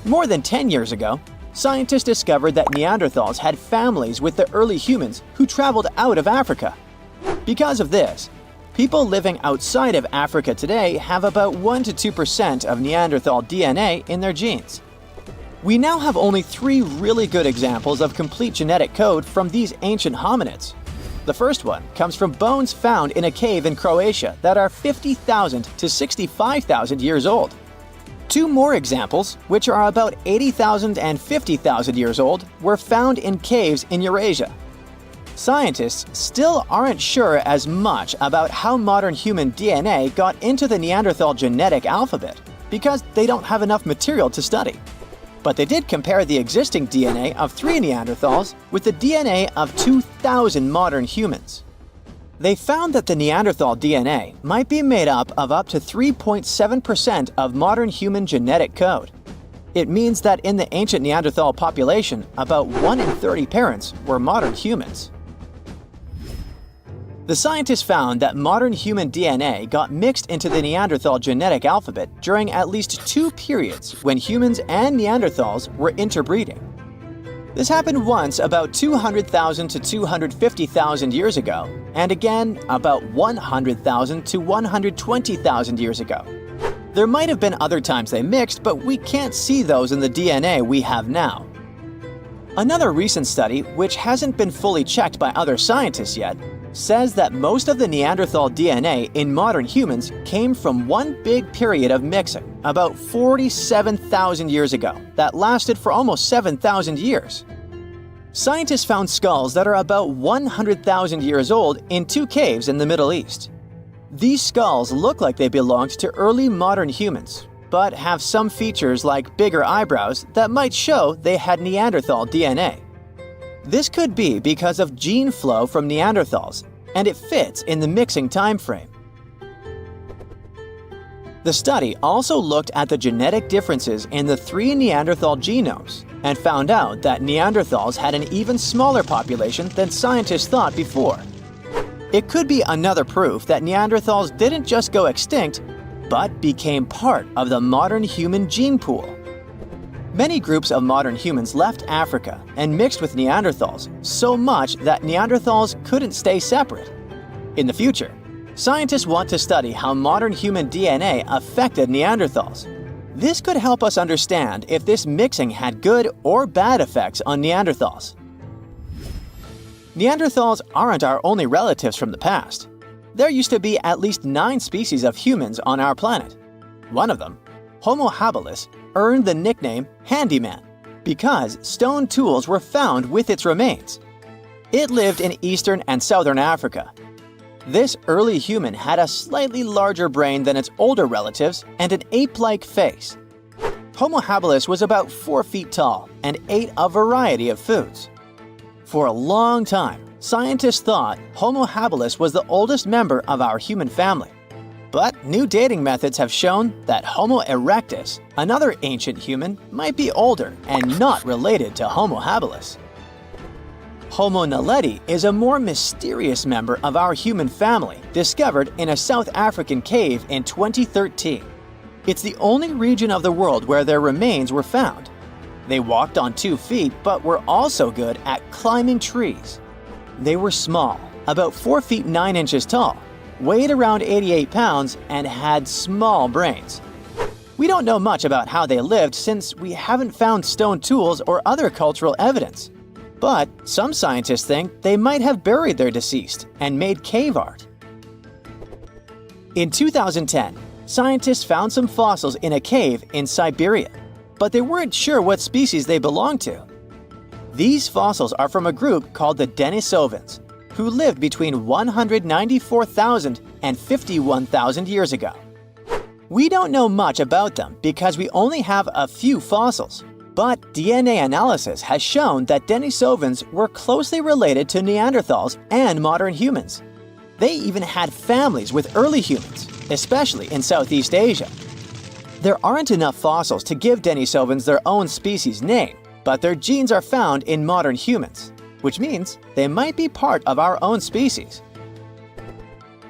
[SPEAKER 4] More than 10 years ago, scientists discovered that Neanderthals had families with the early humans who traveled out of Africa. Because of this, people living outside of Africa today have about 1 to 2% of Neanderthal DNA in their genes. We now have only 3 really good examples of complete genetic code from these ancient hominids. The first one comes from bones found in a cave in Croatia that are 50,000 to 65,000 years old. 2 more examples, which are about 80,000 and 50,000 years old, were found in caves in Eurasia. Scientists still aren't sure as much about how modern human DNA got into the Neanderthal genetic alphabet because they don't have enough material to study. But they did compare the existing DNA of 3 Neanderthals with the DNA of 2,000 modern humans. They found that the Neanderthal DNA might be made up to 3.7% of modern human genetic code. It means that in the ancient Neanderthal population, about 1 in 30 parents were modern humans. The scientists found that modern human DNA got mixed into the Neanderthal genetic alphabet during at least 2 periods when humans and Neanderthals were interbreeding. This happened once about 200,000 to 250,000 years ago, and again about 100,000 to 120,000 years ago. There might have been other times they mixed, but we can't see those in the DNA we have now. Another recent study, which hasn't been fully checked by other scientists yet, says that most of the Neanderthal DNA in modern humans came from one big period of mixing, about 47,000 years ago, that lasted for almost 7,000 years. Scientists found skulls that are about 100,000 years old in 2 caves in the Middle East. These skulls look like they belonged to early modern humans, but have some features like bigger eyebrows that might show they had Neanderthal DNA. This could be because of gene flow from Neanderthals, and it fits in the mixing time frame. The study also looked at the genetic differences in the 3 Neanderthal genomes and found out that Neanderthals had an even smaller population than scientists thought before. It could be another proof that Neanderthals didn't just go extinct, but became part of the modern human gene pool. Many groups of modern humans left Africa and mixed with Neanderthals so much that Neanderthals couldn't stay separate. In the future, scientists want to study how modern human DNA affected Neanderthals. This could help us understand if this mixing had good or bad effects on Neanderthals. Neanderthals aren't our only relatives from the past. There used to be at least 9 species of humans on our planet. One of them, Homo habilis, earned the nickname handyman because stone tools were found with its remains. It lived in eastern and southern Africa. This early human had a slightly larger brain than its older relatives and an ape-like face. Homo habilis was about 4 feet tall and ate a variety of foods. For a long time, scientists thought Homo habilis was the oldest member of our human family. But new dating methods have shown that Homo erectus, another ancient human, might be older and not related to Homo habilis. Homo naledi is a more mysterious member of our human family discovered in a South African cave in 2013. It's the only region of the world where their remains were found. They walked on 2 feet but were also good at climbing trees. They were small, about 4 feet 9 inches tall, weighed around 88 pounds, and had small brains. We don't know much about how they lived since we haven't found stone tools or other cultural evidence. But some scientists think they might have buried their deceased and made cave art. In 2010, scientists found some fossils in a cave in Siberia, but they weren't sure what species they belonged to. These fossils are from a group called the Denisovans, who lived between 194,000 and 51,000 years ago. We don't know much about them because we only have a few fossils. But DNA analysis has shown that Denisovans were closely related to Neanderthals and modern humans. They even had families with early humans, especially in Southeast Asia. There aren't enough fossils to give Denisovans their own species name, but their genes are found in modern humans, which means they might be part of our own species.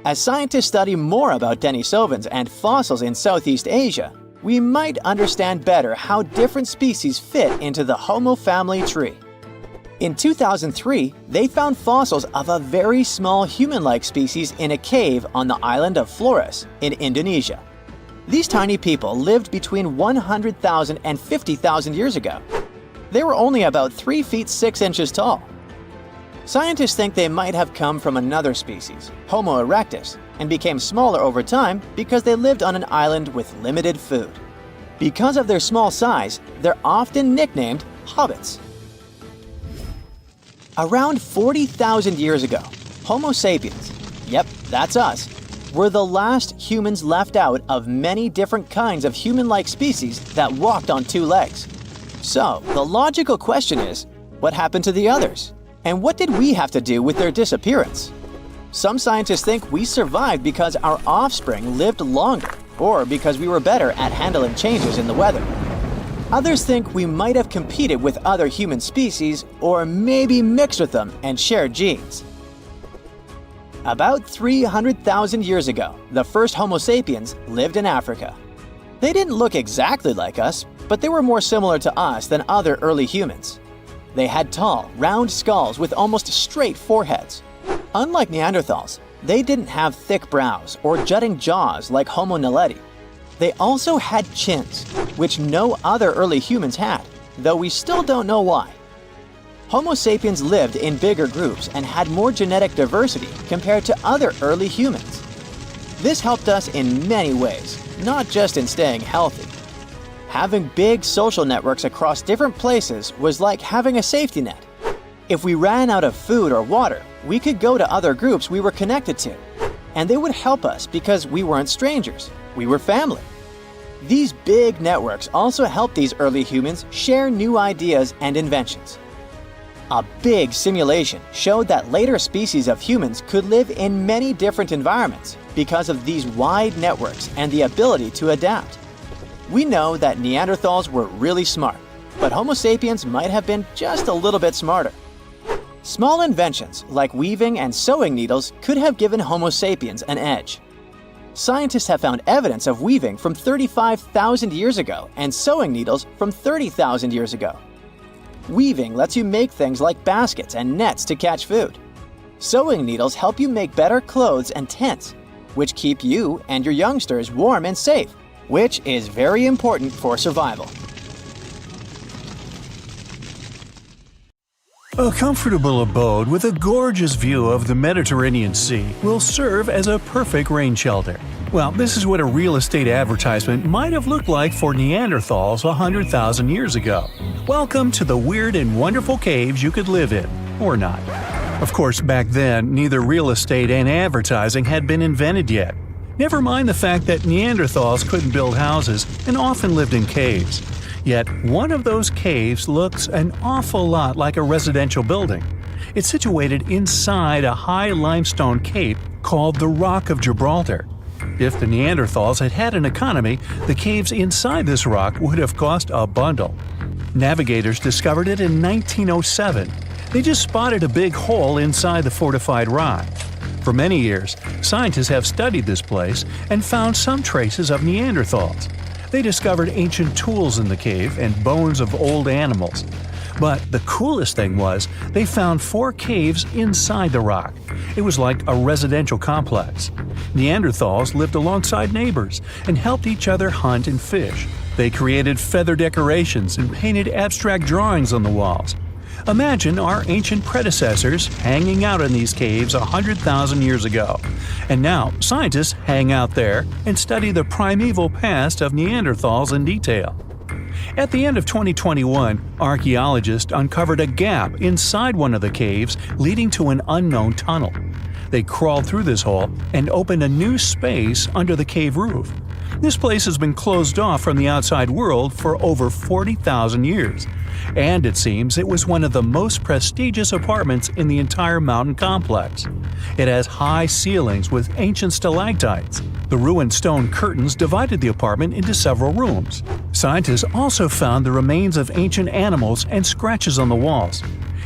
[SPEAKER 4] As scientists study more about Denisovans and fossils in Southeast Asia, we might understand better how different species fit into the Homo family tree. In 2003, they found fossils of a very small human-like species in a cave on the island of Flores in Indonesia. These tiny people lived between 100,000 and 50,000 years ago. They were only about 3 feet 6 inches tall. Scientists think they might have come from another species, Homo erectus, and became smaller over time because they lived on an island with limited food. Because of their small size, they're often nicknamed hobbits. Around 40,000 years ago, Homo sapiens, yep, that's us, were the last humans left out of many different kinds of human-like species that walked on 2 legs. So, the logical question is, what happened to the others? And what did we have to do with their disappearance? Some scientists think we survived because our offspring lived longer, or because we were better at handling changes in the weather. Others think we might have competed with other human species, or maybe mixed with them and shared genes. About 300,000 years ago, the first Homo sapiens lived in Africa. They didn't look exactly like us, but they were more similar to us than other early humans. They had tall, round skulls with almost straight foreheads. Unlike Neanderthals, they didn't have thick brows or jutting jaws like Homo naledi. They also had chins, which no other early humans had, though we still don't know why. Homo sapiens lived in bigger groups and had more genetic diversity compared to other early humans. This helped us in many ways, not just in staying healthy. Having big social networks across different places was like having a safety net. If we ran out of food or water, we could go to other groups we were connected to, and they would help us because we weren't strangers, we were family. These big networks also helped these early humans share new ideas and inventions. A big simulation showed that later species of humans could live in many different environments because of these wide networks and the ability to adapt. We know that Neanderthals were really smart, but Homo sapiens might have been just a little bit smarter. Small inventions like weaving and sewing needles could have given Homo sapiens an edge. Scientists have found evidence of weaving from 35,000 years ago and sewing needles from 30,000 years ago. Weaving lets you make things like baskets and nets to catch food. Sewing needles help you make better clothes and tents, which keep you and your youngsters warm and safe, which is very important for survival.
[SPEAKER 3] A comfortable abode with a gorgeous view of the Mediterranean Sea will serve as a perfect rain shelter. Well, this is what a real estate advertisement might have looked like for Neanderthals 100,000 years ago. Welcome to the weird and wonderful caves you could live in, or not. Of course, back then, neither real estate and advertising had been invented yet. Never mind the fact that Neanderthals couldn't build houses and often lived in caves. Yet, one of those caves looks an awful lot like a residential building. It's situated inside a high limestone cape called the Rock of Gibraltar. If the Neanderthals had had an economy, the caves inside this rock would have cost a bundle. Navigators discovered it in 1907. They just spotted a big hole inside the fortified rock. For many years, scientists have studied this place and found some traces of Neanderthals. They discovered ancient tools in the cave and bones of old animals. But the coolest thing was, they found 4 caves inside the rock. It was like a residential complex. Neanderthals lived alongside neighbors and helped each other hunt and fish. They created feather decorations and painted abstract drawings on the walls. Imagine our ancient predecessors hanging out in these caves 100,000 years ago. And now, scientists hang out there and study the primeval past of Neanderthals in detail. At the end of 2021, archaeologists uncovered a gap inside one of the caves leading to an unknown tunnel. They crawled through this hole and opened a new space under the cave roof. This place has been closed off from the outside world for over 40,000 years. And it seems it was one of the most prestigious apartments in the entire mountain complex. It has high ceilings with ancient stalactites. The ruined stone curtains divided the apartment into several rooms. Scientists also found the remains of ancient animals and scratches on the walls.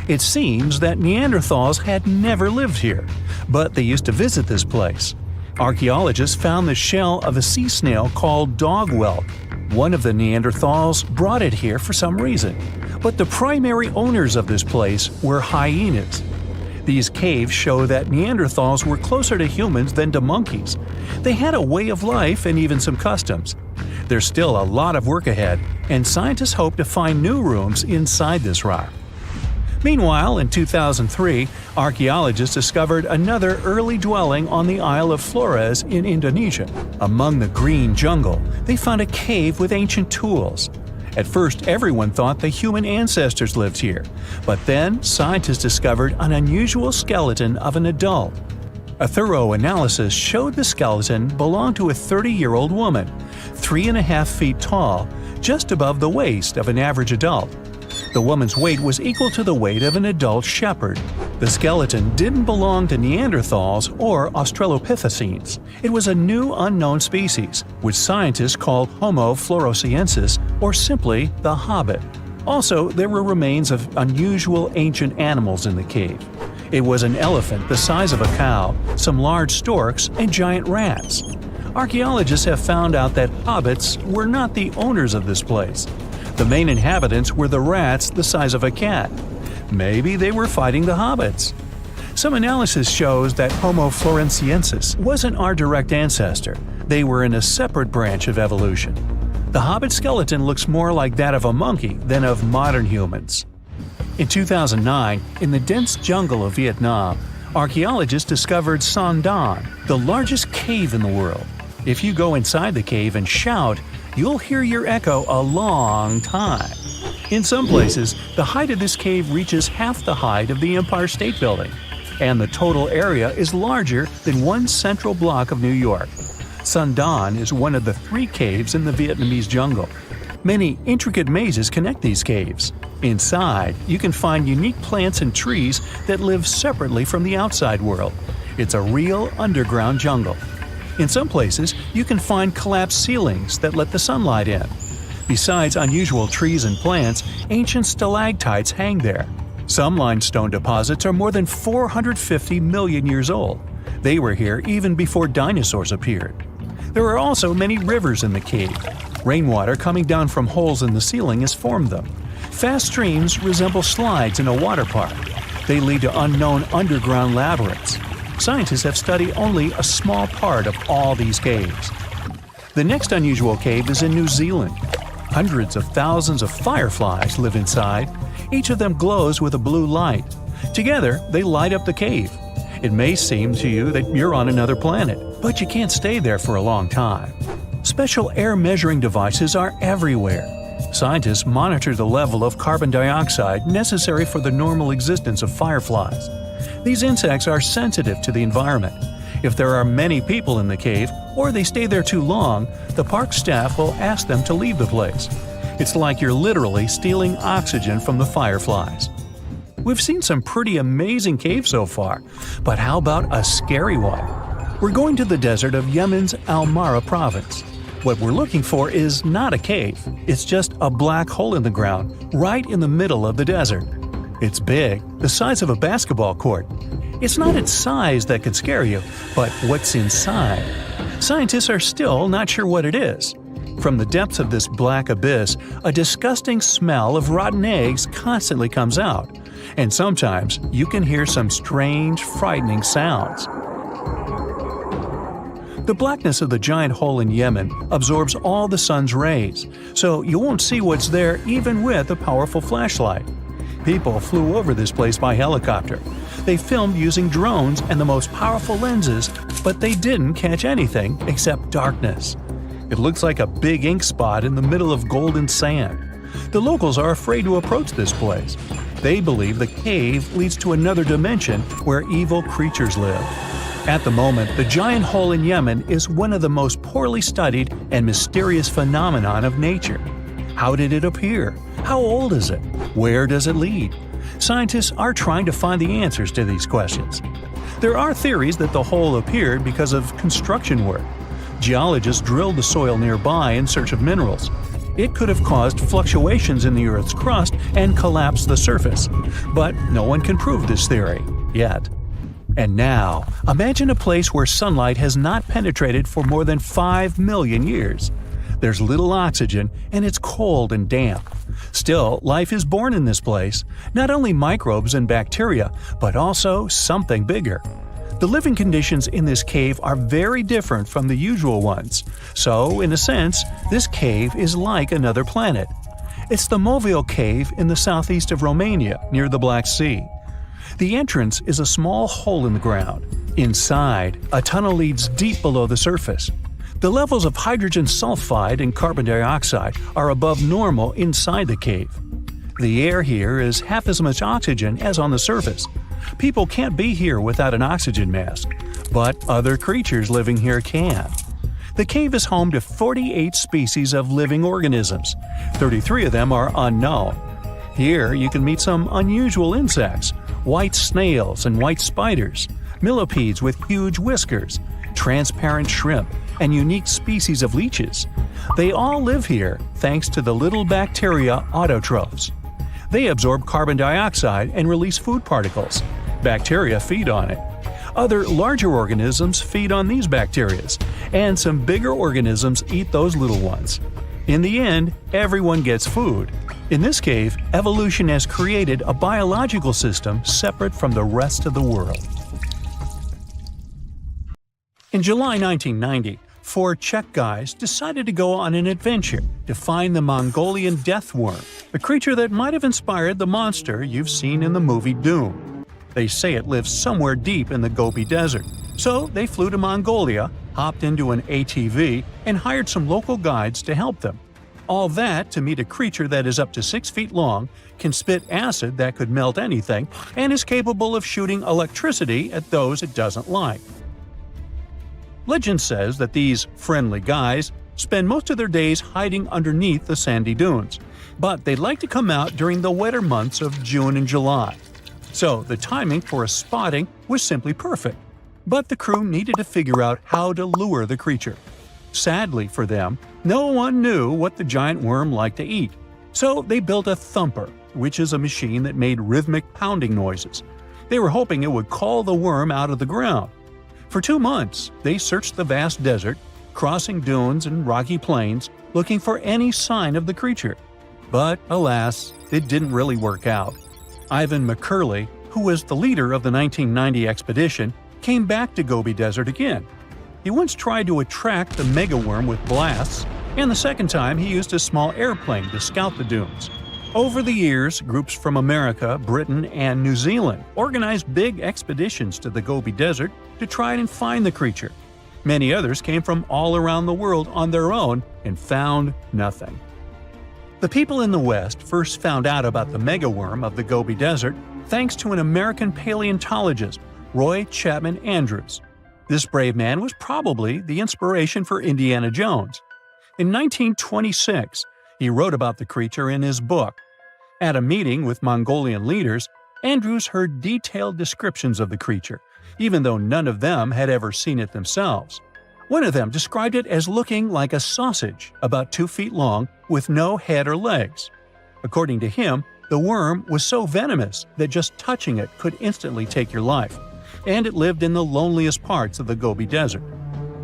[SPEAKER 3] It seems that Neanderthals had never lived here, but they used to visit this place. Archaeologists found the shell of a sea snail called dog whelk. One of the Neanderthals brought it here for some reason, but the primary owners of this place were hyenas. These caves show that Neanderthals were closer to humans than to monkeys. They had a way of life and even some customs. There's still a lot of work ahead, and scientists hope to find new rooms inside this rock. Meanwhile, in 2003, archaeologists discovered another early dwelling on the Isle of Flores in Indonesia. Among the green jungle, they found a cave with ancient tools. At first, everyone thought the human ancestors lived here, but then scientists discovered an unusual skeleton of an adult. A thorough analysis showed the skeleton belonged to a 30-year-old woman, 3.5 feet tall, just above the waist of an average adult. The woman's weight was equal to the weight of an adult shepherd. The skeleton didn't belong to Neanderthals or Australopithecines. It was a new unknown species, which scientists called Homo floresiensis, or simply the Hobbit. Also, there were remains of unusual ancient animals in the cave. It was an elephant the size of a cow, some large storks, and giant rats. Archaeologists have found out that hobbits were not the owners of this place. The main inhabitants were the rats the size of a cat. Maybe they were fighting the hobbits. Some analysis shows that Homo floresiensis wasn't our direct ancestor. They were in a separate branch of evolution. The hobbit skeleton looks more like that of a monkey than of modern humans. In 2009, in the dense jungle of Vietnam, archaeologists discovered Son Don, the largest cave in the world. If you go inside the cave and shout, you'll hear your echo a long time. In some places, the height of this cave reaches half the height of the Empire State Building, and the total area is larger than one central block of New York. Son Don is one of the 3 caves in the Vietnamese jungle. Many intricate mazes connect these caves. Inside, you can find unique plants and trees that live separately from the outside world. It's a real underground jungle. In some places, you can find collapsed ceilings that let the sunlight in. Besides unusual trees and plants, ancient stalactites hang there. Some limestone deposits are more than 450 million years old. They were here even before dinosaurs appeared. There are also many rivers in the cave. Rainwater coming down from holes in the ceiling has formed them. Fast streams resemble slides in a water park. They lead to unknown underground labyrinths. Scientists have studied only a small part of all these caves. The next unusual cave is in New Zealand. Hundreds of thousands of fireflies live inside. Each of them glows with a blue light. Together, they light up the cave. It may seem to you that you're on another planet, but you can't stay there for a long time. Special air measuring devices are everywhere. Scientists monitor the level of carbon dioxide necessary for the normal existence of fireflies. These insects are sensitive to the environment. If there are many people in the cave, or they stay there too long, the park staff will ask them to leave the place. It's like you're literally stealing oxygen from the fireflies. We've seen some pretty amazing caves so far, but how about a scary one? We're going to the desert of Yemen's Al-Mara province. What we're looking for is not a cave, it's just a black hole in the ground, right in the middle of the desert. It's big, the size of a basketball court. It's not its size that could scare you, but what's inside. Scientists are still not sure what it is. From the depths of this black abyss, a disgusting smell of rotten eggs constantly comes out, and sometimes you can hear some strange, frightening sounds. The blackness of the giant hole in Yemen absorbs all the sun's rays, so you won't see what's there even with a powerful flashlight. People flew over this place by helicopter. They filmed using drones and the most powerful lenses, but they didn't catch anything except darkness. It looks like a big ink spot in the middle of golden sand. The locals are afraid to approach this place. They believe the cave leads to another dimension where evil creatures live. At the moment, the giant hole in Yemen is one of the most poorly studied and mysterious phenomenon of nature. How did it appear? How old is it? Where does it lead? Scientists are trying to find the answers to these questions. There are theories that the hole appeared because of construction work. Geologists drilled the soil nearby in search of minerals. It could have caused fluctuations in the Earth's crust and collapsed the surface. But no one can prove this theory, yet. And now, imagine a place where sunlight has not penetrated for more than 5 million years. There's little oxygen, and it's cold and damp. Still, life is born in this place, not only microbes and bacteria, but also something bigger. The living conditions in this cave are very different from the usual ones, so, in a sense, this cave is like another planet. It's the Mohenjo Cave in the southeast of Romania, near the Black Sea. The entrance is a small hole in the ground. Inside, a tunnel leads deep below the surface. The levels of hydrogen sulfide and carbon dioxide are above normal inside the cave. The air here is half as much oxygen as on the surface. People can't be here without an oxygen mask, but other creatures living here can. The cave is home to 48 species of living organisms. 33 of them are unknown. Here you can meet some unusual insects, white snails and white spiders, millipedes with huge whiskers, transparent shrimp, and unique species of leeches. They all live here thanks to the little bacteria autotrophs. They absorb carbon dioxide and release food particles. Bacteria feed on it. Other larger organisms feed on these bacteria, and some bigger organisms eat those little ones. In the end, everyone gets food. In this cave, evolution has created a biological system separate from the rest of the world. In July 1990, 4 Czech guys decided to go on an adventure to find the Mongolian death worm, a creature that might have inspired the monster you've seen in the movie Doom. They say it lives somewhere deep in the Gobi Desert, so they flew to Mongolia, hopped into an ATV, and hired some local guides to help them. All that to meet a creature that is up to 6 feet long, can spit acid that could melt anything, and is capable of shooting electricity at those it doesn't like. Legend says that these friendly guys spend most of their days hiding underneath the sandy dunes, but they'd like to come out during the wetter months of June and July. So the timing for a spotting was simply perfect. But the crew needed to figure out how to lure the creature. Sadly for them, no one knew what the giant worm liked to eat. So they built a thumper, which is a machine that made rhythmic pounding noises. They were hoping it would call the worm out of the ground. For 2 months, they searched the vast desert, crossing dunes and rocky plains, looking for any sign of the creature. But alas, it didn't really work out. Ivan McCurley, who was the leader of the 1990 expedition, came back to Gobi Desert again. He once tried to attract the megaworm with blasts, and the second time he used a small airplane to scout the dunes. Over the years, groups from America, Britain, and New Zealand organized big expeditions to the Gobi Desert to try and find the creature. Many others came from all around the world on their own and found nothing. The people in the West first found out about the megaworm of the Gobi Desert thanks to an American paleontologist, Roy Chapman Andrews. This brave man was probably the inspiration for Indiana Jones. In 1926, he wrote about the creature in his book. At a meeting with Mongolian leaders, Andrews heard detailed descriptions of the creature, even though none of them had ever seen it themselves. One of them described it as looking like a sausage, about 2 feet long, with no head or legs. According to him, the worm was so venomous that just touching it could instantly take your life, and it lived in the loneliest parts of the Gobi Desert.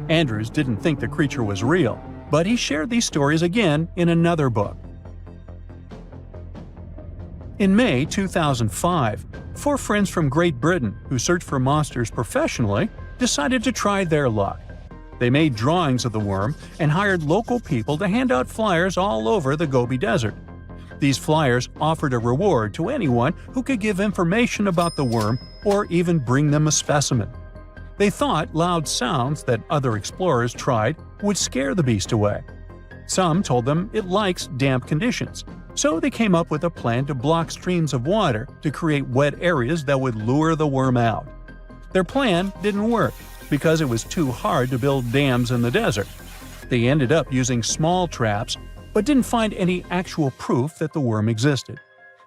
[SPEAKER 3] Andrews didn't think the creature was real, but he shared these stories again in another book. In May 2005, 4 friends from Great Britain who search for monsters professionally decided to try their luck. They made drawings of the worm and hired local people to hand out flyers all over the Gobi Desert. These flyers offered a reward to anyone who could give information about the worm or even bring them a specimen. They thought loud sounds that other explorers tried would scare the beast away. Some told them it likes damp conditions, so they came up with a plan to block streams of water to create wet areas that would lure the worm out. Their plan didn't work because it was too hard to build dams in the desert. They ended up using small traps, but didn't find any actual proof that the worm existed.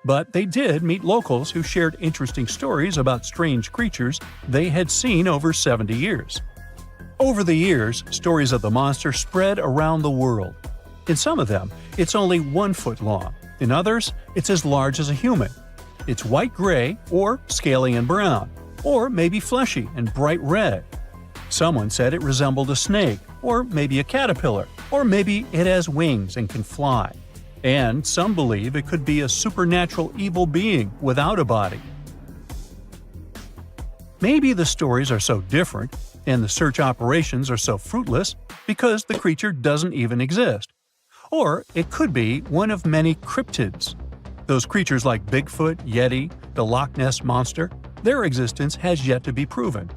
[SPEAKER 3] But they did meet locals who shared interesting stories about strange creatures they had seen over 70 years. Over the years, stories of the monster spread around the world. In some of them, it's only 1 foot long. In others, it's as large as a human. It's white-gray or scaly and brown, or maybe fleshy and bright red. Someone said it resembled a snake, or maybe a caterpillar, or maybe it has wings and can fly. And some believe it could be a supernatural evil being without a body. Maybe the stories are so different, and the search operations are so fruitless, because the creature doesn't even exist. Or it could be one of many cryptids. Those creatures like Bigfoot, Yeti, the Loch Ness Monster, their existence has yet to be proven.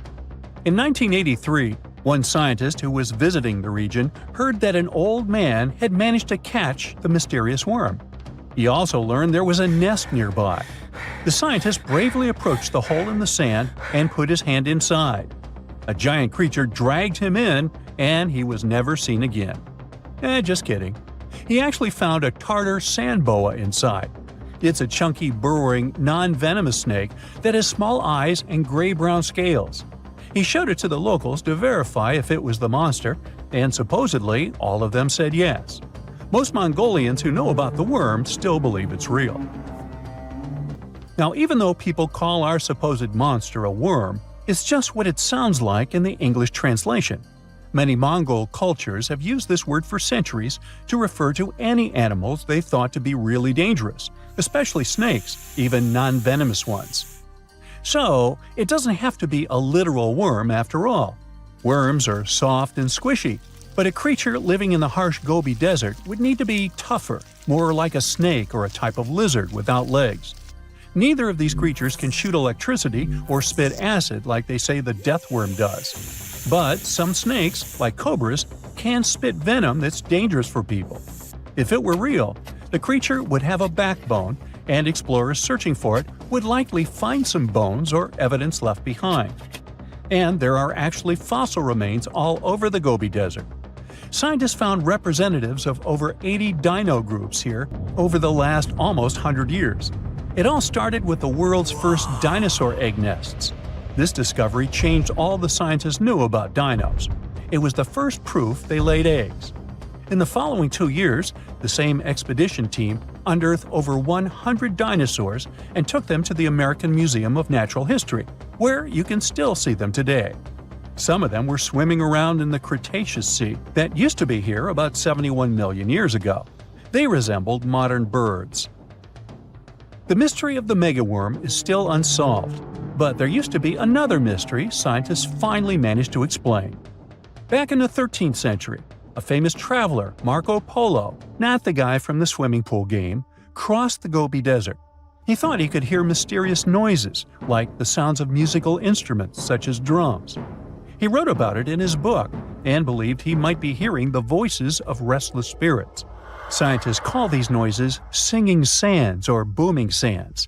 [SPEAKER 3] In 1983, one scientist who was visiting the region heard that an old man had managed to catch the mysterious worm. He also learned there was a nest nearby. The scientist bravely approached the hole in the sand and put his hand inside. A giant creature dragged him in, and he was never seen again. Just kidding. He actually found a Tartar sand boa inside. It's a chunky, burrowing, non-venomous snake that has small eyes and gray-brown scales. He showed it to the locals to verify if it was the monster, and supposedly all of them said yes. Most Mongolians who know about the worm still believe it's real. Now, even though people call our supposed monster a worm, it's just what it sounds like in the English translation. Many Mongol cultures have used this word for centuries to refer to any animals they thought to be really dangerous, especially snakes, even non-venomous ones. So, it doesn't have to be a literal worm after all. Worms are soft and squishy, but a creature living in the harsh Gobi Desert would need to be tougher, more like a snake or a type of lizard without legs. Neither of these creatures can shoot electricity or spit acid like they say the death worm does. But some snakes, like cobras, can spit venom that's dangerous for people. If it were real, the creature would have a backbone, and explorers searching for it would likely find some bones or evidence left behind. And there are actually fossil remains all over the Gobi Desert. Scientists found representatives of over 80 dino groups here over the last almost 100 years. It all started with the world's first dinosaur egg nests. This discovery changed all the scientists knew about dinos. It was the first proof they laid eggs. In the following 2 years, the same expedition team unearthed over 100 dinosaurs and took them to the American Museum of Natural History, where you can still see them today. Some of them were swimming around in the Cretaceous Sea that used to be here about 71 million years ago. They resembled modern birds. The mystery of the megaworm is still unsolved, but there used to be another mystery scientists finally managed to explain. Back in the 13th century, a famous traveler, Marco Polo, not the guy from the swimming pool game, crossed the Gobi Desert. He thought he could hear mysterious noises, like the sounds of musical instruments such as drums. He wrote about it in his book and believed he might be hearing the voices of restless spirits. Scientists call these noises singing sands or booming sands.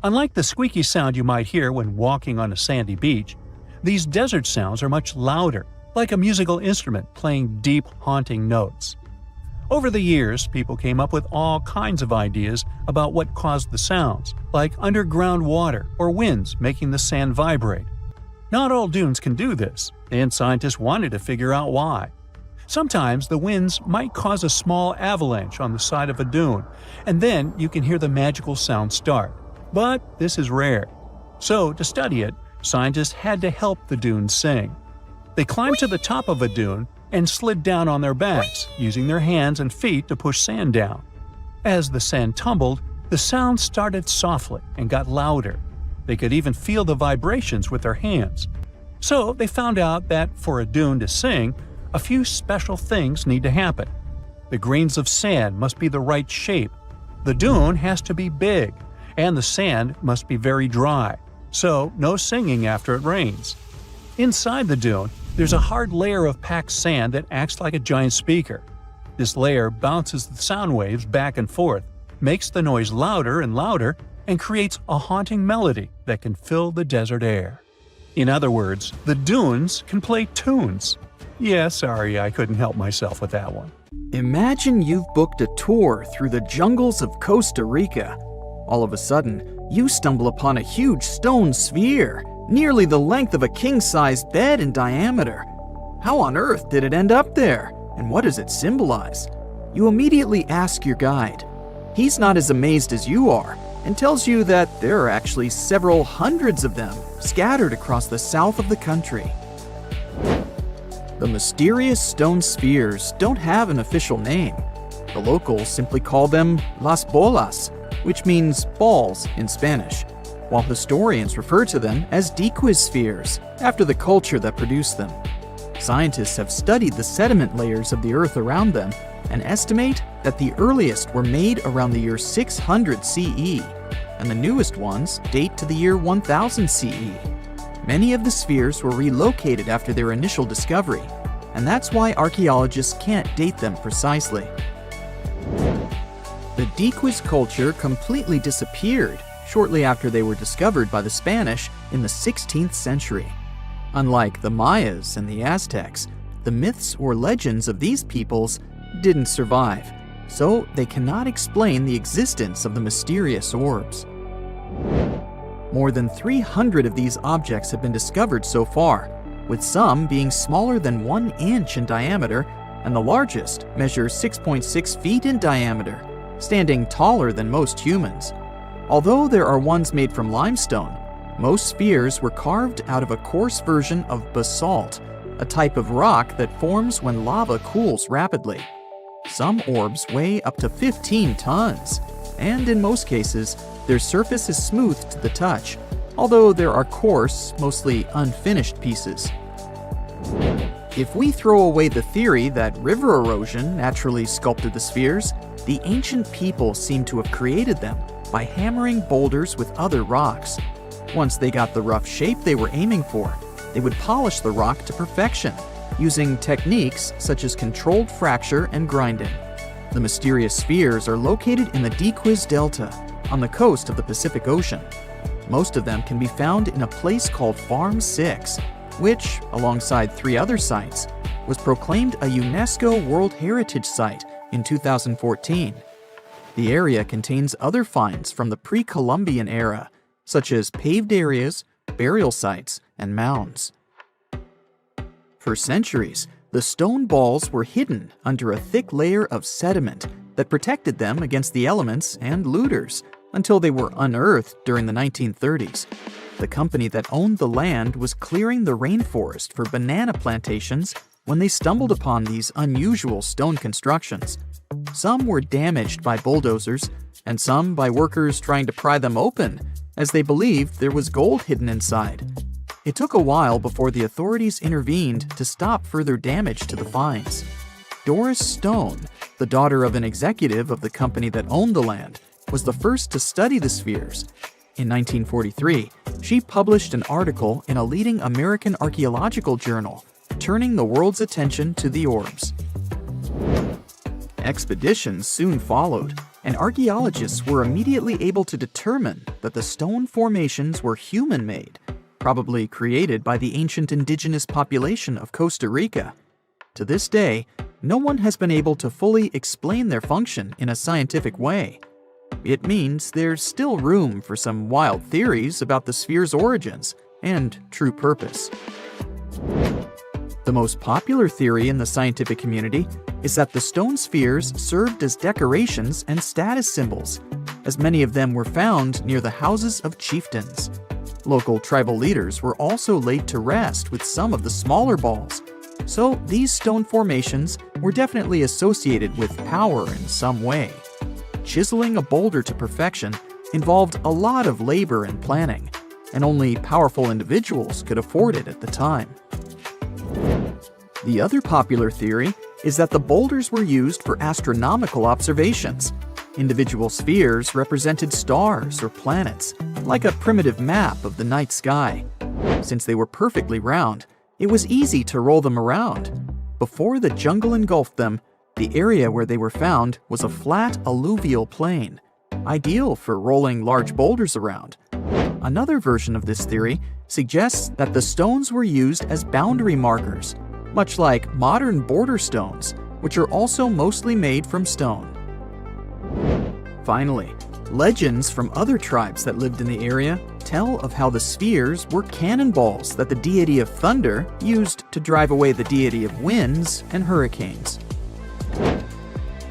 [SPEAKER 3] Unlike the squeaky sound you might hear when walking on a sandy beach, these desert sounds are much louder, like a musical instrument playing deep, haunting notes. Over the years, people came up with all kinds of ideas about what caused the sounds, like underground water or winds making the sand vibrate. Not all dunes can do this, and scientists wanted to figure out why. Sometimes the winds might cause a small avalanche on the side of a dune, and then you can hear the magical sound start. But this is rare. So, to study it, scientists had to help the dunes sing. They climbed to the top of a dune and slid down on their backs, using their hands and feet to push sand down. As the sand tumbled, the sound started softly and got louder. They could even feel the vibrations with their hands. So they found out that for a dune to sing, a few special things need to happen. The grains of sand must be the right shape. The dune has to be big, and the sand must be very dry, so no singing after it rains. Inside the dune, there's a hard layer of packed sand that acts like a giant speaker. This layer bounces the sound waves back and forth, makes the noise louder and louder, and creates a haunting melody that can fill the desert air. In other words, the dunes can play tunes. Yeah, sorry, I couldn't help myself with that one.
[SPEAKER 1] Imagine you've booked a tour through the jungles of Costa Rica. All of a sudden, you stumble upon a huge stone sphere, nearly the length of a king-sized bed in diameter. How on earth did it end up there? And what does it symbolize? You immediately ask your guide. He's not as amazed as you are, and tells you that there are actually several hundreds of them scattered across the south of the country. The mysterious stone spheres don't have an official name. The locals simply call them las bolas, which means balls in Spanish, while historians refer to them as dequispheres, after the culture that produced them. Scientists have studied the sediment layers of the Earth around them and estimate that the earliest were made around the year 600 CE, and the newest ones date to the year 1000 CE. Many of the spheres were relocated after their initial discovery, and that's why archaeologists can't date them precisely. The dequis culture completely disappeared shortly after they were discovered by the Spanish in the 16th century. Unlike the Mayas and the Aztecs, the myths or legends of these peoples didn't survive, so they cannot explain the existence of the mysterious orbs. More than 300 of these objects have been discovered so far, with some being smaller than 1 inch in diameter, and the largest measures 6.6 feet in diameter, standing taller than most humans. Although there are ones made from limestone, most spheres were carved out of a coarse version of basalt, a type of rock that forms when lava cools rapidly. Some orbs weigh up to 15 tons, and in most cases, their surface is smooth to the touch, although there are coarse, mostly unfinished pieces. If we throw away the theory that river erosion naturally sculpted the spheres, the ancient people seem to have created them by hammering boulders with other rocks. Once they got the rough shape they were aiming for, they would polish the rock to perfection, using techniques such as controlled fracture and grinding. The mysterious spheres are located in the Dequis Delta, on the coast of the Pacific Ocean. Most of them can be found in a place called Farm 6, which, alongside 3 other sites, was proclaimed a UNESCO World Heritage Site in 2014. The area contains other finds from the pre-Columbian era, such as paved areas, burial sites, and mounds. For centuries, the stone balls were hidden under a thick layer of sediment that protected them against the elements and looters until they were unearthed during the 1930s. The company that owned the land was clearing the rainforest for banana plantations when they stumbled upon these unusual stone constructions. Some were damaged by bulldozers, and some by workers trying to pry them open, as they believed there was gold hidden inside. It took a while before the authorities intervened to stop further damage to the finds. Doris Stone, the daughter of an executive of the company that owned the land, was the first to study the spheres. In 1943, she published an article in a leading American archaeological journal, turning the world's attention to the orbs. Expeditions soon followed, and archaeologists were immediately able to determine that the stone formations were human-made, probably created by the ancient indigenous population of Costa Rica. To this day, no one has been able to fully explain their function in a scientific way. It means there's still room for some wild theories about the sphere's origins and true purpose. The most popular theory in the scientific community is that the stone spheres served as decorations and status symbols, as many of them were found near the houses of chieftains. Local tribal leaders were also laid to rest with some of the smaller balls, so these stone formations were definitely associated with power in some way. Chiseling a boulder to perfection involved a lot of labor and planning, and only powerful individuals could afford it at the time. The other popular theory is that the boulders were used for astronomical observations. Individual spheres represented stars or planets, like a primitive map of the night sky. Since they were perfectly round, it was easy to roll them around. Before the jungle engulfed them, the area where they were found was a flat alluvial plain, ideal for rolling large boulders around. Another version of this theory suggests that the stones were used as boundary markers, much like modern border stones, which are also mostly made from stone. Finally, legends from other tribes that lived in the area tell of how the spheres were cannonballs that the deity of thunder used to drive away the deity of winds and hurricanes.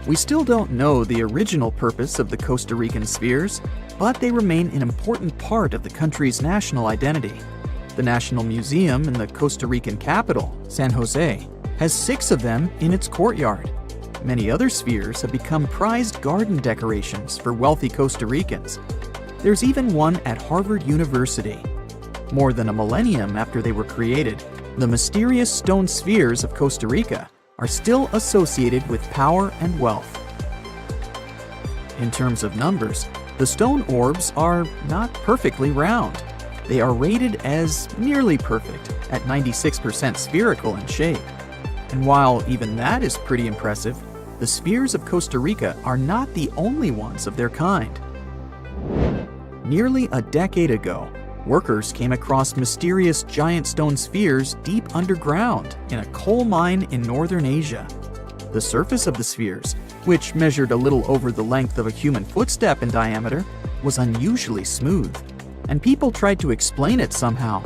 [SPEAKER 1] We still don't know the original purpose of the Costa Rican spheres, but they remain an important part of the country's national identity. The National Museum in the Costa Rican capital, San Jose, has 6 of them in its courtyard. Many other spheres have become prized garden decorations for wealthy Costa Ricans. There's even one at Harvard University. More than a millennium after they were created, the mysterious stone spheres of Costa Rica are still associated with power and wealth. In terms of numbers, the stone orbs are not perfectly round. They are rated as nearly perfect, at 96% spherical in shape. And while even that is pretty impressive, the spheres of Costa Rica are not the only ones of their kind. Nearly a decade ago, workers came across mysterious giant stone spheres deep underground in a coal mine in northern Asia. The surface of the spheres, which measured a little over the length of a human footstep in diameter, was unusually smooth, and people tried to explain it somehow.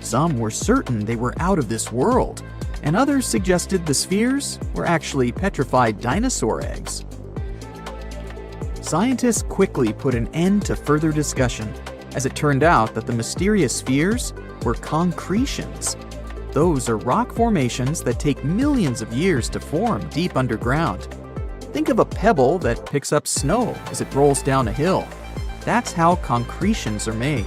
[SPEAKER 1] Some were certain they were out of this world, and others suggested the spheres were actually petrified dinosaur eggs. Scientists quickly put an end to further discussion, as it turned out that the mysterious spheres were concretions. Those are rock formations that take millions of years to form deep underground. Think of a pebble that picks up snow as it rolls down a hill. That's how concretions are made.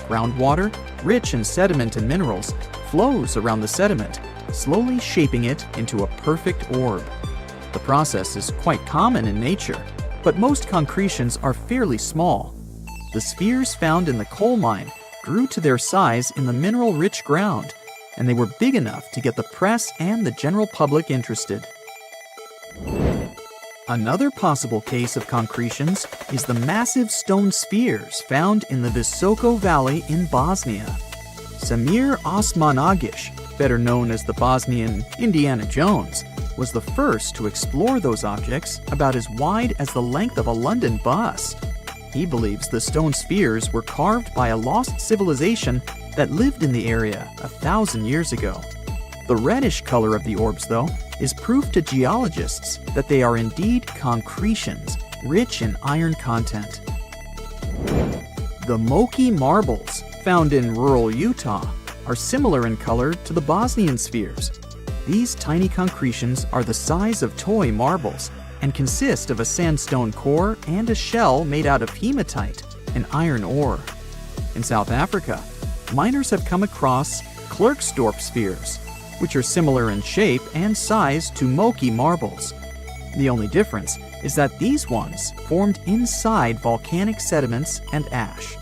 [SPEAKER 1] Groundwater, rich in sediment and minerals, flows around the sediment, slowly shaping it into a perfect orb. The process is quite common in nature, but most concretions are fairly small. The spheres found in the coal mine grew to their size in the mineral-rich ground, and they were big enough to get the press and the general public interested. Another possible case of concretions is the massive stone spheres found in the Visoko Valley in Bosnia. Samir Osmanagic, better known as the Bosnian Indiana Jones, was the first to explore those objects about as wide as the length of a London bus. He believes the stone spheres were carved by a lost civilization that lived in the area 1,000 years ago. The reddish color of the orbs, though, is proof to geologists that they are indeed concretions, rich in iron content. The Moki marbles, found in rural Utah, are similar in color to the Bosnian spheres. These tiny concretions are the size of toy marbles and consist of a sandstone core and a shell made out of hematite, an iron ore. In South Africa, miners have come across Klerksdorp spheres, which are similar in shape and size to Moki marbles. The only difference is that these ones formed inside volcanic sediments and ash.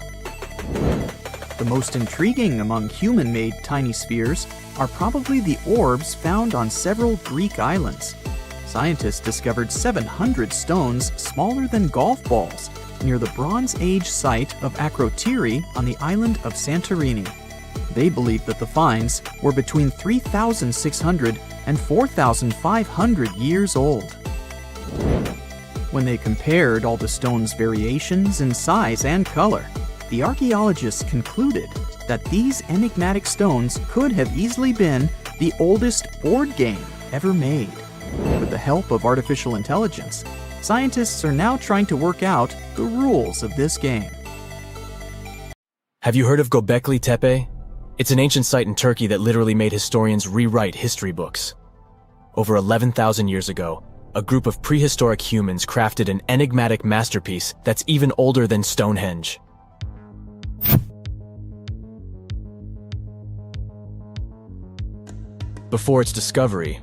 [SPEAKER 1] The most intriguing among human-made tiny spheres are probably the orbs found on several Greek islands. Scientists discovered 700 stones smaller than golf balls near the Bronze Age site of Akrotiri on the island of Santorini. They believe that the finds were between 3,600 and 4,500 years old. When they compared all the stones' variations in size and color, the archaeologists concluded that these enigmatic stones could have easily been the oldest board game ever made. With the help of artificial intelligence, scientists are now trying to work out the rules of this game.
[SPEAKER 2] Have you heard of Göbekli Tepe? It's an ancient site in Turkey that literally made historians rewrite history books. Over 11,000 years ago, a group of prehistoric humans crafted an enigmatic masterpiece that's even older than Stonehenge. Before its discovery,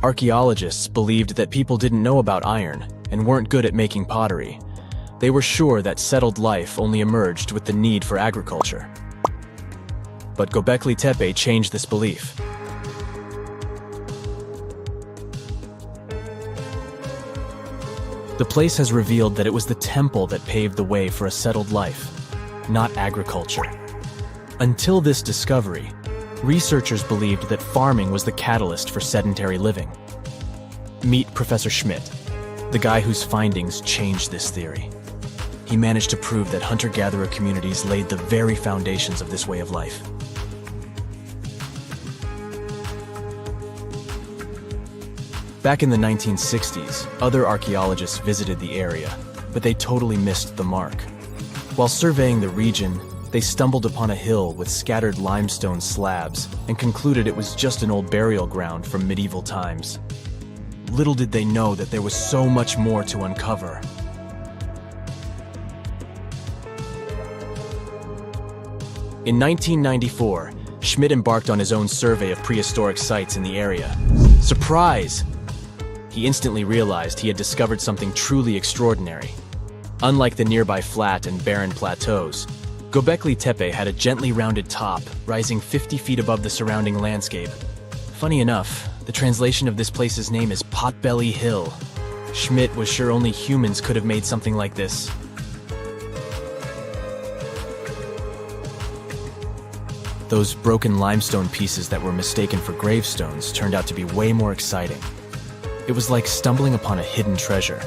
[SPEAKER 2] archaeologists believed that people didn't know about iron and weren't good at making pottery. They were sure that settled life only emerged with the need for agriculture. But Göbekli Tepe changed this belief. The place has revealed that it was the temple that paved the way for a settled life, not agriculture. Until this discovery, researchers believed that farming was the catalyst for sedentary living. Meet Professor Schmidt, the guy whose findings changed this theory. He managed to prove that hunter-gatherer communities laid the very foundations of this way of life. Back in the 1960s, other archaeologists visited the area, but they totally missed the mark. While surveying the region, they stumbled upon a hill with scattered limestone slabs and concluded it was just an old burial ground from medieval times. Little did they know that there was so much more to uncover. In 1994, Schmidt embarked on his own survey of prehistoric sites in the area. Surprise! He instantly realized he had discovered something truly extraordinary. Unlike the nearby flat and barren plateaus, Göbekli Tepe had a gently rounded top, rising 50 feet above the surrounding landscape. Funny enough, the translation of this place's name is Potbelly Hill. Schmidt was sure only humans could have made something like this. Those broken limestone pieces that were mistaken for gravestones turned out to be way more exciting. It was like stumbling upon a hidden treasure.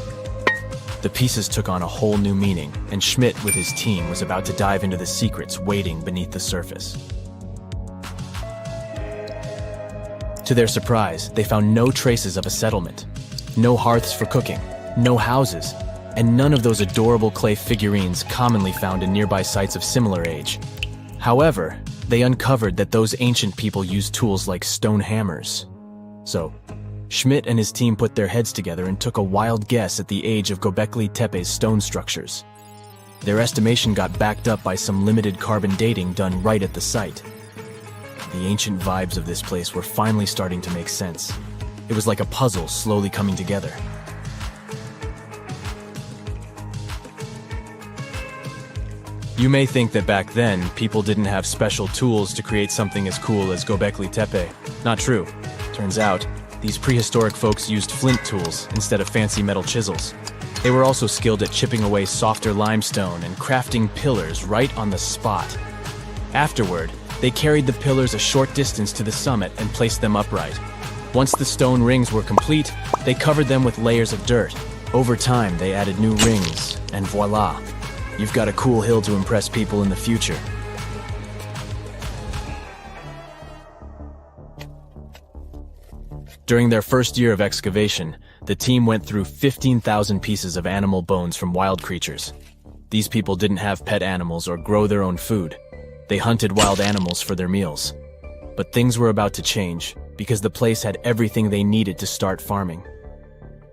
[SPEAKER 2] The pieces took on a whole new meaning, and Schmidt with his team was about to dive into the secrets waiting beneath the surface. To their surprise, they found no traces of a settlement, no hearths for cooking, no houses, and none of those adorable clay figurines commonly found in nearby sites of similar age. However, they uncovered that those ancient people used tools like stone hammers. So, Schmidt and his team put their heads together and took a wild guess at the age of Göbekli Tepe's stone structures. Their estimation got backed up by some limited carbon dating done right at the site. The ancient vibes of this place were finally starting to make sense. It was like a puzzle slowly coming together. You may think that back then, people didn't have special tools to create something as cool as Göbekli Tepe. Not true. Turns out, these prehistoric folks used flint tools instead of fancy metal chisels. They were also skilled at chipping away softer limestone and crafting pillars right on the spot. Afterward, They carried the pillars a short distance to the summit and placed them upright. Once the stone rings were complete, they covered them with layers of dirt. Over time, they added new rings, and voila! You've got a cool hill to impress people in the future. During their first year of excavation, the team went through 15,000 pieces of animal bones from wild creatures. These people didn't have pet animals or grow their own food. They hunted wild animals for their meals. But things were about to change, because the place had everything they needed to start farming.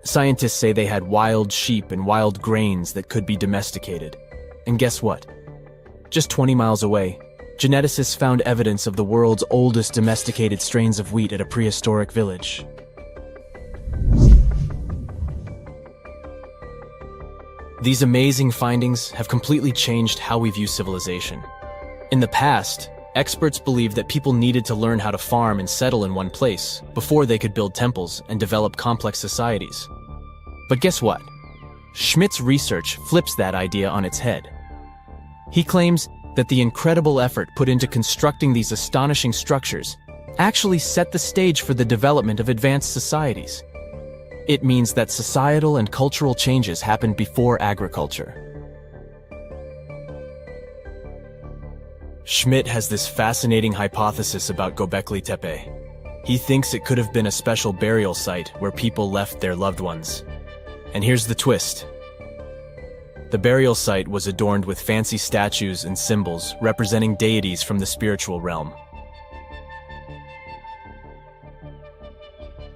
[SPEAKER 2] Scientists say they had wild sheep and wild grains that could be domesticated. And guess what? Just 20 miles away, geneticists found evidence of the world's oldest domesticated strains of wheat at a prehistoric village. These amazing findings have completely changed how we view civilization. In the past, experts believed that people needed to learn how to farm and settle in one place before they could build temples and develop complex societies. But guess what? Schmidt's research flips that idea on its head. He claims that the incredible effort put into constructing these astonishing structures actually set the stage for the development of advanced societies. It means that societal and cultural changes happened before agriculture. Schmidt has this fascinating hypothesis about Göbekli Tepe. He thinks it could have been a special burial site where people left their loved ones. And here's the twist. The burial site was adorned with fancy statues and symbols representing deities from the spiritual realm.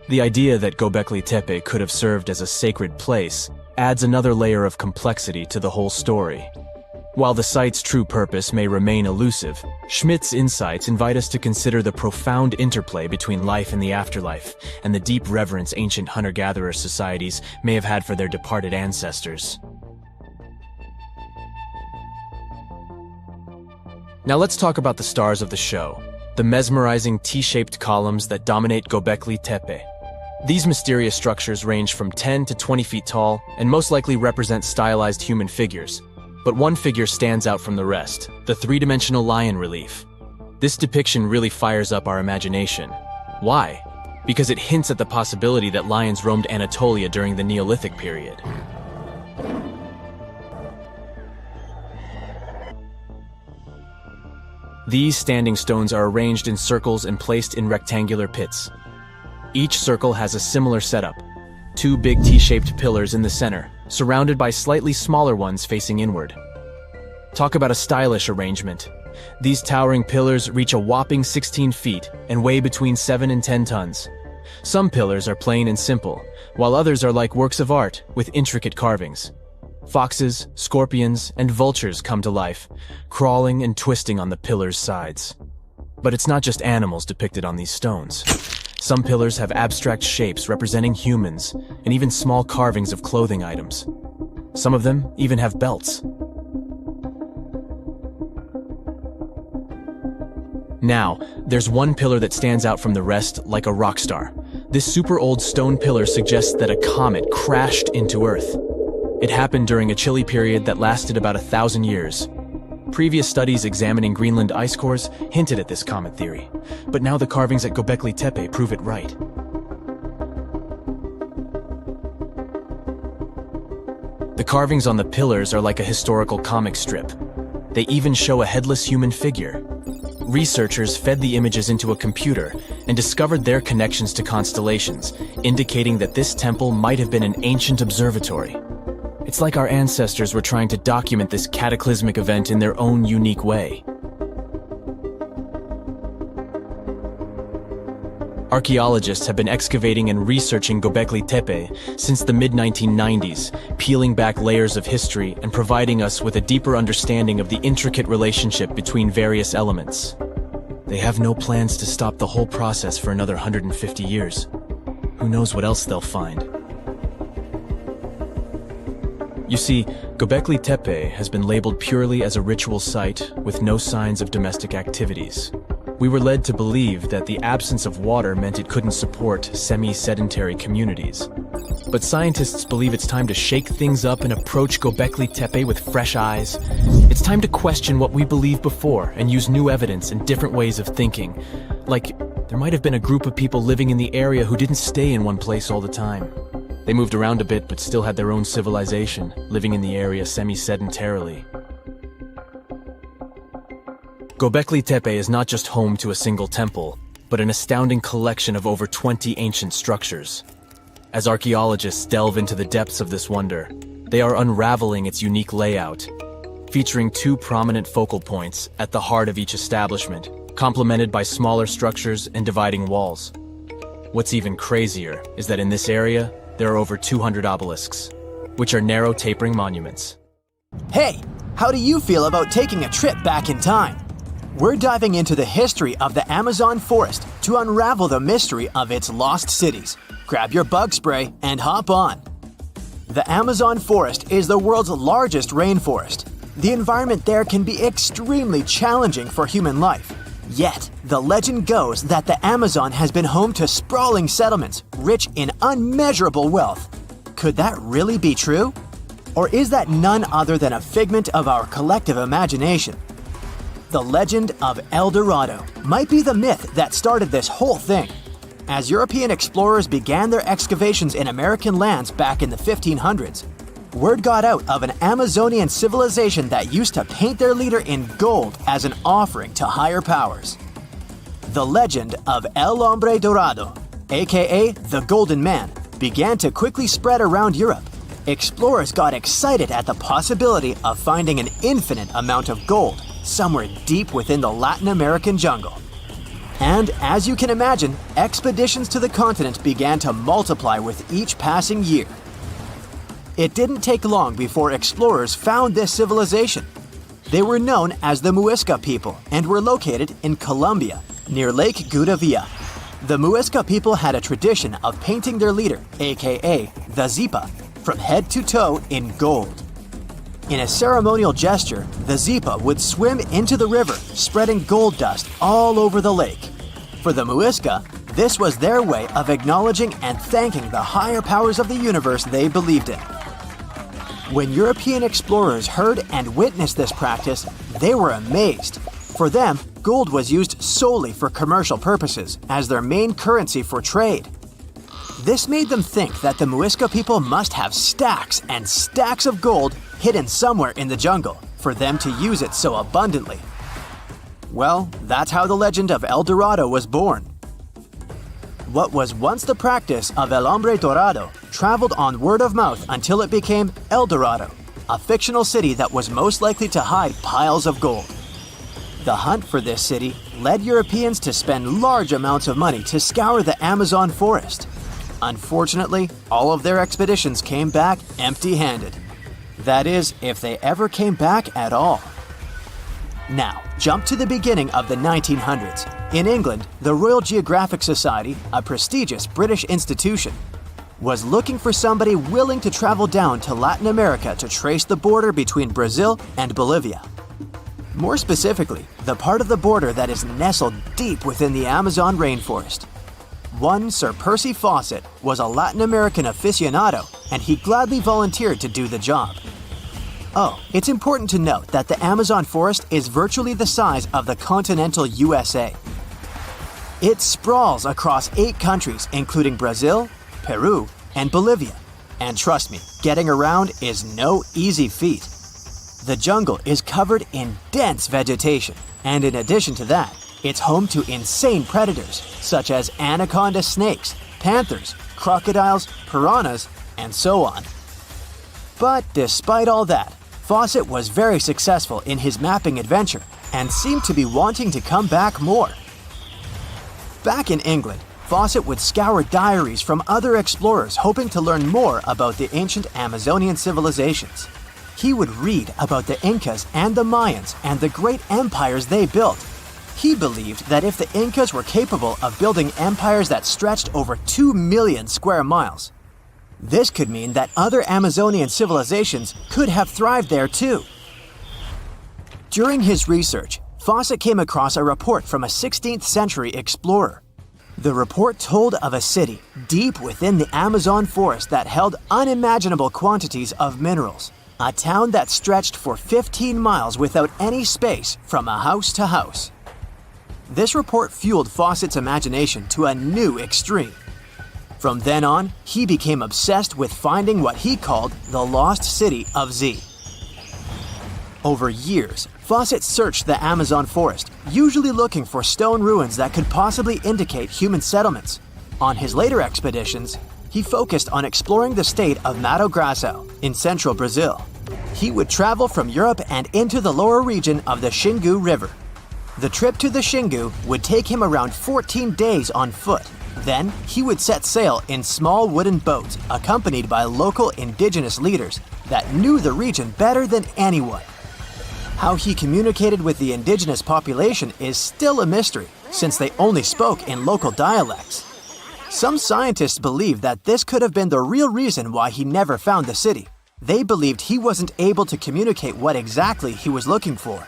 [SPEAKER 2] The idea that Göbekli Tepe could have served as a sacred place adds another layer of complexity to the whole story. While the site's true purpose may remain elusive, Schmidt's insights invite us to consider the profound interplay between life and the afterlife, and the deep reverence ancient hunter-gatherer societies may have had for their departed ancestors. Now let's talk about the stars of the show, the mesmerizing T-shaped columns that dominate Göbekli Tepe. These mysterious structures range from 10 to 20 feet tall and most likely represent stylized human figures. But one figure stands out from the rest, the three-dimensional lion relief. This depiction really fires up our imagination. Why? Because it hints at the possibility that lions roamed Anatolia during the Neolithic period. These standing stones are arranged in circles and placed in rectangular pits. Each circle has a similar setup. Two big T-shaped pillars in the center, surrounded by slightly smaller ones facing inward. Talk about a stylish arrangement. These towering pillars reach a whopping 16 feet and weigh between 7 and 10 tons. Some pillars are plain and simple, while others are like works of art with intricate carvings. Foxes, scorpions, and vultures come to life, crawling and twisting on the pillars' sides. But it's not just animals depicted on these stones. Some pillars have abstract shapes representing humans, and even small carvings of clothing items. Some of them even have belts. Now, there's one pillar that stands out from the rest like a rock star. This super old stone pillar suggests that a comet crashed into Earth. It happened during a chilly period that lasted about 1,000 years. Previous studies examining Greenland ice cores hinted at this comet theory, but now the carvings at Göbekli Tepe prove it right. The carvings on the pillars are like a historical comic strip. They even show a headless human figure. Researchers fed the images into a computer and discovered their connections to constellations, indicating that this temple might have been an ancient observatory. It's like our ancestors were trying to document this cataclysmic event in their own unique way. Archaeologists have been excavating and researching Göbekli Tepe since the mid-1990s, peeling back layers of history and providing us with a deeper understanding of the intricate relationship between various elements. They have no plans to stop the whole process for another 150 years. Who knows what else they'll find? You see, Göbekli Tepe has been labeled purely as a ritual site with no signs of domestic activities. We were led to believe that the absence of water meant it couldn't support semi-sedentary communities. but scientists believe it's time to shake things up and approach Göbekli Tepe with fresh eyes. It's time to question what we believed before and use new evidence and different ways of thinking. Like, there might have been a group of people living in the area who didn't stay in one place all the time. They moved around a bit but still had their own civilization, living in the area semi-sedentarily. Göbekli Tepe is not just home to a single temple, but an astounding collection of over 20 ancient structures. As archaeologists delve into the depths of this wonder, they are unraveling its unique layout, featuring two prominent focal points at the heart of each establishment, complemented by smaller structures and dividing walls. What's even crazier is that in this area, there are over 200 obelisks, which are narrow tapering monuments.
[SPEAKER 4] Hey, how do you feel about taking a trip back in time? We're diving into the history of the Amazon forest to unravel the mystery of its lost cities. Grab your bug spray and hop on. The Amazon forest is the world's largest rainforest. The environment there can be extremely challenging for human life. Yet, the legend goes that the Amazon has been home to sprawling settlements, rich in unmeasurable wealth. Could that really be true? Or is that none other than a figment of our collective imagination? The legend of El Dorado might be the myth that started this whole thing. As European explorers began their excavations in American lands back in the 1500s, word got out of an Amazonian civilization that used to paint their leader in gold as an offering to higher powers. The legend of El Hombre Dorado, aka the Golden Man, began to quickly spread around Europe. Explorers got excited at the possibility of finding an infinite amount of gold somewhere deep within the Latin American jungle. And as you can imagine, expeditions to the continent began to multiply with each passing year. It didn't take long before explorers found this civilization. They were known as the Muisca people and were located in Colombia, near Lake Gudavia. The Muisca people had a tradition of painting their leader, aka the Zipa, from head to toe in gold. In a ceremonial gesture, the Zipa would swim into the river, spreading gold dust all over the lake. For the Muisca, this was their way of acknowledging and thanking the higher powers of the universe they believed in. When European explorers heard and witnessed this practice, they were amazed. For them, gold was used solely for commercial purposes as their main currency for trade. This made them think that the Muisca people must have stacks and stacks of gold hidden somewhere in the jungle for them to use it so abundantly. Well, that's how the legend of El Dorado was born. What was once the practice of El Hombre Dorado traveled on word of mouth until it became El Dorado, a fictional city that was most likely to hide piles of gold. The hunt for this city led Europeans to spend large amounts of money to scour the Amazon forest. Unfortunately, all of their expeditions came back empty-handed. That is, if they ever came back at all. Now, jump to the beginning of the 1900s. In England, the Royal Geographic Society, a prestigious British institution, was looking for somebody willing to travel down to Latin America to trace the border between Brazil and Bolivia. More specifically, the part of the border that is nestled deep within the Amazon rainforest. One Sir Percy Fawcett was a Latin American aficionado, and he gladly volunteered to do the job. Oh, it's important to note that the Amazon forest is virtually the size of the continental USA. It sprawls across 8 countries, including Brazil, Peru, and Bolivia. And trust me, getting around is no easy feat. The jungle is covered in dense vegetation, and in addition to that, it's home to insane predators such as anaconda snakes, panthers, crocodiles, piranhas, and so on. But despite all that, Fawcett was very successful in his mapping adventure and seemed to be wanting to come back more. Back in England, Fawcett would scour diaries from other explorers hoping to learn more about the ancient Amazonian civilizations. He would read about the Incas and the Mayans and the great empires they built. He believed that if the Incas were capable of building empires that stretched over 2 million square miles, this could mean that other Amazonian civilizations could have thrived there too. During his research, Fawcett came across a report from a 16th century explorer. The report told of a city deep within the Amazon forest that held unimaginable quantities of minerals. A town that stretched for 15 miles without any space from a house to house. This report fueled Fawcett's imagination to a new extreme. From then on, he became obsessed with finding what he called the lost city of Z. Over years, Fawcett searched the Amazon forest, usually looking for stone ruins that could possibly indicate human settlements. On his later expeditions, he focused on exploring the state of Mato Grosso in central Brazil. He would travel from Europe and into the lower region of the Xingu River. The trip to the Xingu would take him around 14 days on foot. Then, he would set sail in small wooden boats accompanied by local indigenous leaders that knew the region better than anyone. How he communicated with the indigenous population is still a mystery, since they only spoke in local dialects. Some scientists believe that this could have been the real reason why he never found the city. They believed he wasn't able to communicate what exactly he was looking for.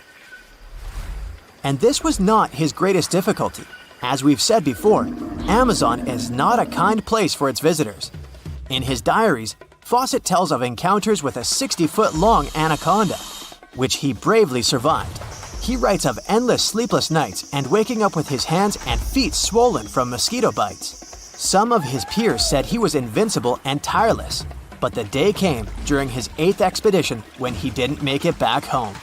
[SPEAKER 4] And this was not his greatest difficulty. As we've said before, Amazon is not a kind place for its visitors. In his diaries, Fawcett tells of encounters with a 60-foot-long anaconda, which he bravely survived. He writes of endless sleepless nights and waking up with his hands and feet swollen from mosquito bites. Some of his peers said he was invincible and tireless, but the day came during his 8th expedition when he didn't make it back home.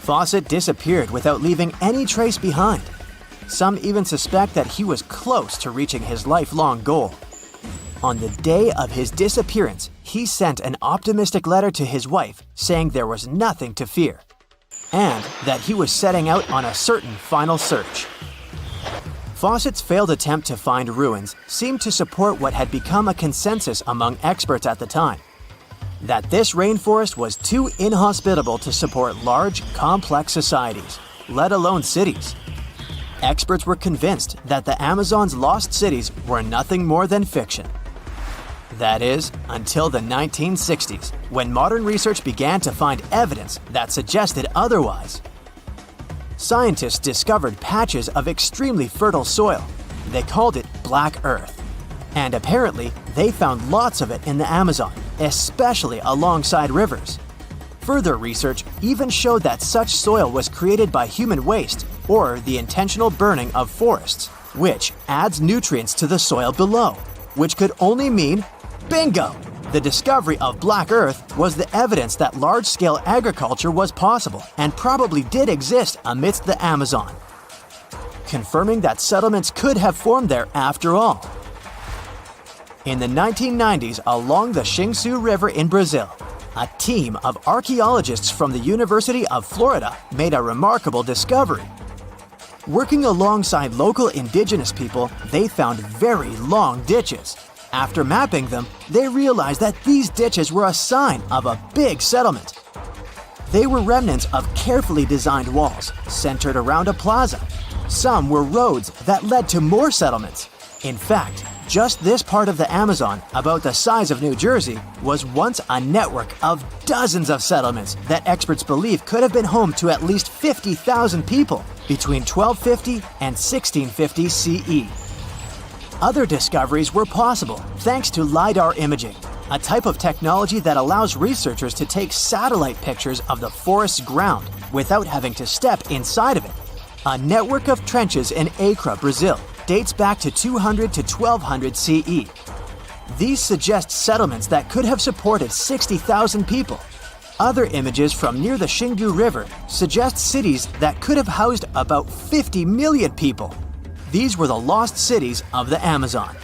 [SPEAKER 4] Fawcett disappeared without leaving any trace behind. Some even suspect that he was close to reaching his lifelong goal. On the day of his disappearance, he sent an optimistic letter to his wife saying there was nothing to fear, and that he was setting out on a certain final search. Fawcett's failed attempt to find ruins seemed to support what had become a consensus among experts at the time, that this rainforest was too inhospitable to support large, complex societies, let alone cities. Experts were convinced that the Amazon's lost cities were nothing more than fiction. That is, until the 1960s, when modern research began to find evidence that suggested otherwise. Scientists discovered patches of extremely fertile soil. They called it Black Earth. And apparently, they found lots of it in the Amazon, especially alongside rivers. Further research even showed that such soil was created by human waste or the intentional burning of forests, which adds nutrients to the soil below, which could only mean bingo! The discovery of Black Earth was the evidence that large-scale agriculture was possible and probably did exist amidst the Amazon, confirming that settlements could have formed there after all. In the 1990s, along the Xingu River in Brazil, a team of archaeologists from the University of Florida made a remarkable discovery. Working alongside local indigenous people, they found very long ditches. After mapping them, they realized that these ditches were a sign of a big settlement. They were remnants of carefully designed walls centered around a plaza. Some were roads that led to more settlements. In fact, just this part of the Amazon, about the size of New Jersey, was once a network of dozens of settlements that experts believe could have been home to at least 50,000 people between 1250 and 1650 CE. Other discoveries were possible thanks to LiDAR imaging, a type of technology that allows researchers to take satellite pictures of the forest's ground without having to step inside of it. A network of trenches in Acre, Brazil, dates back to 200 to 1200 CE. These suggest settlements that could have supported 60,000 people. Other images from near the Xingu River suggest cities that could have housed about 50 million people. These were the lost cities of the Amazon.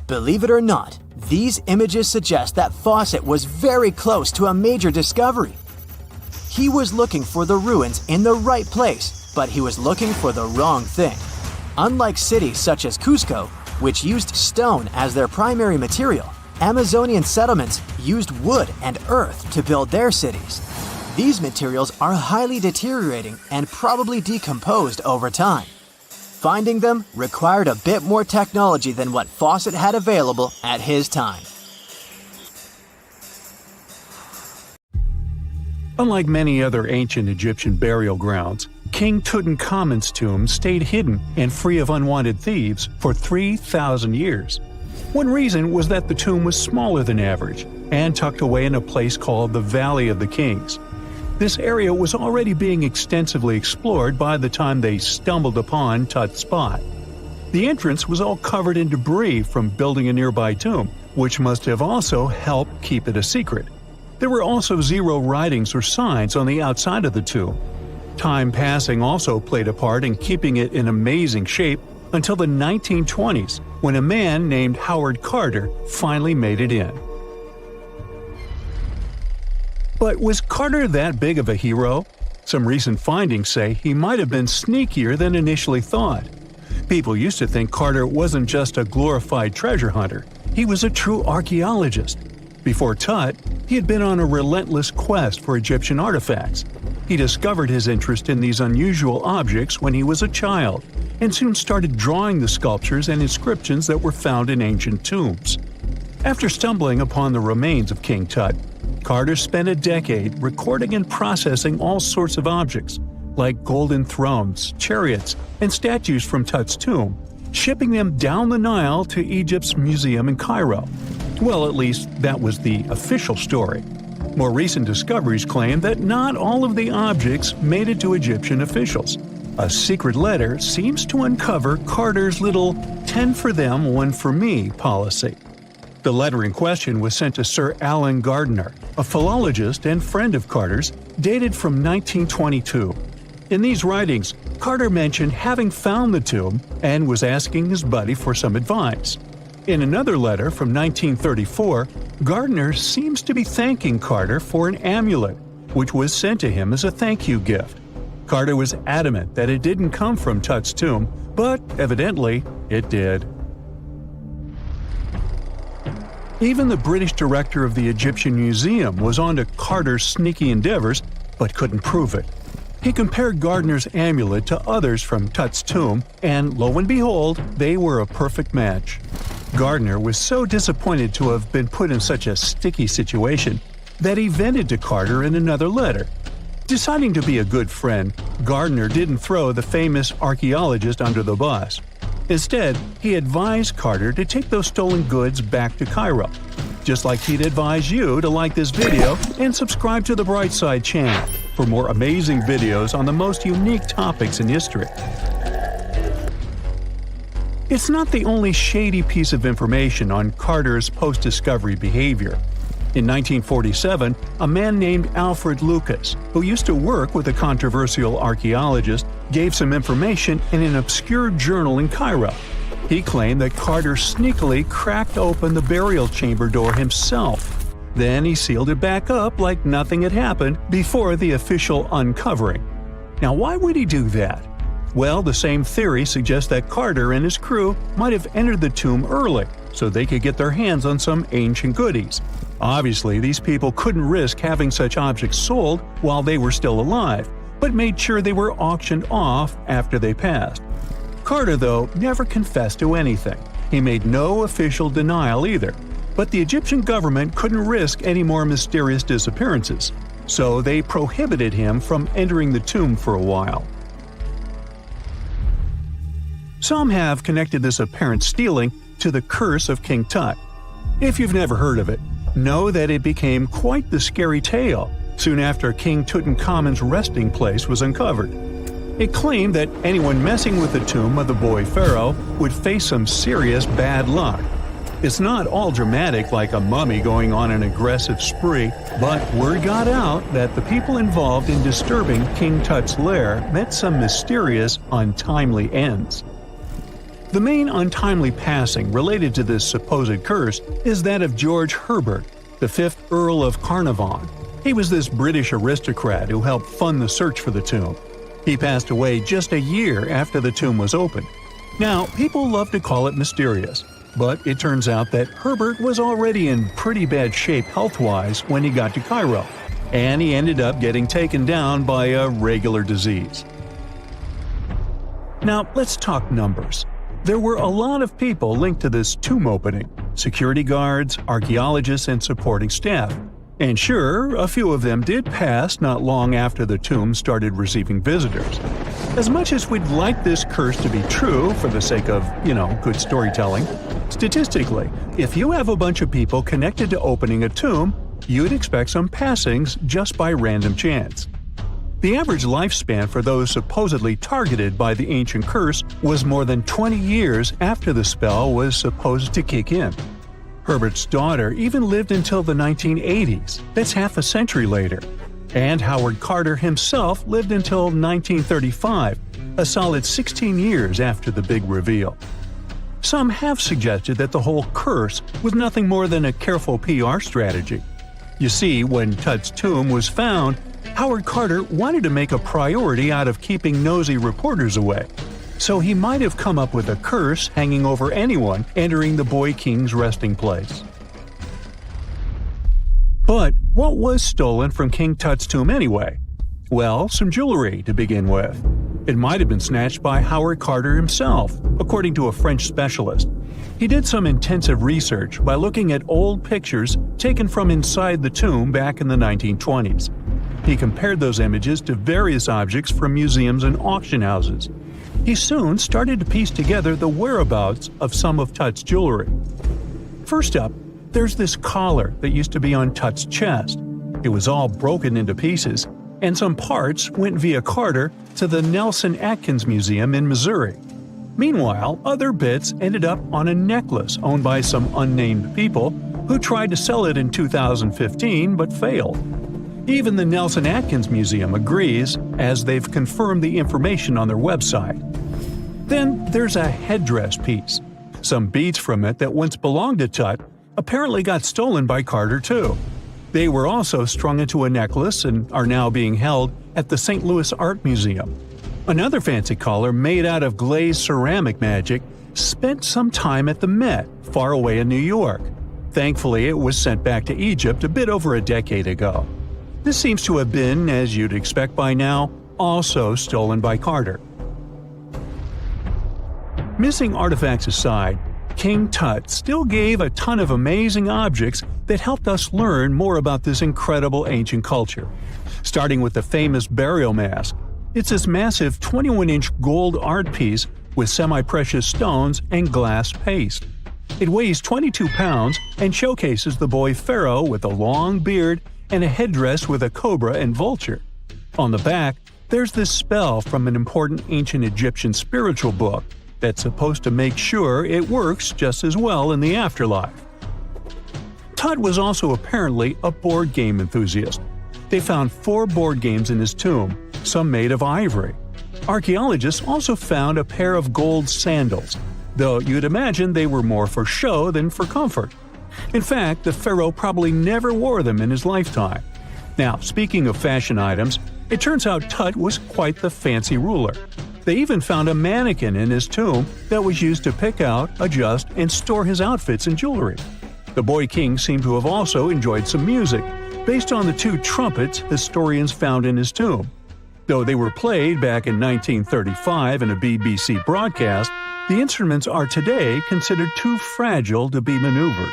[SPEAKER 4] Believe it or not, these images suggest that Fawcett was very close to a major discovery. He was looking for the ruins in the right place, but he was looking for the wrong thing. Unlike cities such as Cusco, which used stone as their primary material, Amazonian settlements used wood and earth to build their cities. These materials are highly deteriorating and probably decomposed over time. Finding them required a bit more technology than what Fawcett had available at his time.
[SPEAKER 3] Unlike many other ancient Egyptian burial grounds, King Tutankhamun's tomb stayed hidden and free of unwanted thieves for 3,000 years. One reason was that the tomb was smaller than average and tucked away in a place called the Valley of the Kings. This area was already being extensively explored by the time they stumbled upon Tut's spot. The entrance was all covered in debris from building a nearby tomb, which must have also helped keep it a secret. There were also 0 writings or signs on the outside of the tomb. Time passing also played a part in keeping it in amazing shape until the 1920s, when a man named Howard Carter finally made it in. But was Carter that big of a hero? Some recent findings say he might have been sneakier than initially thought. People used to think Carter wasn't just a glorified treasure hunter, he was a true archaeologist. Before Tut, he had been on a relentless quest for Egyptian artifacts. He discovered his interest in these unusual objects when he was a child, and soon started drawing the sculptures and inscriptions that were found in ancient tombs. After stumbling upon the remains of King Tut, Carter spent a decade recording and processing all sorts of objects, like golden thrones, chariots, and statues from Tut's tomb, shipping them down the Nile to Egypt's museum in Cairo. Well, at least that was the official story. More recent discoveries claim that not all of the objects made it to Egyptian officials. A secret letter seems to uncover Carter's little 10 for them, 1 for me policy. The letter in question was sent to Sir Alan Gardiner, a philologist and friend of Carter's, dated from 1922. In these writings, Carter mentioned having found the tomb and was asking his buddy for some advice. In another letter from 1934, Gardiner seems to be thanking Carter for an amulet, which was sent to him as a thank you gift. Carter was adamant that it didn't come from Tut's tomb, but evidently it did. Even the British director of the Egyptian Museum was onto Carter's sneaky endeavors, but couldn't prove it. He compared Gardiner's amulet to others from Tut's tomb, and lo and behold, they were a perfect match. Gardiner was so disappointed to have been put in such a sticky situation that he vented to Carter in another letter. Deciding to be a good friend, Gardiner didn't throw the famous archaeologist under the bus. Instead, he advised Carter to take those stolen goods back to Cairo, just like he'd advise you to like this video and subscribe to the Brightside channel for more amazing videos on the most unique topics in history. It's not the only shady piece of information on Carter's post-discovery behavior. In 1947, a man named Alfred Lucas, who used to work with a controversial archaeologist, gave some information in an obscure journal in Cairo. He claimed that Carter sneakily cracked open the burial chamber door himself. Then he sealed it back up like nothing had happened before the official uncovering. Now, why would he do that? Well, the same theory suggests that Carter and his crew might have entered the tomb early so they could get their hands on some ancient goodies. Obviously, these people couldn't risk having such objects sold while they were still alive, but made sure they were auctioned off after they passed. Carter, though, never confessed to anything. He made no official denial either, but the Egyptian government couldn't risk any more mysterious disappearances, so they prohibited him from entering the tomb for a while. Some have connected this apparent stealing to the curse of King Tut. If you've never heard of it, know that it became quite the scary tale soon after King Tutankhamun's resting place was uncovered. It claimed that anyone messing with the tomb of the boy pharaoh would face some serious bad luck. It's not all dramatic like a mummy going on an aggressive spree, but word got out that the people involved in disturbing King Tut's lair met some mysterious, untimely ends. The main untimely passing related to this supposed curse is that of George Herbert, the 5th Earl of Carnarvon. He was this British aristocrat who helped fund the search for the tomb. He passed away just a year after the tomb was opened. Now, people love to call it mysterious, but it turns out that Herbert was already in pretty bad shape health-wise when he got to Cairo, and he ended up getting taken down by a regular disease. Now, let's talk numbers. There were a lot of people linked to this tomb opening: security guards, archaeologists, and supporting staff. And sure, a few of them did pass not long after the tomb started receiving visitors. As much as we'd like this curse to be true for the sake of, good storytelling, statistically, if you have a bunch of people connected to opening a tomb, you'd expect some passings just by random chance. The average lifespan for those supposedly targeted by the ancient curse was more than 20 years after the spell was supposed to kick in. Herbert's daughter even lived until the 1980s, that's half a century later. And Howard Carter himself lived until 1935, a solid 16 years after the big reveal. Some have suggested that the whole curse was nothing more than a careful PR strategy. You see, when Tut's tomb was found, Howard Carter wanted to make a priority out of keeping nosy reporters away. So he might have come up with a curse hanging over anyone entering the boy king's resting place. But what was stolen from King Tut's tomb anyway? Well, some jewelry to begin with. It might have been snatched by Howard Carter himself, according to a French specialist. He did some intensive research by looking at old pictures taken from inside the tomb back in the 1920s. He compared those images to various objects from museums and auction houses. He soon started to piece together the whereabouts of some of Tut's jewelry. First up, there's this collar that used to be on Tut's chest. It was all broken into pieces, and some parts went via Carter to the Nelson Atkins Museum in Missouri. Meanwhile, other bits ended up on a necklace owned by some unnamed people who tried to sell it in 2015 but failed. Even the Nelson Atkins Museum agrees, as they've confirmed the information on their website. Then there's a headdress piece. Some beads from it that once belonged to Tut apparently got stolen by Carter too. They were also strung into a necklace and are now being held at the St. Louis Art Museum. Another fancy collar made out of glazed ceramic magic spent some time at the Met, far away in New York. Thankfully, it was sent back to Egypt a bit over a decade ago. This seems to have been, as you'd expect by now, also stolen by Carter. Missing artifacts aside, King Tut still gave a ton of amazing objects that helped us learn more about this incredible ancient culture. Starting with the famous burial mask. It's this massive 21-inch gold art piece with semi-precious stones and glass paste. It weighs 22 pounds and showcases the boy pharaoh with a long beard and a headdress with a cobra and vulture. On the back, there's this spell from an important ancient Egyptian spiritual book that's supposed to make sure it works just as well in the afterlife. Tut was also apparently a board game enthusiast. They found 4 board games in his tomb, some made of ivory. Archaeologists also found a pair of gold sandals, though you'd imagine they were more for show than for comfort. In fact, the pharaoh probably never wore them in his lifetime. Now, speaking of fashion items, it turns out Tut was quite the fancy ruler. They even found a mannequin in his tomb that was used to pick out, adjust, and store his outfits and jewelry. The boy king seemed to have also enjoyed some music, based on the 2 trumpets historians found in his tomb. Though they were played back in 1935 in a BBC broadcast, the instruments are today considered too fragile to be maneuvered.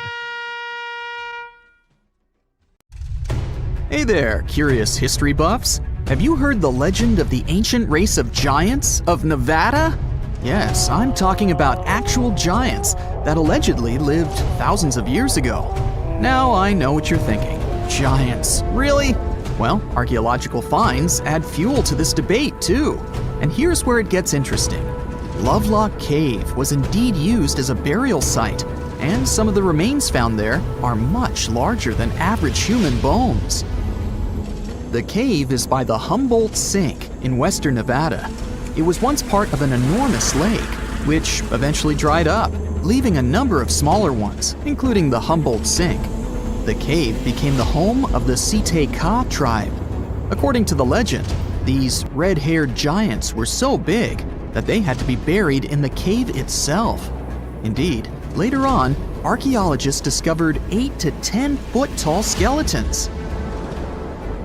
[SPEAKER 1] Hey there, curious history buffs! Have you heard the legend of the ancient race of giants of Nevada? Yes, I'm talking about actual giants that allegedly lived thousands of years ago. Now I know what you're thinking. Giants, really? Well, archaeological finds add fuel to this debate too. And here's where it gets interesting. Lovelock Cave was indeed used as a burial site, and some of the remains found there are much larger than average human bones. The cave is by the Humboldt Sink in western Nevada. It was once part of an enormous lake, which eventually dried up, leaving a number of smaller ones, including the Humboldt Sink. The cave became the home of the Site-Ka tribe. According to the legend, these red-haired giants were so big that they had to be buried in the cave itself. Indeed, later on, archaeologists discovered 8 to 10 foot tall skeletons.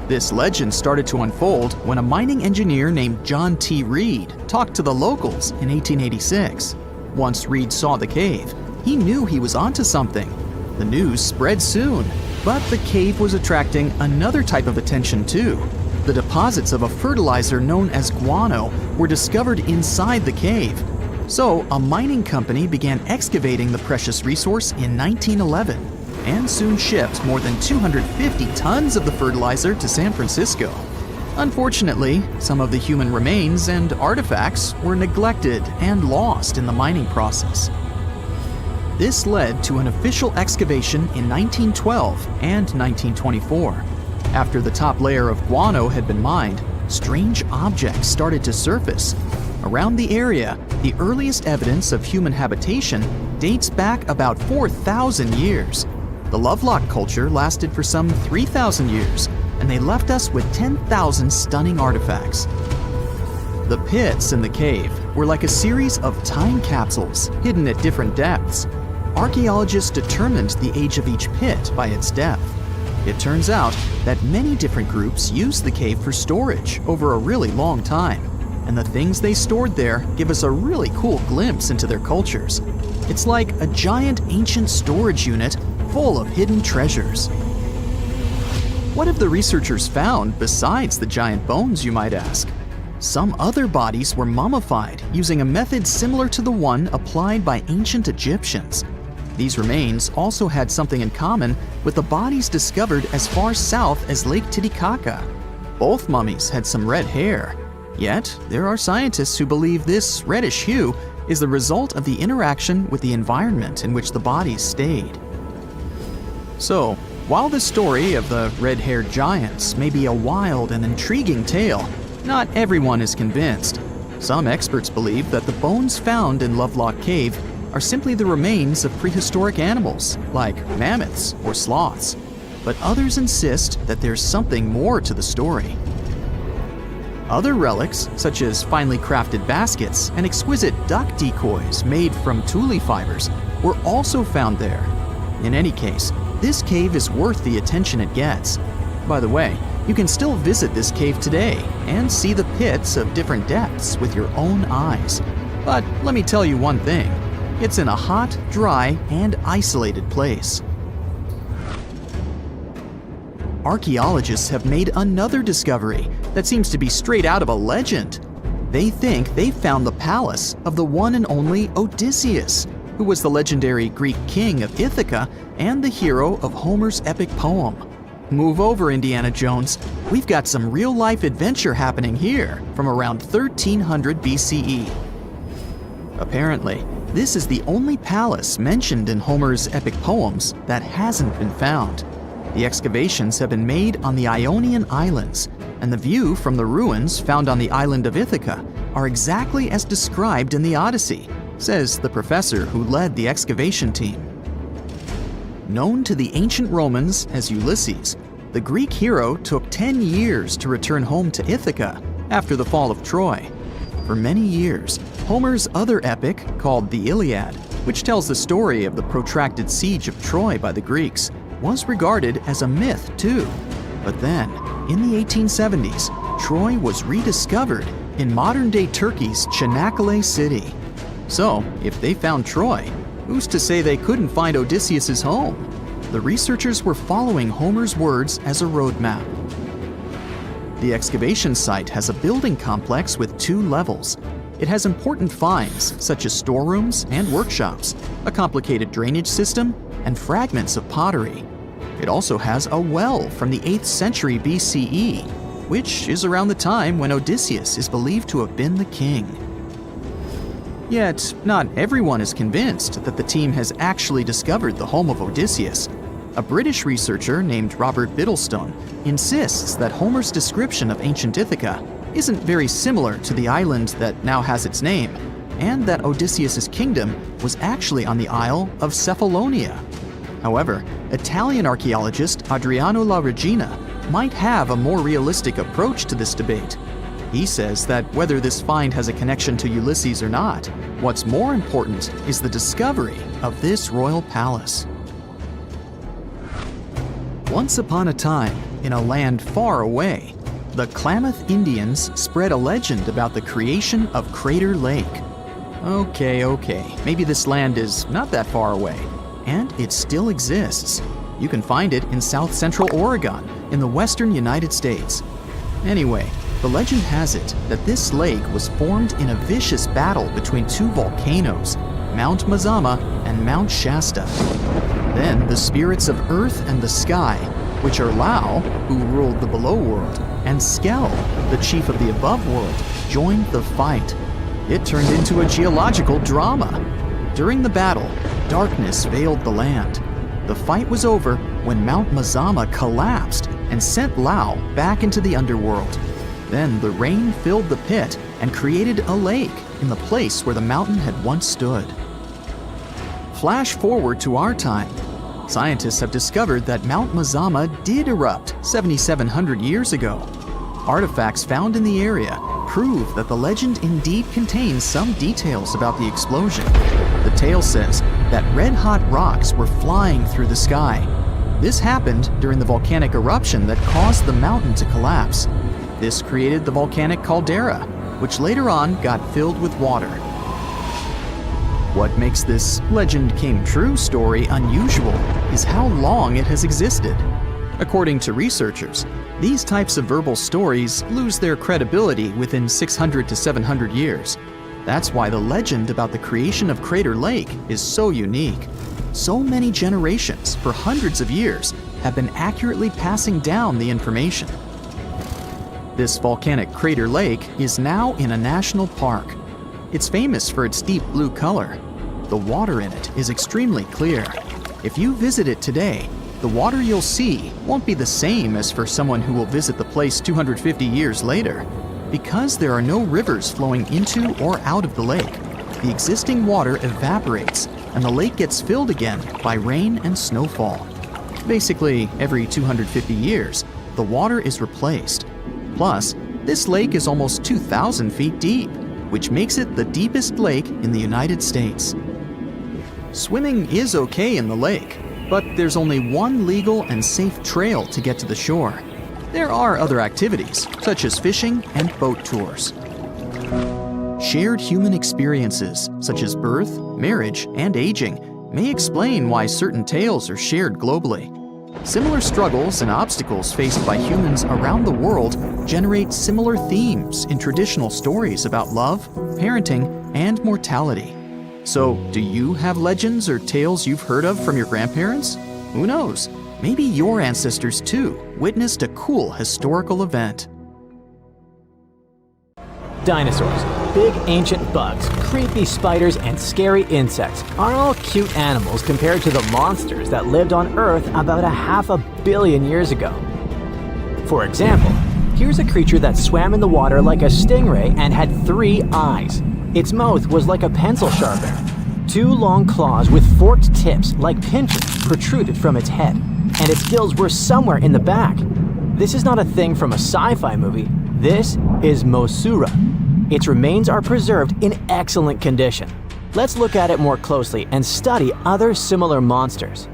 [SPEAKER 1] This legend started to unfold when a mining engineer named John T. Reed talked to the locals in 1886. Once Reed saw the cave, he knew he was onto something. The news spread soon, But the cave was attracting another type of attention too. The deposits of a fertilizer known as guano were discovered inside the cave. So a mining company began excavating the precious resource in 1911 and soon shipped more than 250 tons of the fertilizer to San Francisco. Unfortunately, some of the human remains and artifacts were neglected and lost in the mining process. This led to an official excavation in 1912 and 1924. After the top layer of guano had been mined, strange objects started to surface. Around the area, the earliest evidence of human habitation dates back about 4,000 years. The Lovelock culture lasted for some 3,000 years, and they left us with 10,000 stunning artifacts. The pits in the cave were like a series of time capsules hidden at different depths. Archaeologists determined the age of each pit by its depth. It turns out that many different groups used the cave for storage over a really long time, and the things they stored there give us a really cool glimpse into their cultures. It's like a giant ancient storage unit full of hidden treasures. What have the researchers found besides the giant bones, you might ask? Some other bodies were mummified using a method similar to the one applied by ancient Egyptians. These remains also had something in common with the bodies discovered as far south as Lake Titicaca. Both mummies had some red hair. Yet, there are scientists who believe this reddish hue is the result of the interaction with the environment in which the bodies stayed. So, while the story of the red-haired giants may be a wild and intriguing tale, not everyone is convinced. Some experts believe that the bones found in Lovelock Cave are simply the remains of prehistoric animals, like mammoths or sloths. But others insist that there's something more to the story. Other relics, such as finely crafted baskets and exquisite duck decoys made from tule fibers, were also found there. In any case, this cave is worth the attention it gets. By the way, you can still visit this cave today and see the pits of different depths with your own eyes. But let me tell you one thing. It's in a hot, dry, and isolated place. Archaeologists have made another discovery that seems to be straight out of a legend. They think they found the palace of the one and only Odysseus, who was the legendary Greek king of Ithaca and the hero of Homer's epic poem. Move over, Indiana Jones. We've got some real-life adventure happening here from around 1300 BCE. Apparently, this is the only palace mentioned in Homer's epic poems that hasn't been found. The excavations have been made on the Ionian Islands, and the view from the ruins found on the island of Ithaca are exactly as described in the Odyssey, says the professor who led the excavation team. Known to the ancient Romans as Ulysses, the Greek hero took 10 years to return home to Ithaca after the fall of Troy. For many years, Homer's other epic, called the Iliad, which tells the story of the protracted siege of Troy by the Greeks, was regarded as a myth too. But then, in the 1870s, Troy was rediscovered in modern-day Turkey's Çanakkale city. So, if they found Troy, who's to say they couldn't find Odysseus's home? The researchers were following Homer's words as a roadmap. The excavation site has a building complex with 2 levels. It has important finds, such as storerooms and workshops, a complicated drainage system, and fragments of pottery. It also has a well from the 8th century BCE, which is around the time when Odysseus is believed to have been the king. Yet, not everyone is convinced that the team has actually discovered the home of Odysseus. A British researcher named Robert Biddlestone insists that Homer's description of ancient Ithaca isn't very similar to the island that now has its name, and that Odysseus's kingdom was actually on the Isle of Cephalonia. However, Italian archaeologist Adriano La Regina might have a more realistic approach to this debate. He says that whether this find has a connection to Ulysses or not, what's more important is the discovery of this royal palace. Once upon a time, in a land far away, the Klamath Indians spread a legend about the creation of Crater Lake. Okay, maybe this land is not that far away, and it still exists. You can find it in south-central Oregon, in the western United States. Anyway, the legend has it that this lake was formed in a vicious battle between two volcanoes, Mount Mazama and Mount Shasta. Then the spirits of earth and the sky, which are Lao, who ruled the below world, and Skel, the chief of the above world, joined the fight. It turned into a geological drama. During the battle, darkness veiled the land. The fight was over when Mount Mazama collapsed and sent Lao back into the underworld. Then the rain filled the pit and created a lake in the place where the mountain had once stood. Flash forward to our time. Scientists have discovered that Mount Mazama did erupt 7,700 years ago. Artifacts found in the area prove that the legend indeed contains some details about the explosion. The tale says that red-hot rocks were flying through the sky. This happened during the volcanic eruption that caused the mountain to collapse. This created the volcanic caldera, which later on got filled with water. What makes this legend came true story unusual is how long it has existed. According to researchers, these types of verbal stories lose their credibility within 600 to 700 years. That's why the legend about the creation of Crater Lake is so unique. So many generations, for hundreds of years, have been accurately passing down the information. This volcanic crater lake is now in a national park. It's famous for its deep blue color. The water in it is extremely clear. If you visit it today, the water you'll see won't be the same as for someone who will visit the place 250 years later. Because there are no rivers flowing into or out of the lake, the existing water evaporates and the lake gets filled again by rain and snowfall. Basically, every 250 years, the water is replaced. Plus, this lake is almost 2,000 feet deep, which makes it the deepest lake in the United States. Swimming is okay in the lake, but there's only one legal and safe trail to get to the shore. There are other activities, such as fishing and boat tours. Shared human experiences, such as birth, marriage, and aging, may explain why certain tales are shared globally. Similar struggles and obstacles faced by humans around the world generate similar themes in traditional stories about love, parenting, and mortality. So, do you have legends or tales you've heard of from your grandparents? Who knows? Maybe your ancestors too witnessed a cool historical event.
[SPEAKER 4] Dinosaurs, big ancient bugs, creepy spiders, and scary insects are all cute animals compared to the monsters that lived on Earth about 500 million years ago. For example, here's a creature that swam in the water like a stingray and had 3 eyes. Its mouth was like a pencil sharpener. 2 long claws with forked tips like pinchers protruded from its head, and its gills were somewhere in the back. This is not a thing from a sci-fi movie. This is Mosura. Its remains are preserved in excellent condition. Let's look at it more closely and study other similar monsters.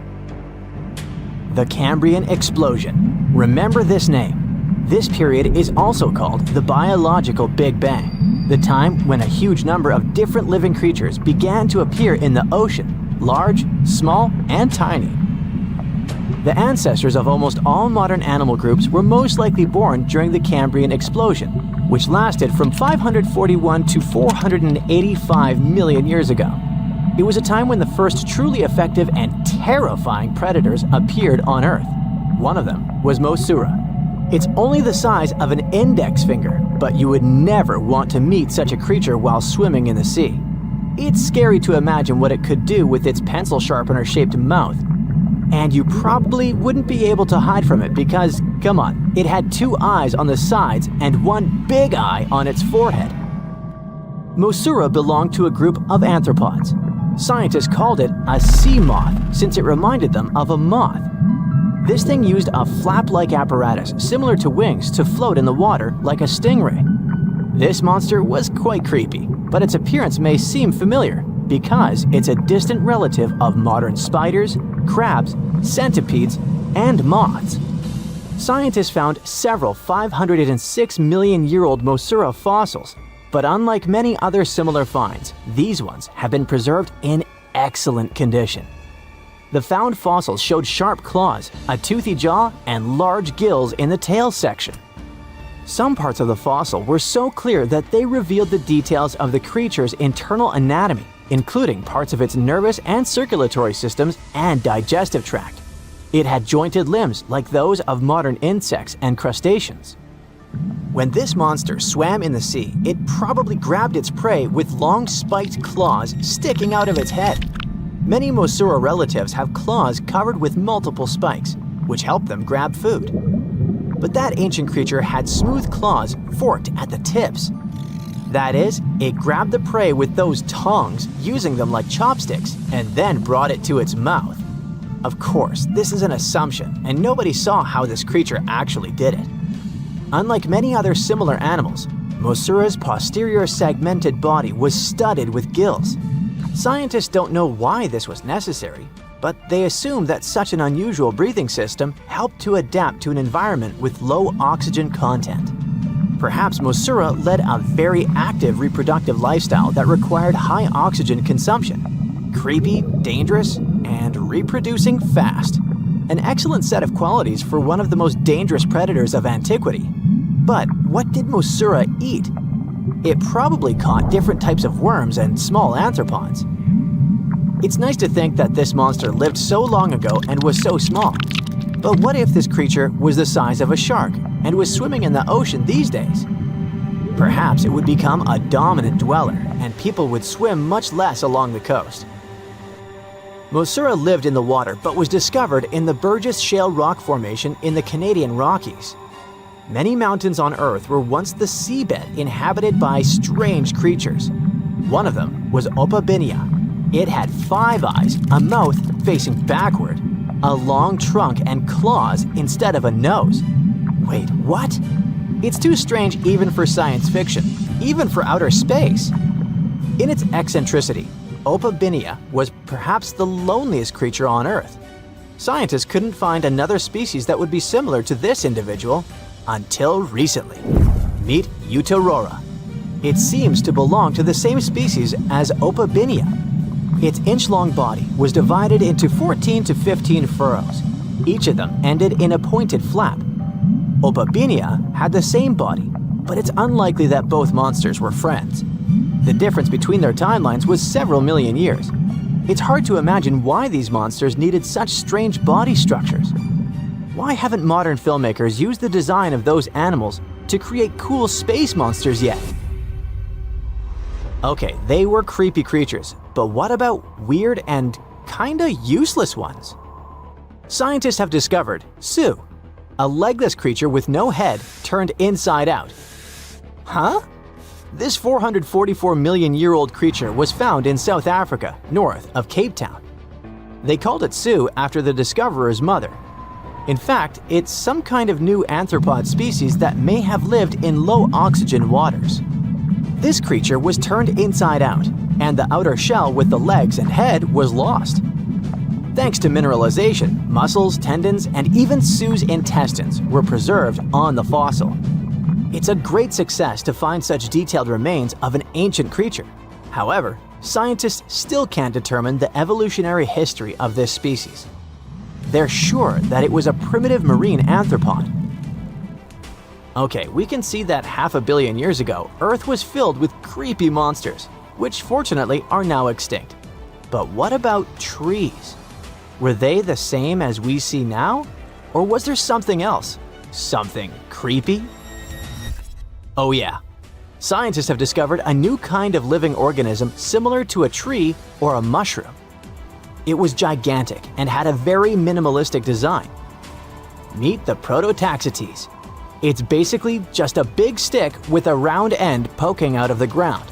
[SPEAKER 4] The Cambrian Explosion. Remember this name. This period is also called the biological Big Bang, the time when a huge number of different living creatures began to appear in the ocean, large, small, and tiny. The ancestors of almost all modern animal groups were most likely born during the Cambrian Explosion, which lasted from 541 to 485 million years ago. It was a time when the first truly effective and terrifying predators appeared on Earth. One of them was Mosura. It's only the size of an index finger, but you would never want to meet such a creature while swimming in the sea. It's scary to imagine what it could do with its pencil sharpener-shaped mouth. And you probably wouldn't be able to hide from it because, come on, it had 2 eyes on the sides and 1 big eye on its forehead. Mosura belonged to a group of arthropods. Scientists called it a sea moth since it reminded them of a moth. This thing used a flap-like apparatus similar to wings to float in the water like a stingray. This monster was quite creepy, but its appearance may seem familiar because it's a distant relative of modern spiders, crabs, centipedes, and moths. Scientists found several 506-million-year-old Mosura fossils, but unlike many other similar finds, these ones have been preserved in excellent condition. The found fossils showed sharp claws, a toothy jaw, and large gills in the tail section. Some parts of the fossil were so clear that they revealed the details of the creature's internal anatomy, including parts of its nervous and circulatory systems and digestive tract. It had jointed limbs like those of modern insects and crustaceans. When this monster swam in the sea, it probably grabbed its prey with long spiked claws sticking out of its head. Many Mosura relatives have claws covered with multiple spikes, which help them grab food. But that ancient creature had smooth claws forked at the tips. That is, it grabbed the prey with those tongs, using them like chopsticks, and then brought it to its mouth. Of course, this is an assumption, and nobody saw how this creature actually did it. Unlike many other similar animals, Mosura's posterior segmented body was studded with gills. Scientists don't know why this was necessary, but they assume that such an unusual breathing system helped to adapt to an environment with low oxygen content. Perhaps Mosura led a very active reproductive lifestyle that required high oxygen consumption. Creepy, dangerous, and reproducing fast. An excellent set of qualities for one of the most dangerous predators of antiquity. But what did Mosura eat? It probably caught different types of worms and small arthropods. It's nice to think that this monster lived so long ago and was so small. But what if this creature was the size of a shark and was swimming in the ocean these days? Perhaps it would become a dominant dweller and people would swim much less along the coast. Mosura lived in the water but was discovered in the Burgess Shale Rock Formation in the Canadian Rockies. Many mountains on Earth were once the seabed inhabited by strange creatures. One of them was Opabinia. It had 5 eyes, a mouth facing backward, a long trunk and claws instead of a nose. Wait, what? It's too strange even for science fiction, even for outer space. In its eccentricity, Opabinia was perhaps the loneliest creature on Earth. Scientists couldn't find another species that would be similar to this individual until recently. Meet Utaurora. It seems to belong to the same species as Opabinia. Its inch-long body was divided into 14 to 15 furrows. Each of them ended in a pointed flap. Opabinia had the same body, but it's unlikely that both monsters were friends. The difference between their timelines was several million years. It's hard to imagine why these monsters needed such strange body structures. Why haven't modern filmmakers used the design of those animals to create cool space monsters yet? Okay, they were creepy creatures, but what about weird and kinda useless ones? Scientists have discovered Su, a legless creature with no head turned inside out. Huh? This 444 million year old creature was found in South Africa, north of Cape Town. They called it Su after the discoverer's mother. In fact, it's some kind of new arthropod species that may have lived in low oxygen waters. This creature was turned inside out, and the outer shell with the legs and head was lost. Thanks to mineralization, muscles, tendons, and even Su's intestines were preserved on the fossil. It's a great success to find such detailed remains of an ancient creature. However, scientists still can't determine the evolutionary history of this species. They're sure that it was a primitive marine arthropod. Okay, we can see that 500 million years ago, Earth was filled with creepy monsters, which fortunately are now extinct. But what about trees? Were they the same as we see now? Or was there something else? Something creepy? Oh yeah. Scientists have discovered a new kind of living organism similar to a tree or a mushroom. It was gigantic and had a very minimalistic design. Meet the Prototaxites. It's basically just a big stick with a round end poking out of the ground.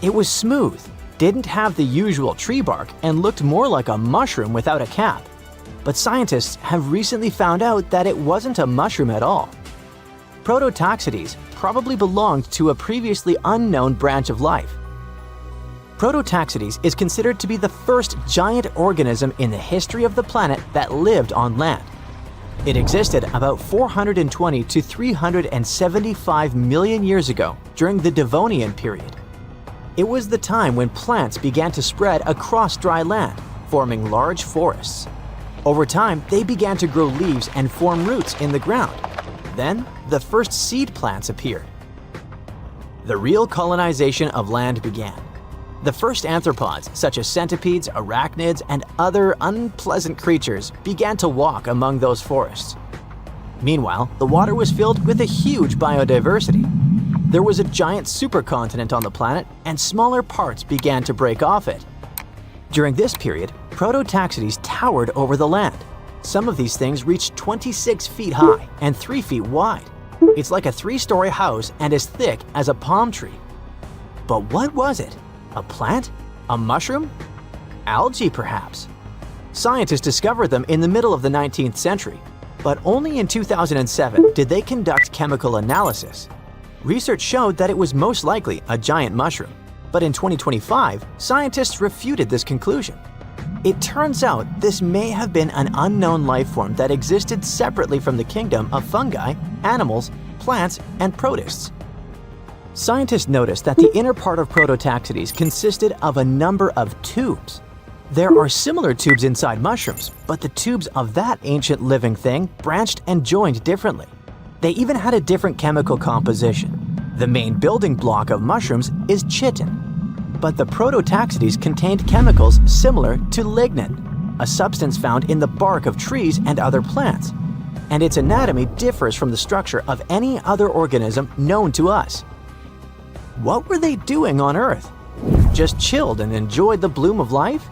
[SPEAKER 4] It was smooth, didn't have the usual tree bark, and looked more like a mushroom without a cap. But scientists have recently found out that it wasn't a mushroom at all. Prototaxites probably belonged to a previously unknown branch of life. Prototaxites is considered to be the first giant organism in the history of the planet that lived on land. It existed about 420 to 375 million years ago during the Devonian period. It was the time when plants began to spread across dry land, forming large forests. Over time, they began to grow leaves and form roots in the ground. Then, the first seed plants appeared. The real colonization of land began. The first arthropods, such as centipedes, arachnids, and other unpleasant creatures, began to walk among those forests. Meanwhile, the water was filled with a huge biodiversity. There was a giant supercontinent on the planet, and smaller parts began to break off it. During this period, proto-taxides towered over the land. Some of these things reached 26 feet high and 3 feet wide. It's like a 3-story house and as thick as a palm tree. But what was it? A plant? A mushroom? Algae, perhaps? Scientists discovered them in the middle of the 19th century, but only in 2007 did they conduct chemical analysis. Research showed that it was most likely a giant mushroom, but in 2025, scientists refuted this conclusion. It turns out this may have been an unknown life form that existed separately from the kingdom of fungi, animals, plants, and protists. Scientists noticed that the inner part of proto-taxides consisted of a number of tubes. There are similar tubes inside mushrooms, but the tubes of that ancient living thing branched and joined differently. They even had a different chemical composition. The main building block of mushrooms is chitin, but the proto-taxides contained chemicals similar to lignin, a substance found in the bark of trees and other plants, and its anatomy differs from the structure of any other organism known to us. What were they doing on Earth? Just chilled and enjoyed the bloom of life?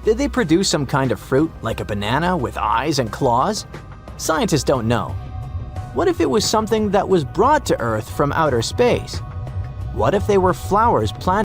[SPEAKER 4] Did they produce some kind of fruit, like a banana with eyes and claws? Scientists don't know. What if it was something that was brought to Earth from outer space? What if they were flowers planted